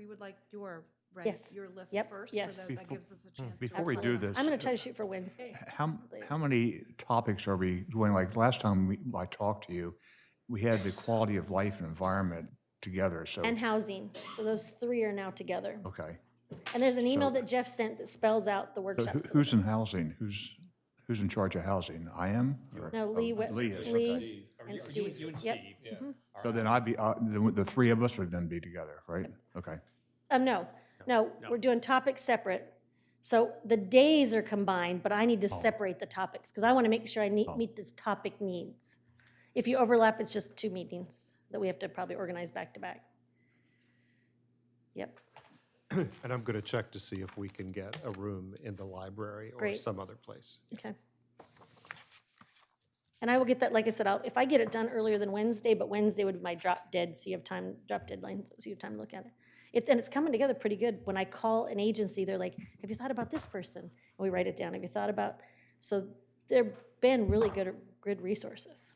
would like your Yes. your list Yep. first. Yes. So that gives us a chance. to Before we do Absolutely. this, I'm going to try to shoot for Wednesday. how many topics are we doing? Like last time I talked to you, we had the quality of life and environment together, so, And housing. So those 3 are now together. okay. And there's an email So- that Jeff sent that spells out the So workshops. who's in housing? Who's in charge of housing? I am? Or- No, Lee is, okay. Lee and Steve. You and Yep. Steve. So then I'd be, the three of us would then be together, right? Okay. No, we're doing topics separate. So the days are combined, but I need to separate the topics because I want to make sure I meet this topic needs. If you overlap, it's just 2 meetings that we have to probably organize back to back. Yep. And I'm going to check to see if we can get a room in the library or Great. some other place. Okay. And I will get that, like I said, if I get it done earlier than Wednesday, but Wednesday would be my drop dead, so you have time, drop deadline, so you have time to look at it. And it's coming together pretty good. When I call an agency, they're like, have you thought about this person? And we write it down. Have you thought about, so they've been really good resources.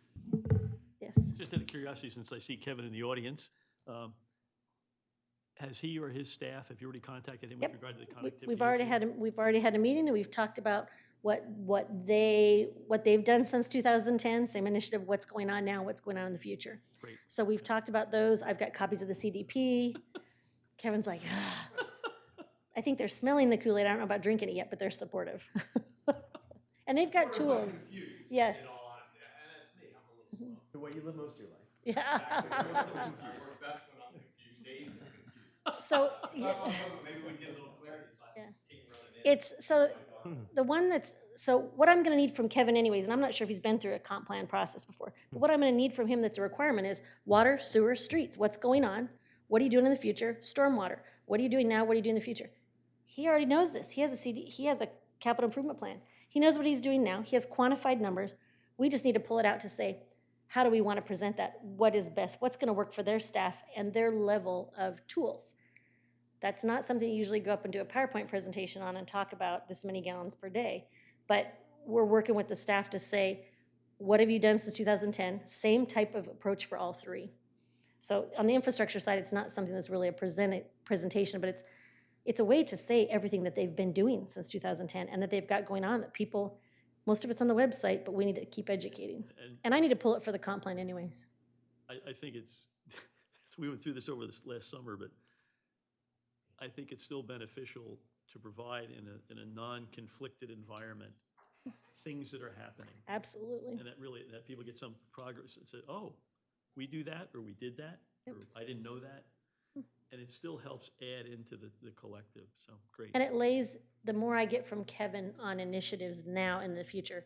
Yes. Just out of curiosity, since I see Kevin in the audience, has he or his staff, have you already contacted him with Yep. regard to the connectivity? We've already issue? had a meeting, and we've talked about what they've done since 2010, same initiative, what's going on now, what's going on in the future. Great. So we've talked about those. I've got copies of the CDP. Kevin's like, I think they're smelling the Kool-Aid. I don't know about drinking it yet, but they're supportive. And they've got tools. Yes. The way you live most of your life. Yeah. So. It's, so, the one that's, so what I'm gonna need from Kevin anyways, and I'm not sure if he's been through a comp plan process before, but what I'm gonna need from him that's a requirement is water, sewer, streets, what's going on? What are you doing in the future? Stormwater, what are you doing now? What are you doing in the future? He already knows this. He has a he has a capital improvement plan. He knows what he's doing now. He has quantified numbers. We just need to pull it out to say, how do we want to present that? What is best? What's going to work for their staff and their level of tools? That's not something you usually go up and do a PowerPoint presentation on and talk about this many gallons per day. But we're working with the staff to say, what have you done since 2010? Same type of approach for all three. So on the infrastructure side, it's not something that's really a presentation, but it's a way to say everything that they've been doing since 2010 and that they've got going on that people, most of it's on the website, but we need to keep educating. And I need to pull it for the comp plan anyways. I think it's, we went through this over this last summer, but I think it's still beneficial to provide in a non-conflicted environment things that are happening. Absolutely. And that people get some progress and say, oh, we do that, or we did that, or I didn't know that. And it still helps add into the collective, so great. And it lays, the more I get from Kevin on initiatives now and in the future,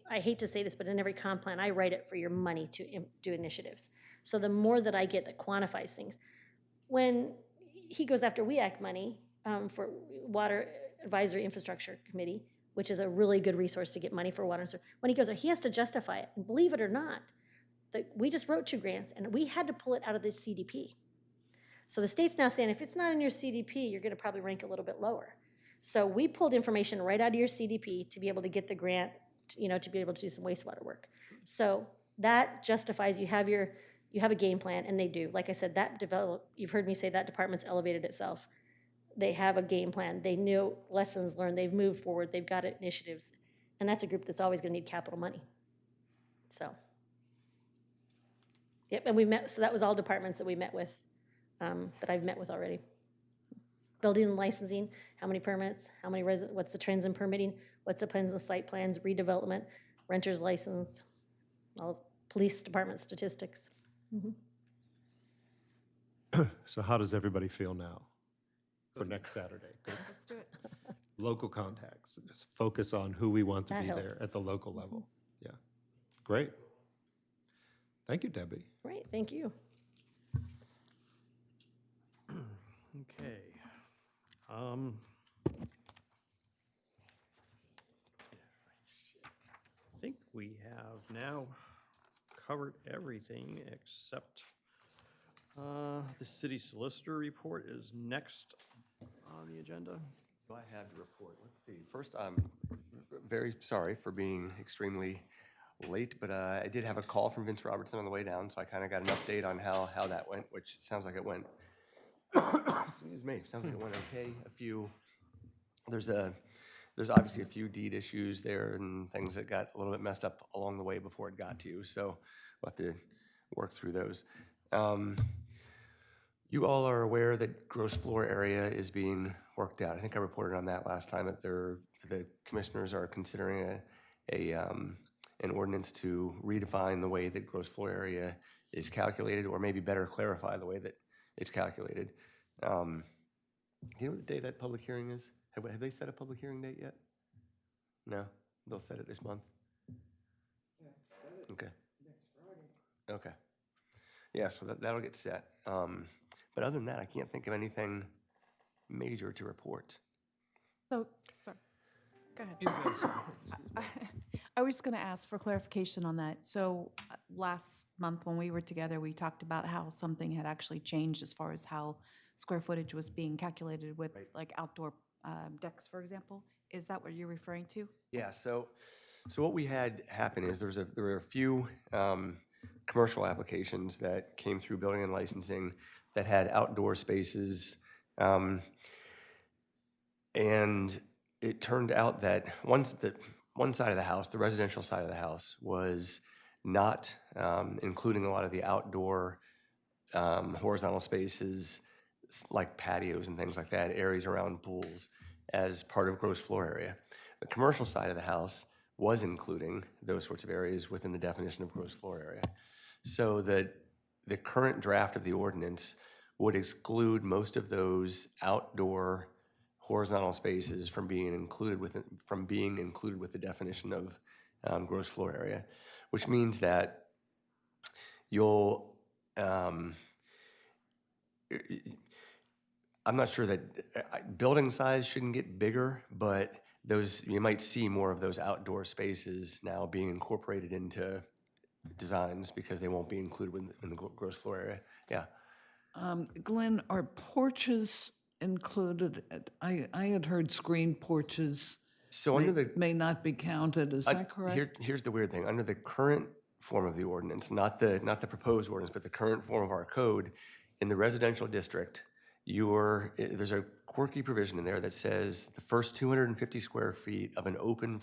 I hate to say this, but in every comp plan, I write it for your money to do initiatives. So the more that I get that quantifies things. When he goes after WEAC money for Water Advisory Infrastructure Committee, which is a really good resource to get money for water and sewer, when he goes there, he has to justify it. And believe it or not, we just wrote 2 grants, and we had to pull it out of the CDP. So the state's now saying, if it's not in your CDP, you're gonna probably rank a little bit lower. So we pulled information right out of your CDP to be able to get the grant, to be able to do some wastewater work. So that justifies you have a game plan, and they do. Like I said, you've heard me say that department's elevated itself. They have a game plan. They know lessons learned. They've moved forward. They've got initiatives. And that's a group that's always gonna need capital money. So. Yep, and so that was all departments that we met with, that I've met with already. Building and licensing, how many permits, what's the trends in permitting, what's the plans and site plans, redevelopment, renter's license, all police department statistics. So how does everybody feel now for next Saturday? Let's do it. Local contacts, just focus on who we want to That be there helps. at the local level. Yeah, great. Thank you, Debbie. Great, thank you. Okay. I think we have now covered everything except the city solicitor report is next on the agenda. I had to report. Let's see. First, I'm very sorry for being extremely late, but I did have a call from Vince Robertson on the way down, so I kind of got an update on how that went, which sounds like it went, excuse me, sounds like it went okay. There's obviously a few deed issues there and things that got a little bit messed up along the way before it got to you, so we'll have to work through those. You all are aware that gross floor area is being worked out. I think I reported on that last time, that the commissioners are considering an ordinance to redefine the way that gross floor area is calculated, or maybe better clarify the way that it's calculated. Do you know what the day that public hearing is? Have they set a public hearing date yet? No? They'll set it this month? Yeah, set it Okay. next Friday. Okay. Yeah, so that'll get set. But other than that, I can't think of anything major to report. So, sorry, go ahead. I was going to ask for clarification on that. So last month when we were together, we talked about how something had actually changed as far as how square footage was being calculated with like outdoor decks, for example. Is that what you're referring to? Yeah, so what we had happen is there were a few commercial applications that came through building and licensing that had outdoor spaces, and it turned out that one side of the house, the residential side of the house, was not including a lot of the outdoor horizontal spaces like patios and things like that, areas around pools, as part of gross floor area. The commercial side of the house was including those sorts of areas within the definition of gross floor area. So that the current draft of the ordinance would exclude most of those outdoor horizontal spaces from being included with the definition of gross floor area, which means that you'll, I'm not sure that building size shouldn't get bigger, but you might see more of those outdoor spaces now being incorporated into designs because they won't be included in the gross floor area. Yeah. Glenn, are porches included? I had heard screen porches So under the may not be counted, is that correct? here's the weird thing. Under the current form of the ordinance, not the proposed ordinance, but the current form of our code, in the residential district, there's a quirky provision in there that says the first 250 square feet of an open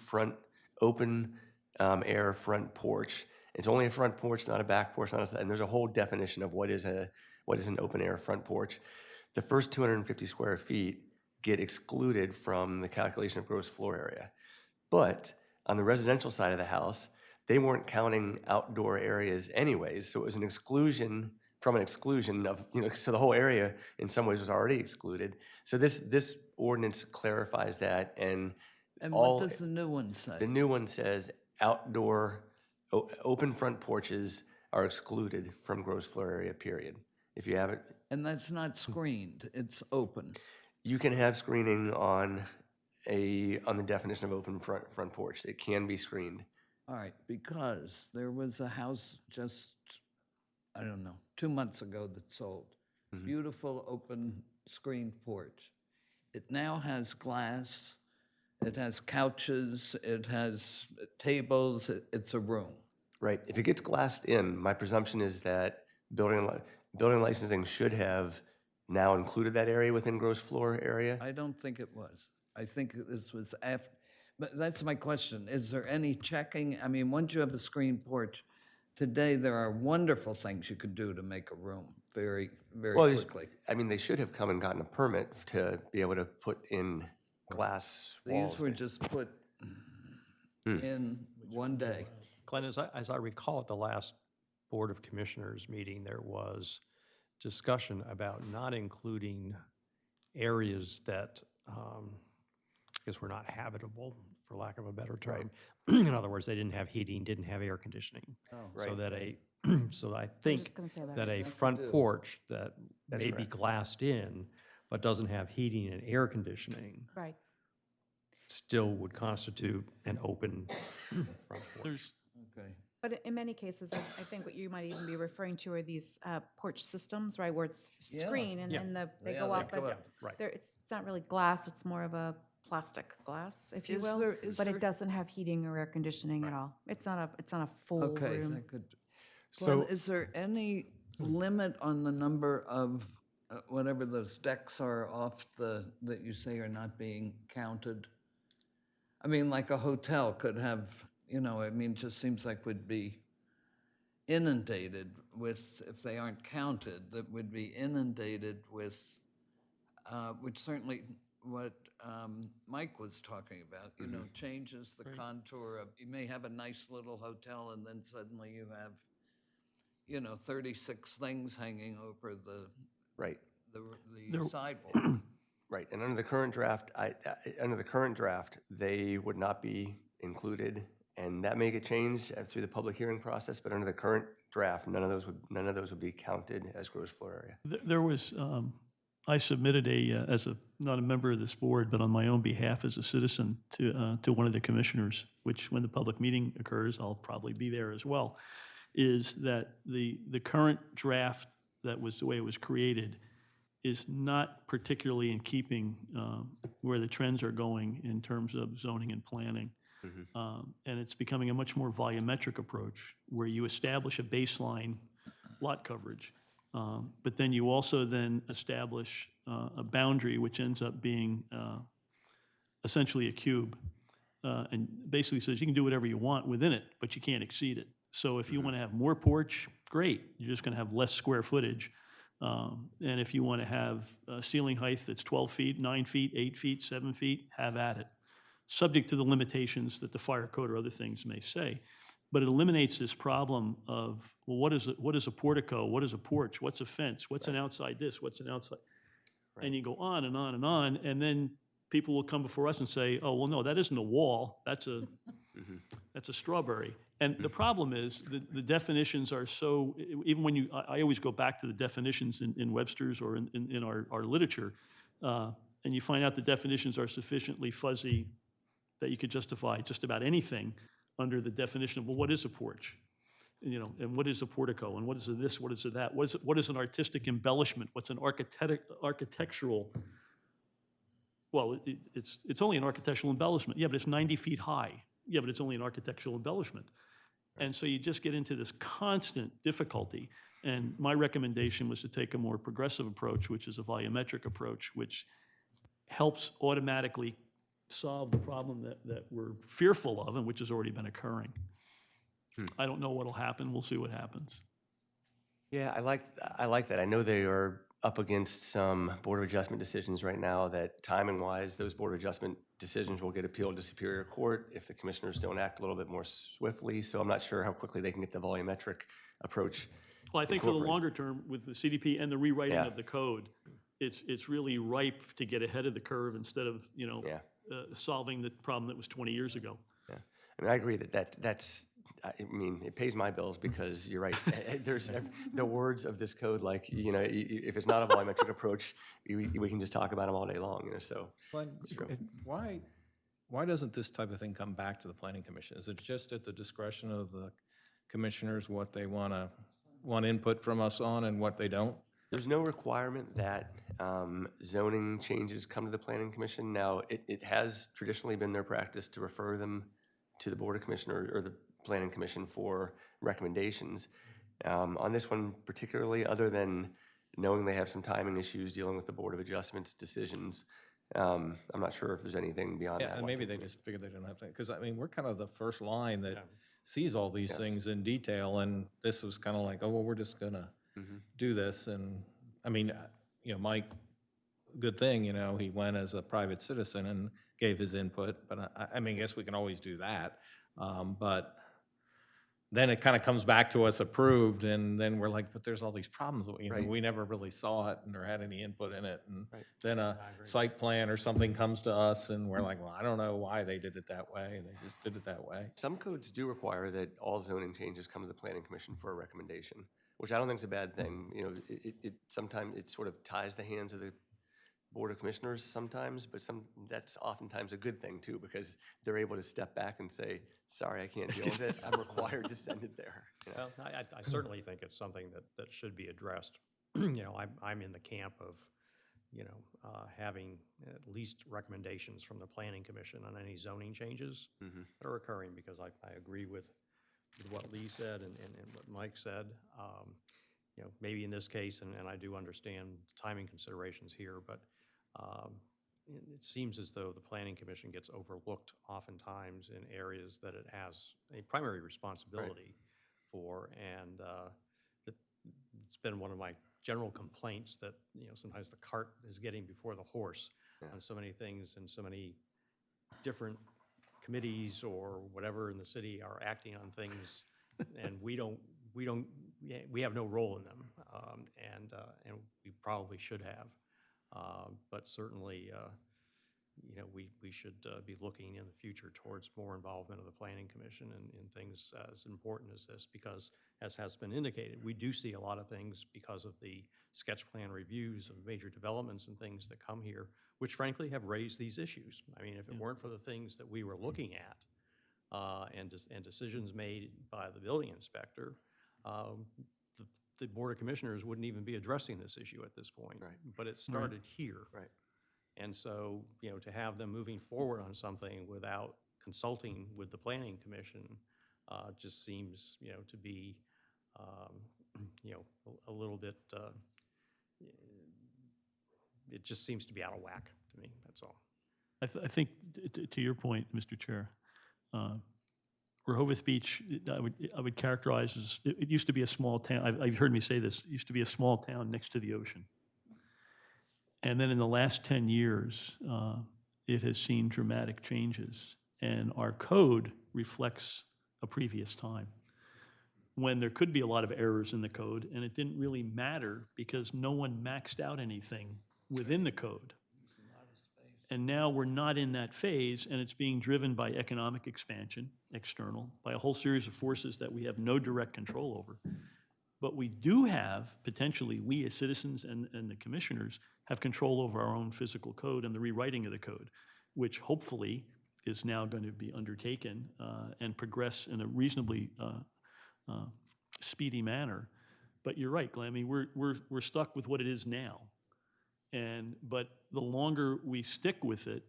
air front porch. It's only a front porch, not a back porch, and there's a whole definition of what is an open air front porch. The first 250 square feet get excluded from the calculation of gross floor area. But on the residential side of the house, they weren't counting outdoor areas anyways, so it was an exclusion from an exclusion of, so the whole area in some ways was already excluded. So this ordinance clarifies that, and what does the new one say? The new one says outdoor open front porches are excluded from gross floor area, period. If you have it. And that's not screened, it's open. You can have screening on the definition of open front porch. It can be screened. All right, because there was a house just, 2 months ago that sold. Beautiful open screened porch. It now has glass, it has couches, it has tables, it's a room. Right. If it gets glassed in, my presumption is that building licensing should have now included that area within gross floor area. I don't think it was. I think this was after, but that's my question. Is there any checking? I mean, once you have a screened porch, today there are wonderful things you could do to make a room very, very quickly. They should have come and gotten a permit to be able to put in glass walls. These were just put in one day. Glenn, as I recall at the last Board of Commissioners meeting, there was discussion about not including areas that I guess were not habitable, for lack of a better term. Right. In other words, they didn't have heating, didn't have air conditioning. Oh, right. So I think that a front porch that may be glassed in, but doesn't have heating and air conditioning. Right. Still would constitute an open front porch. Okay. But in many cases, I think what you might even be referring to are these porch systems, right, where it's screen and then they go up, but it's not really glass, it's more of a plastic glass, if you will. But it doesn't have heating or air conditioning at all. It's not a full room. Okay, that could. Glenn, is there any limit on the number of whatever those decks are off that you say are not being counted? I mean, like a hotel could have, just seems like would be inundated with, if they aren't counted, that would be inundated with, which certainly what Mike was talking about, changes the contour of, you may have a nice little hotel and then suddenly you have, 36 things hanging over the sidewalk. Right, and under the current draft, they would not be included, and that may get changed through the public hearing process. But under the current draft, none of those would be counted as gross floor area. There was, I submitted not a member of this board, but on my own behalf as a citizen to one of the commissioners, which when the public meeting occurs, I'll probably be there as well, is that the current draft that was the way it was created is not particularly in keeping where the trends are going in terms of zoning and planning. And it's becoming a much more volumetric approach where you establish a baseline lot coverage, but then you also then establish a boundary which ends up being essentially a cube, and basically says you can do whatever you want within it, but you can't exceed it. So if you want to have more porch, great, you're just going to have less square footage. And if you want to have a ceiling height that's 12 feet, 9 feet, 8 feet, 7 feet, have at it, subject to the limitations that the fire code or other things may say. But it eliminates this problem of, well, what is a portico? What is a porch? What's a fence? What's an outside this? What's an outside? And you go on and on and on, and then people will come before us and say, oh, well, no, that isn't a wall. That's a strawberry. And the problem is the definitions are so, even when I always go back to the definitions in Webster's or in our literature, and you find out the definitions are sufficiently fuzzy that you could justify just about anything under the definition of, well, what is a porch? And what is a portico? And what is a this? What is a that? What is an artistic embellishment? What's an architectural? Well, it's only an architectural embellishment. Yeah, but it's 90 feet high. Yeah, but it's only an architectural embellishment. And so you just get into this constant difficulty. And my recommendation was to take a more progressive approach, which is a volumetric approach, which helps automatically solve the problem that we're fearful of and which has already been occurring. I don't know what'll happen. We'll see what happens. Yeah, I like that. I know they are up against some Board of Adjustment decisions right now that timing-wise, those Board of Adjustment decisions will get appealed to Superior Court if the commissioners don't act a little bit more swiftly. So I'm not sure how quickly they can get the volumetric approach. Well, I think for the longer term, with the CDP and the rewriting of the code, it's really ripe to get ahead of the curve instead of, solving the problem that was 20 years ago. Yeah, I mean, I agree that's, I mean, it pays my bills because you're right. There's the words of this code, like, if it's not a volumetric approach, we can just talk about them all day long, So why doesn't this type of thing come back to the Planning Commission? Is it just at the discretion of the commissioners what they want input from us on and what they don't? There's no requirement that zoning changes come to the Planning Commission. Now, it has traditionally been their practice to refer them to the Board of Commissioners or the Planning Commission for recommendations. On this one particularly, other than knowing they have some timing issues dealing with the Board of Adjustments decisions, I'm not sure if there's anything beyond that. Yeah, and maybe they just figured they don't have to, because I mean, we're kind of the first line that sees all these things in detail, and this was kind of like, oh, well, we're just gonna do this. And I mean, Mike, good thing, he went as a private citizen and gave his input, but I mean, I guess we can always do that. But then it kind of comes back to us approved, and then we're like, but there's all these problems. We never really saw it or had any input in it. And then a site plan or something comes to us, and we're like, well, I don't know why they did it that way. They just did it that way. Some codes do require that all zoning changes come to the Planning Commission for a recommendation, which I don't think is a bad thing. It sometimes it sort of ties the hands of the Board of Commissioners sometimes, but that's oftentimes a good thing too, because they're able to step back and say, sorry, I can't deal with it. I'm required to send it there. Well, I certainly think it's something that should be addressed. I'm in the camp of, having at least recommendations from the Planning Commission on any zoning changes that are occurring, because I agree with what Lee said and what Mike said. Maybe in this case, and I do understand timing considerations here, but it seems as though the Planning Commission gets overlooked oftentimes in areas that it has a primary responsibility for, and it's been one of my general complaints that sometimes the cart is getting before the horse on so many things, and so many different committees or whatever in the city are acting on things, and we have no role in them, and we probably should have. But certainly, we should be looking in the future towards more involvement of the Planning Commission in things as important as this, because, as has been indicated, we do see a lot of things because of the sketch plan reviews of major developments and things that come here, which frankly have raised these issues. I mean, if it weren't for the things that we were looking at and decisions made by the building inspector, the Board of Commissioners wouldn't even be addressing this issue at this point. Right. But it started here. Right. And so, to have them moving forward on something without consulting with the Planning Commission just seems, to be, a little bit, it just seems to be out of whack to me, that's all. I think, to your point, Mr. Chair, Rehoboth Beach, I would characterize as, it used to be a small town. I've heard me say this, it used to be a small town next to the ocean. And then in the last 10 years, it has seen dramatic changes. And our code reflects a previous time, when there could be a lot of errors in the code, and it didn't really matter because no one maxed out anything within the code. And now we're not in that phase, and it's being driven by economic expansion, external, by a whole series of forces that we have no direct control over. But we do have, potentially, we as citizens and the commissioners have control over our own physical code and the rewriting of the code, which hopefully is now going to be undertaken and progress in a reasonably speedy manner. But you're right, Glenn, I mean, we're stuck with what it is now. But the longer we stick with it,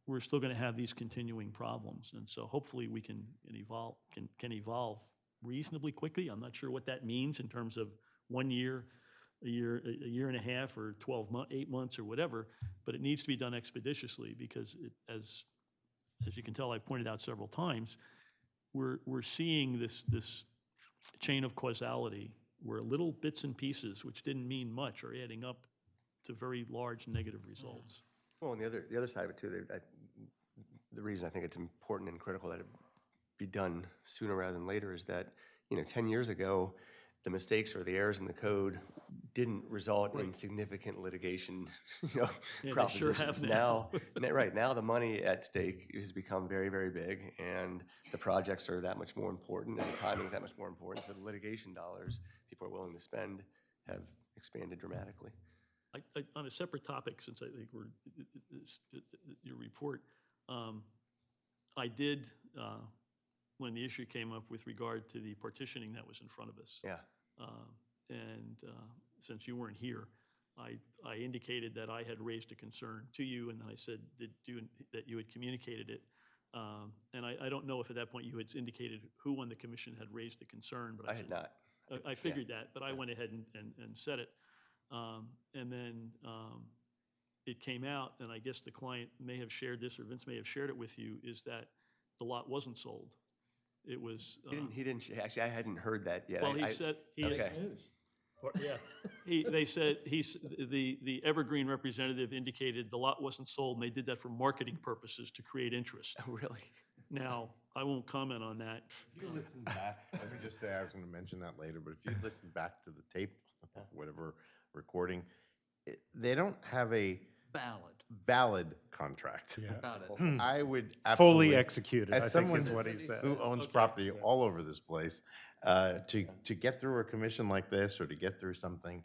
we're still going to have these continuing problems. And so hopefully we can evolve reasonably quickly. I'm not sure what that means in terms of 1 year, a year and a half, or 8 months, or whatever. But it needs to be done expeditiously because, as you can tell, I've pointed out several times, we're seeing this chain of causality where little bits and pieces, which didn't mean much, are adding up to very large negative results. Well, and the other side of it too, the reason I think it's important and critical that it be done sooner rather than later is that, 10 years ago, the mistakes or the errors in the code didn't result in significant litigation, Yeah, they sure propositions. have now. Right now, the money at stake has become very, very big, and the projects are that much more important, and the timing is that much more important. So the litigation dollars people are willing to spend have expanded dramatically. On a separate topic, since I think your report, I did, when the issue came up with regard to the partitioning that was in front of us. Yeah. Since you weren't here, I indicated that I had raised a concern to you, and I said that you had communicated it. And I don't know if at that point you had indicated who on the commission had raised the concern, but I had not. I figured that, but I went ahead and said it. And then it came out, and I guess the client may have shared this, or Vince may have shared it with you, is that the lot wasn't sold. It was. He didn't, actually, I hadn't heard that yet. Well, he said, okay. Yeah. They said, the Evergreen representative indicated the lot wasn't sold, and they did that for marketing purposes to create interest. Oh, really? Now, I won't comment on that. If you listen back, let me just say, I was going to mention that later, but if you listen back to the tape, whatever recording, they don't have a valid contract. Yeah. I would Fully absolutely, executed, I as think someone is what he said. who owns property all over this place, to get through a commission like this or to get through something,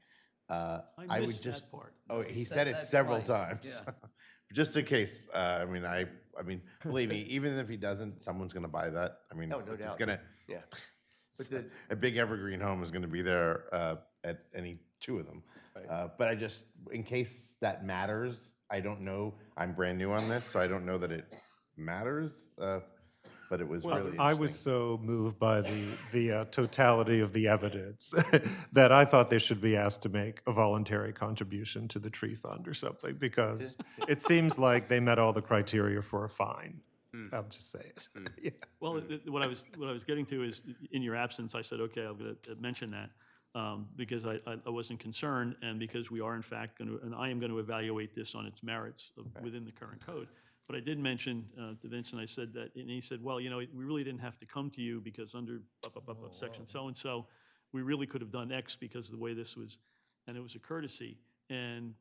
I would missed just. that part. Oh, he said said it that several twice, times. Just in case, I mean, believe me, even if he doesn't, someone's gonna buy that. I mean, Oh, no it's doubt. gonna, Yeah. But a big evergreen home is gonna be there at any two of them. Right. But I just, in case that matters, I don't know, I'm brand new on this, so I don't know that it matters, but it was really interesting. I was so moved by the totality of the evidence that I thought they should be asked to make a voluntary contribution to the tree fund or something, because it seems like they met all the criteria for a fine. I'll just say it. Yeah. Well, what I was getting to is, in your absence, I said, okay, I'm going to mention that because I wasn't concerned, and because we are in fact going to, and I am going to evaluate this on its merits within the current code. But I did mention to Vince, and I said that, and he said, well, we really didn't have to come to you because under section so-and-so, we really could have done X because of the way this was, and it was a courtesy. And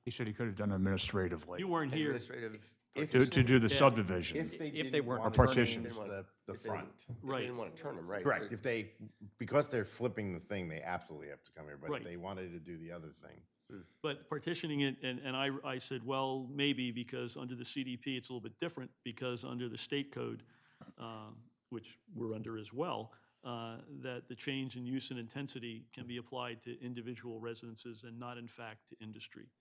He said he could have done administratively. you weren't here. Administrative. To do the subdivision. If they they didn't weren't want Or to partition. change the If they front. Right. didn't want to turn them, right? Correct, if they, because they're flipping the thing, they absolutely have to come here, but Right. if they wanted to do the other thing. But partitioning it, and I said, well, maybe because under the CDP, it's a little bit different, because under the state code, which we're under as well, that the change in use and intensity can be applied to individual residences and not in fact to industry.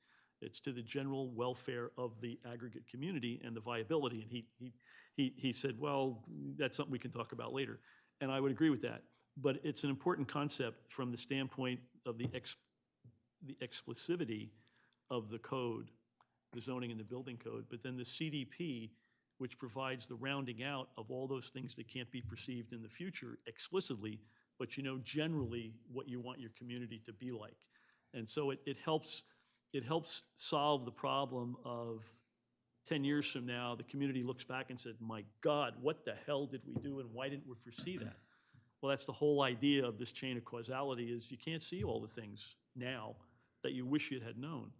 It's to the general welfare of the aggregate community and the viability. And he said, well, that's something we can talk about later. And I would agree with that. But it's an important concept from the standpoint of the explicivity of the code, the zoning and the building code, but then the CDP, which provides the rounding out of all those things that can't be perceived in the future explicitly, but generally what you want your community to be like. And so it helps solve the problem of 10 years from now, the community looks back and said, my God, what the hell did we do and why didn't we foresee that? Well, that's the whole idea of this chain of causality is you can't see all the things now that you wish you had known,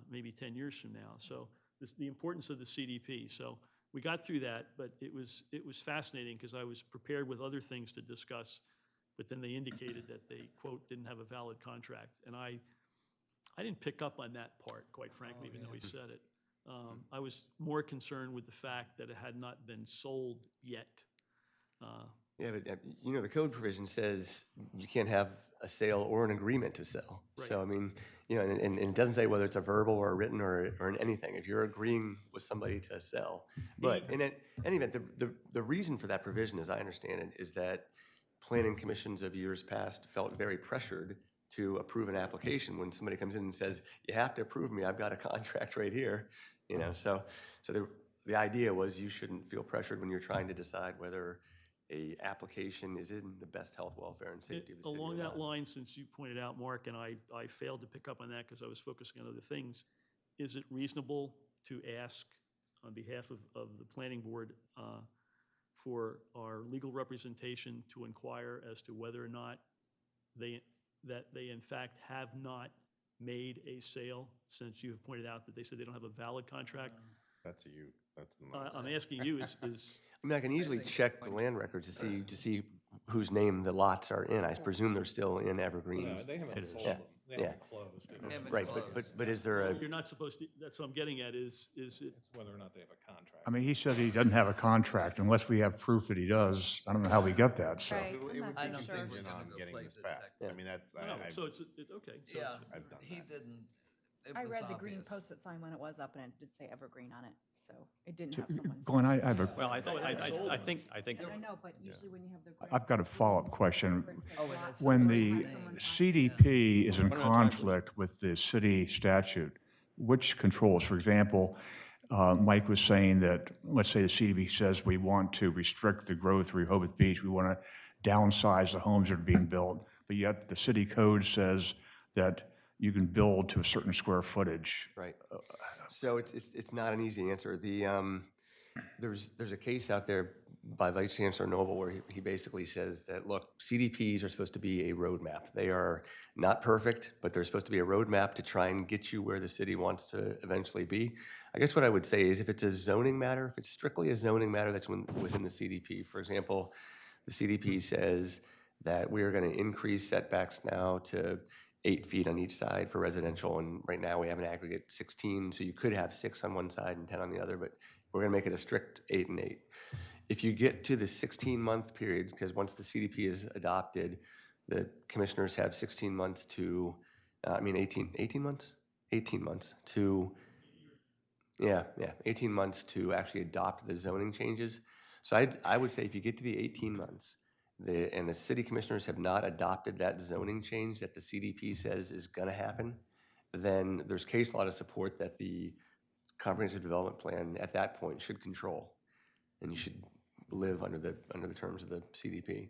maybe 10 years from now. So the importance of the CDP. So we got through that, but it was fascinating because I was prepared with other things to discuss, but then they indicated that they, quote, didn't have a valid contract. And I didn't pick up on that part, quite frankly, even though he said it. I was more concerned with the fact that it had not been sold yet. Yeah, but you know, the code provision says you can't have a sale or an agreement to sell. Right. So, I mean, you know, and it doesn't say whether it's a verbal or a written or in anything. If you're agreeing with somebody to sell. But in any event, the reason for that provision, as I understand it, is that planning commissions of years past felt very pressured to approve an application when somebody comes in and says, you have to approve me, I've got a contract right here. You know, so the idea was you shouldn't feel pressured when you're trying to decide whether a application is in the best health, welfare, and safety of the city. Along or that not. line, since you pointed out, Mark, and I failed to pick up on that because I was focusing on other things, is it reasonable to ask on behalf of the planning board for our legal representation to inquire as to whether or not they in fact have not made a sale, since you have pointed out that they said they don't have a valid contract? That's you, that's I'm asking you, is I mean, I can easily check the land records to see whose name the lots are in. I presume they're still in Evergreen. No, they haven't sold Yeah. them. They Yeah. haven't closed. It's Right, but is there a, you're not supposed to, that's what I'm getting at, is it, whether or not they have a contract. I mean, he says he doesn't have a contract unless we have proof that he does. I don't know how we got that, so. Right, It I'm would not be so sure. contingent on getting this passed. I mean, that's, no, I've so it's, okay. So Yeah, I've done he that. didn't, it I was read the green obvious. Post-it sign when it was up, and it did say Evergreen on it, so it didn't have someone's. Glenn, I have a, Well, I think, I know, but usually when you have the. I've got a follow-up question. Oh, and it's When somebody the has someone CDP is in conflict with the city statute, which controls, for example, Mike was saying that, let's say the CDP says we want to restrict the growth of Rehoboth Beach, we want to downsize the homes that are being built, but yet the city code says that you can build to a certain square footage. right? So it's not an easy answer. There's a case out there by Vice Chancellor Noble where he basically says that, look, CDPs are supposed to be a roadmap. They are not perfect, but they're supposed to be a roadmap to try and get you where the city wants to eventually be. I guess what I would say is if it's a zoning matter, if it's strictly a zoning matter that's within the CDP, for example, the CDP says that we are going to increase setbacks now to 8 feet on each side for residential, and right now we have an aggregate 16, so you could have 6 on one side and 10 on the other, but we're going to make it a strict 8 and 8. If you get to the 16-month period, because once the CDP is adopted, the commissioners have 16 months to, 18 months? 18 months to, 18 months to actually adopt the zoning changes. So I would say if you get to the 18 months, and the city commissioners have not adopted that zoning change that the CDP says is going to happen, then there's case law to support that the comprehensive development plan at that point should control, and you should live under the terms of the CDP.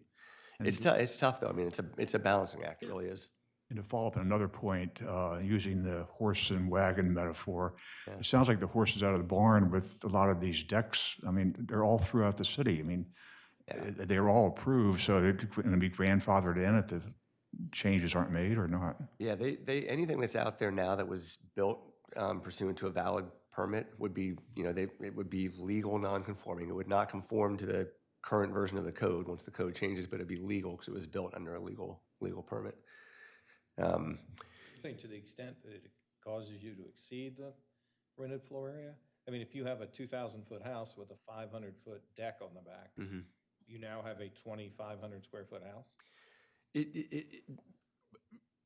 It's tough though. I mean, it's a balancing act. It really is. And to follow up on another point, using the horse and wagon metaphor, it sounds like the horse is out of the barn with a lot of these decks. I mean, they're all throughout the city. I mean, they're all approved, so they're going to be grandfathered in if the changes aren't made or not. Yeah, they anything that's out there now that was built pursuant to a valid permit would be, it would be legal non-conforming. It would not conform to the current version of the code once the code changes, but it'd be legal because it was built under a legal permit. I think to the extent that it causes you to exceed the rented floor area, I mean, if you have a 2,000-foot house with a 500-foot deck on the back, you now have a 2,500 square foot house?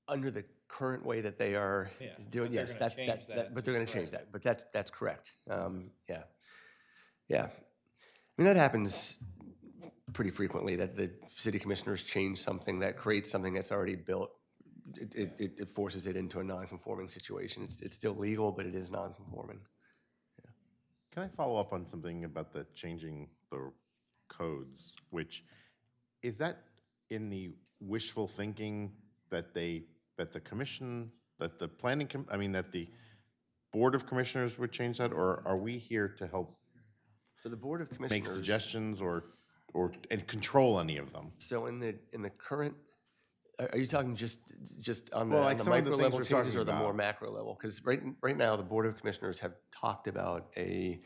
Under the current way that they are doing, but they're yes, gonna change that but to they're going to change correct that. But that's correct. Yeah. I mean, that happens pretty frequently, that the city commissioners change something that creates something that's already built. It forces it into a non-conforming situation. It's still legal, but it is non-conforming. Can I follow up on something about the changing the codes, which, is that in the wishful thinking that the commission, that the planning, that the Board of Commissioners would change that, or are we here to help So the Board of make Commissioners. suggestions and control any of them? So in the current, are you talking just on Well, the, like on the some of the micro things level we're changes talking or the more about. macro level? Because right now, the Board of Commissioners have talked about a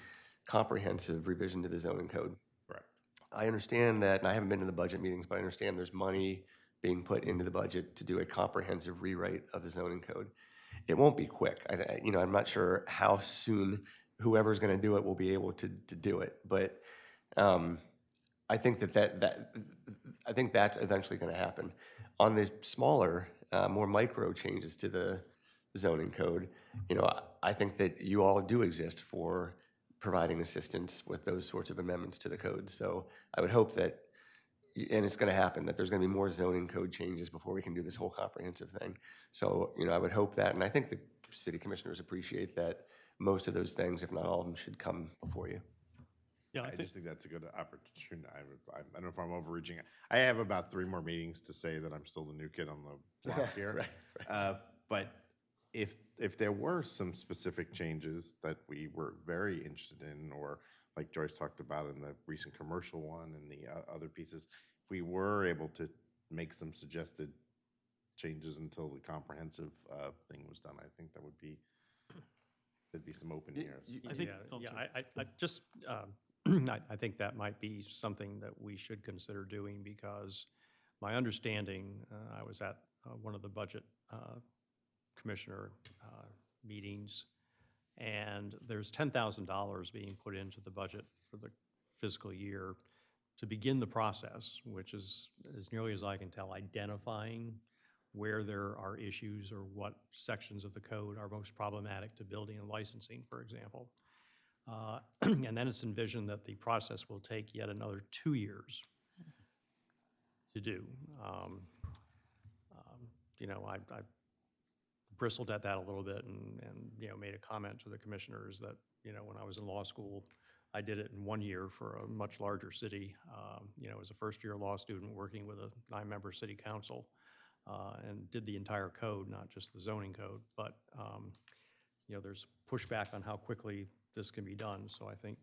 comprehensive revision to the zoning code. Correct. I understand that, and I haven't been to the budget meetings, but I understand there's money being put into the budget to do a comprehensive rewrite of the zoning code. It won't be quick. I'm not sure how soon whoever's going to do it will be able to do it, but I think I think that's eventually going to happen. On the smaller, more micro changes to the zoning code, I think that you all do exist for providing assistance with those sorts of amendments to the code. So I would hope that, and it's going to happen, that there's going to be more zoning code changes before we can do this whole comprehensive thing. So, I would hope that, and I think the city commissioners appreciate that most of those things, if not all of them, should come before you. Yeah, I just think that's a good opportunity. I don't know if I'm overreaching. I have about 3 more meetings to say that I'm still the new kid on the block here. Right. But if there were some specific changes that we were very interested in, or like Joyce talked about in the recent commercial one and the other pieces, if we were able to make some suggested changes until the comprehensive thing was done, I think that would be, there'd be some open ears. I think, I just, I think that might be something that we should consider doing, because my understanding, I was at one of the budget commissioner meetings, and there's $10,000 being put into the budget for the fiscal year to begin the process, which is, as nearly as I can tell, identifying where there are issues or what sections of the code are most problematic to building and licensing, for example. And then it's envisioned that the process will take yet another 2 years to do. I bristled at that a little bit and made a comment to the commissioners that, when I was in law school, I did it in 1 year for a much larger city, as a first-year law student working with a 9-member city council, and did the entire code, not just the zoning code. But, there's pushback on how quickly this can be done. So I think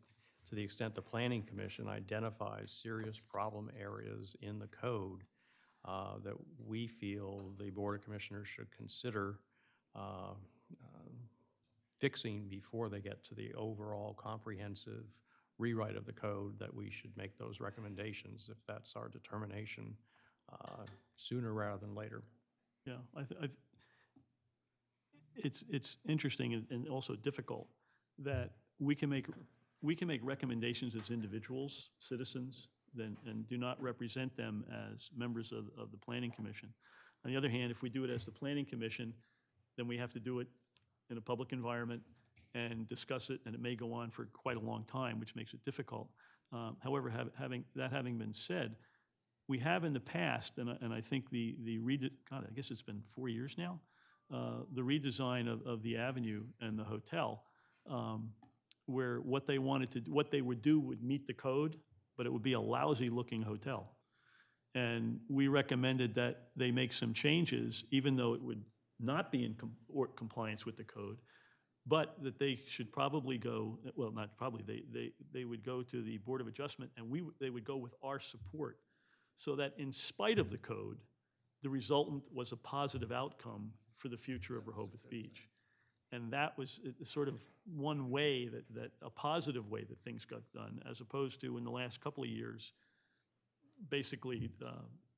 to the extent the Planning Commission identifies serious problem areas in the code that we feel the Board of Commissioners should consider fixing before they get to the overall comprehensive rewrite of the code, that we should make those recommendations if that's our determination sooner rather than later. yeah, it's interesting and also difficult that we can make recommendations as individuals, citizens, and do not represent them as members of the Planning Commission. On the other hand, if we do it as the Planning Commission, then we have to do it in a public environment and discuss it, and it may go on for quite a long time, which makes it difficult. However, having been said, we have in the past, and I think I guess it's been 4 years now, the redesign of the avenue and the hotel, where what they would do would meet the code, but it would be a lousy-looking hotel. And we recommended that they make some changes, even though it would not be in compliance with the code, but that they should probably go, well, not probably, they would go to the Board of Adjustment, and they would go with our support, so that in spite of the code, the resultant was a positive outcome for the future of Rehoboth Beach. And that was sort of one way that a positive way that things got done, as opposed to in the last couple of years, basically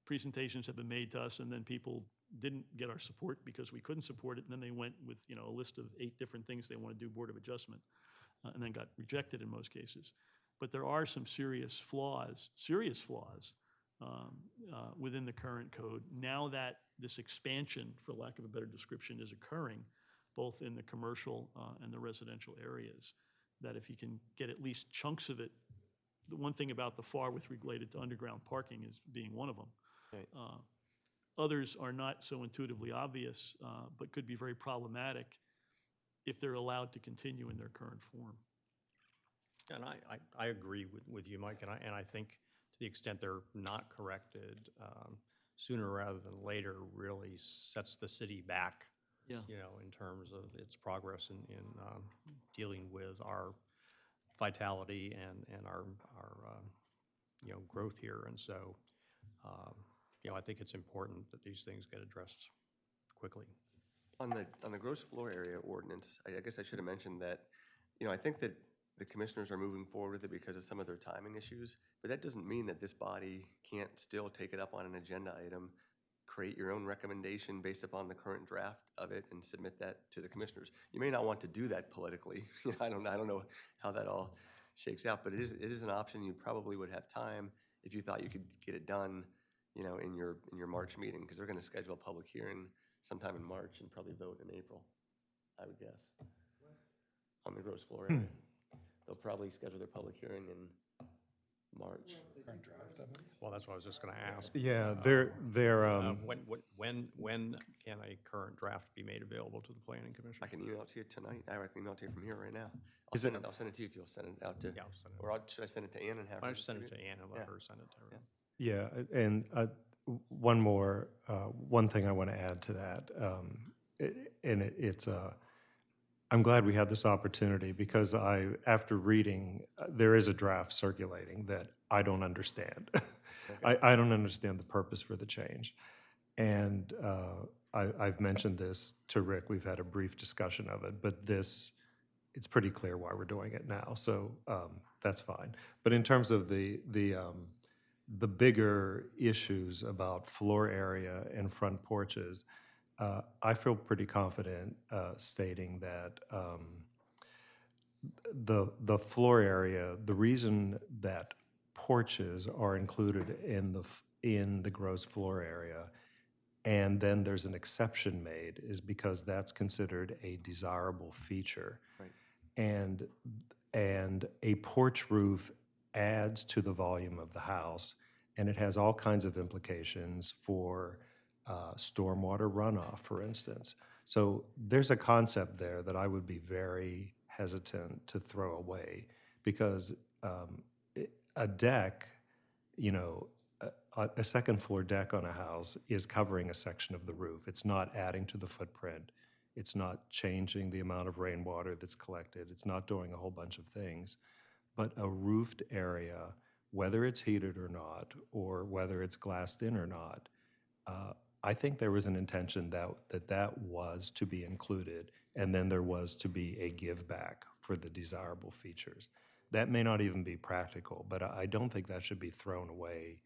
presentations have been made to us, and then people didn't get our support because we couldn't support it, and then they went with a list of 8 different things they want to do Board of Adjustment, and then got rejected in most cases. But there are some serious flaws within the current code, now that this expansion, for lack of a better description, is occurring, both in the commercial and the residential areas, that if you can get at least chunks of it. The one thing about the FAR with related to underground parking is being one of them. Right. Others are not so intuitively obvious, but could be very problematic if they're allowed to continue in their current form. And I agree with you, Mike, and I think to the extent they're not corrected, sooner rather than later really sets the city back you know, in terms of its progress in dealing with our vitality and our you know, growth here. And so, you know, I think it's important that these things get addressed quickly. On the gross floor area ordinance, I guess I should have mentioned that, you know, I think that the commissioners are moving forward with it because of some of their timing issues, but that doesn't mean that this body can't still take it up on an agenda item, create your own recommendation based upon the current draft of it, and submit that to the commissioners. You may not want to do that politically. I don't know how that all shakes out, but it is an option. You probably would have time if you thought you could get it done, you know, in your March meeting, because they're going to schedule a public hearing sometime in March and probably vote in April, I would guess, on the gross floor area. They'll probably schedule their public hearing in March. Well, that's what I was just going to ask. Yeah, When can a current draft be made available to the planning commission? I can email it to you tonight. I can email it to you from here right now. I'll send it to you if you'll send it out to, Yeah, I'll send it. or should I send it to Ann and have Why her? don't you send it to distribute Ann and let her send it to her? Yeah, and one thing I want to add to that, I'm glad we had this opportunity because after reading, there is a draft circulating that I don't understand. I don't understand the purpose for the change. And I've mentioned this to Rick. We've had a brief discussion of it, but it's pretty clear why we're doing it now. So that's fine. But in terms of the bigger issues about floor area and front porches, I feel pretty confident stating that the floor area, the reason that porches are included in the gross floor area, and then there's an exception made, is because that's considered a desirable feature. Right. And a porch roof adds to the volume of the house, and it has all kinds of implications for stormwater runoff, for instance. So there's a concept there that I would be very hesitant to throw away, because a deck, you know, a second floor deck on a house is covering a section of the roof. It's not adding to the footprint. It's not changing the amount of rainwater that's collected. It's not doing a whole bunch of things. But a roofed area, whether it's heated or not, or whether it's glassed in or not, I think there was an intention that was to be included, and then there was to be a give back for the desirable features. That may not even be practical, but I don't think that should be thrown away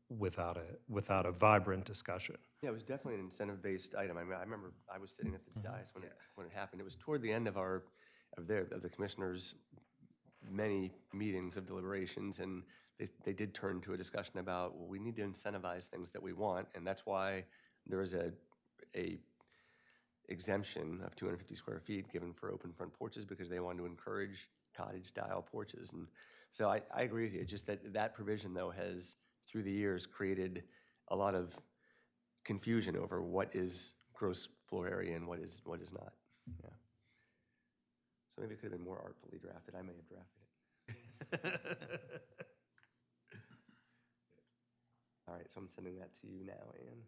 without a vibrant discussion. Yeah, it was definitely an incentive-based item. I mean, I remember I was sitting at the dais when it happened. It was toward the end of the commissioners' many meetings of deliberations, and they did turn to a discussion about, well, we need to incentivize things that we want, and that's why there is a exemption of 250 square feet given for open front porches, because they wanted to encourage cottage-style porches. And so I agree with you. Just that provision, though, has, through the years, created a lot of confusion over what is gross floor area and what is not. Yeah. So maybe it could have been more artfully drafted. I may have drafted it. All right, so I'm sending that to you now, Ann.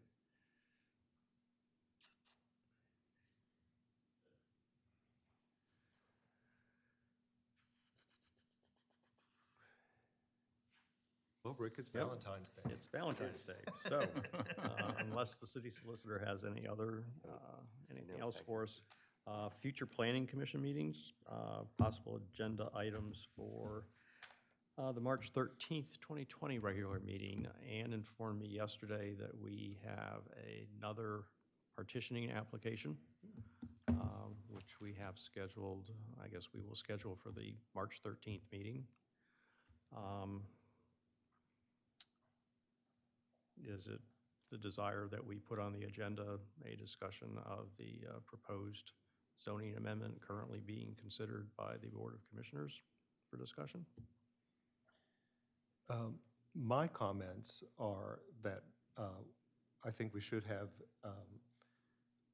Well, Rick, it's Valentine's Day. It's Valentine's Day. So unless the city solicitor has anything else for us, future planning commission meetings, possible agenda items for the March 13th, 2020 regular meeting. Ann informed me yesterday that we have another partitioning application, which we have scheduled. I guess we will schedule for the March 13th meeting. Is it the desire that we put on the agenda a discussion of the proposed zoning amendment currently being considered by the Board of Commissioners for discussion? My comments are that I think we should have,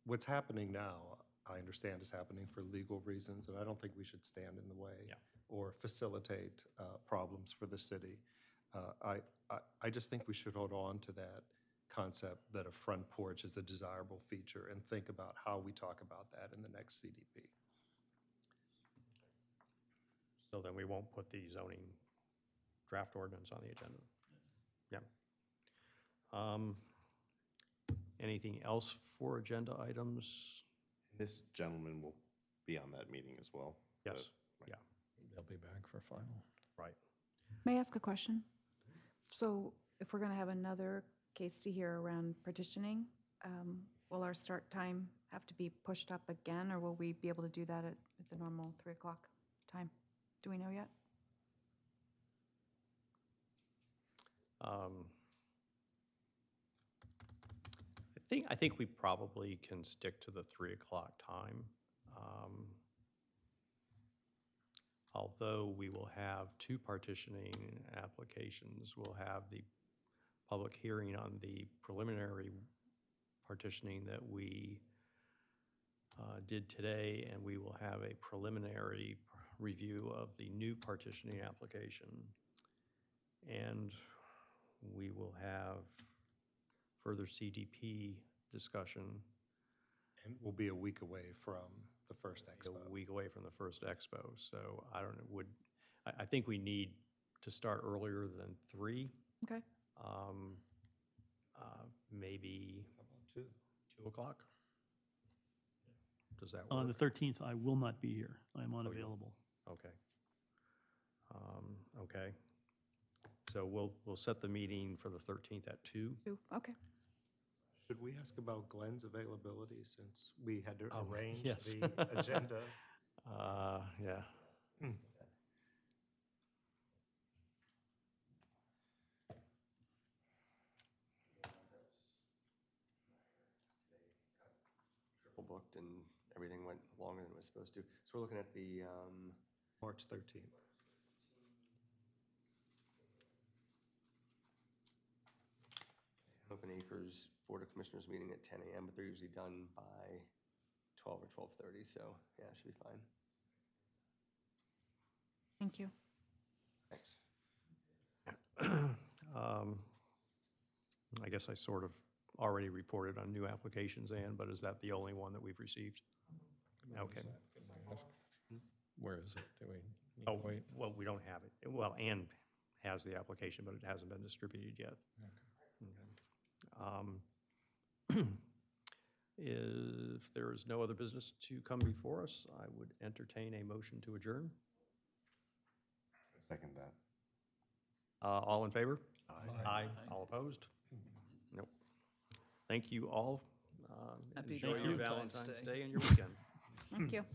what's happening now, I understand is happening for legal reasons, and I don't think we should stand in the way or facilitate problems for the city. I just think we should hold on to that concept that a front porch is a desirable feature and think about how we talk about that in the next CDP. So then we won't put the zoning draft ordinance on the agenda? Yeah. Anything else for agenda items? This gentleman will be on that meeting as well. Yes, yeah, They'll be back for final. right. May I ask a question? So if we're going to have another case to hear around partitioning, will our start time have to be pushed up again, or will we be able to do that at the normal 3 o'clock time? Do we know yet? I think we probably can stick to the 3 o'clock time. Although we will have 2 partitioning applications, we'll have the public hearing on the preliminary partitioning that we did today, and we will have a preliminary review of the new partitioning application. And we will have further CDP discussion. And we'll be a week away from the first expo. A week away from the first expo. So I don't know, I think we need to start earlier than 3. Okay. Maybe How about 2? 2 o'clock? Does that work? On the 13th, I will not be here. I am unavailable. Okay. Okay. So we'll set the meeting for the 13th at 2. 2, okay. Should we ask about Glenn's availability since we had to arrange yes. the agenda? Yeah. Triple booked and everything went longer than it was supposed to. So we're looking at the, March 13th. Open Acres Board of Commissioners meeting at 10 a.m., but they're usually done by 12 or 12:30, so yeah, it should be fine. Thank you. Thanks. I guess I sort of already reported on new applications, Ann, but is that the only one that we've received? Okay. Where is it? Do we need Oh, to wait? well, we don't have it. Well, Ann has the application, but it hasn't been distributed yet. Okay. If there is no other business to come before us, I would entertain a motion to adjourn. Second that. All in favor? Aye. All opposed? Nope. Thank you all. Happy Enjoy your Valentine's Valentine's Day. Day and your weekend. Thank you.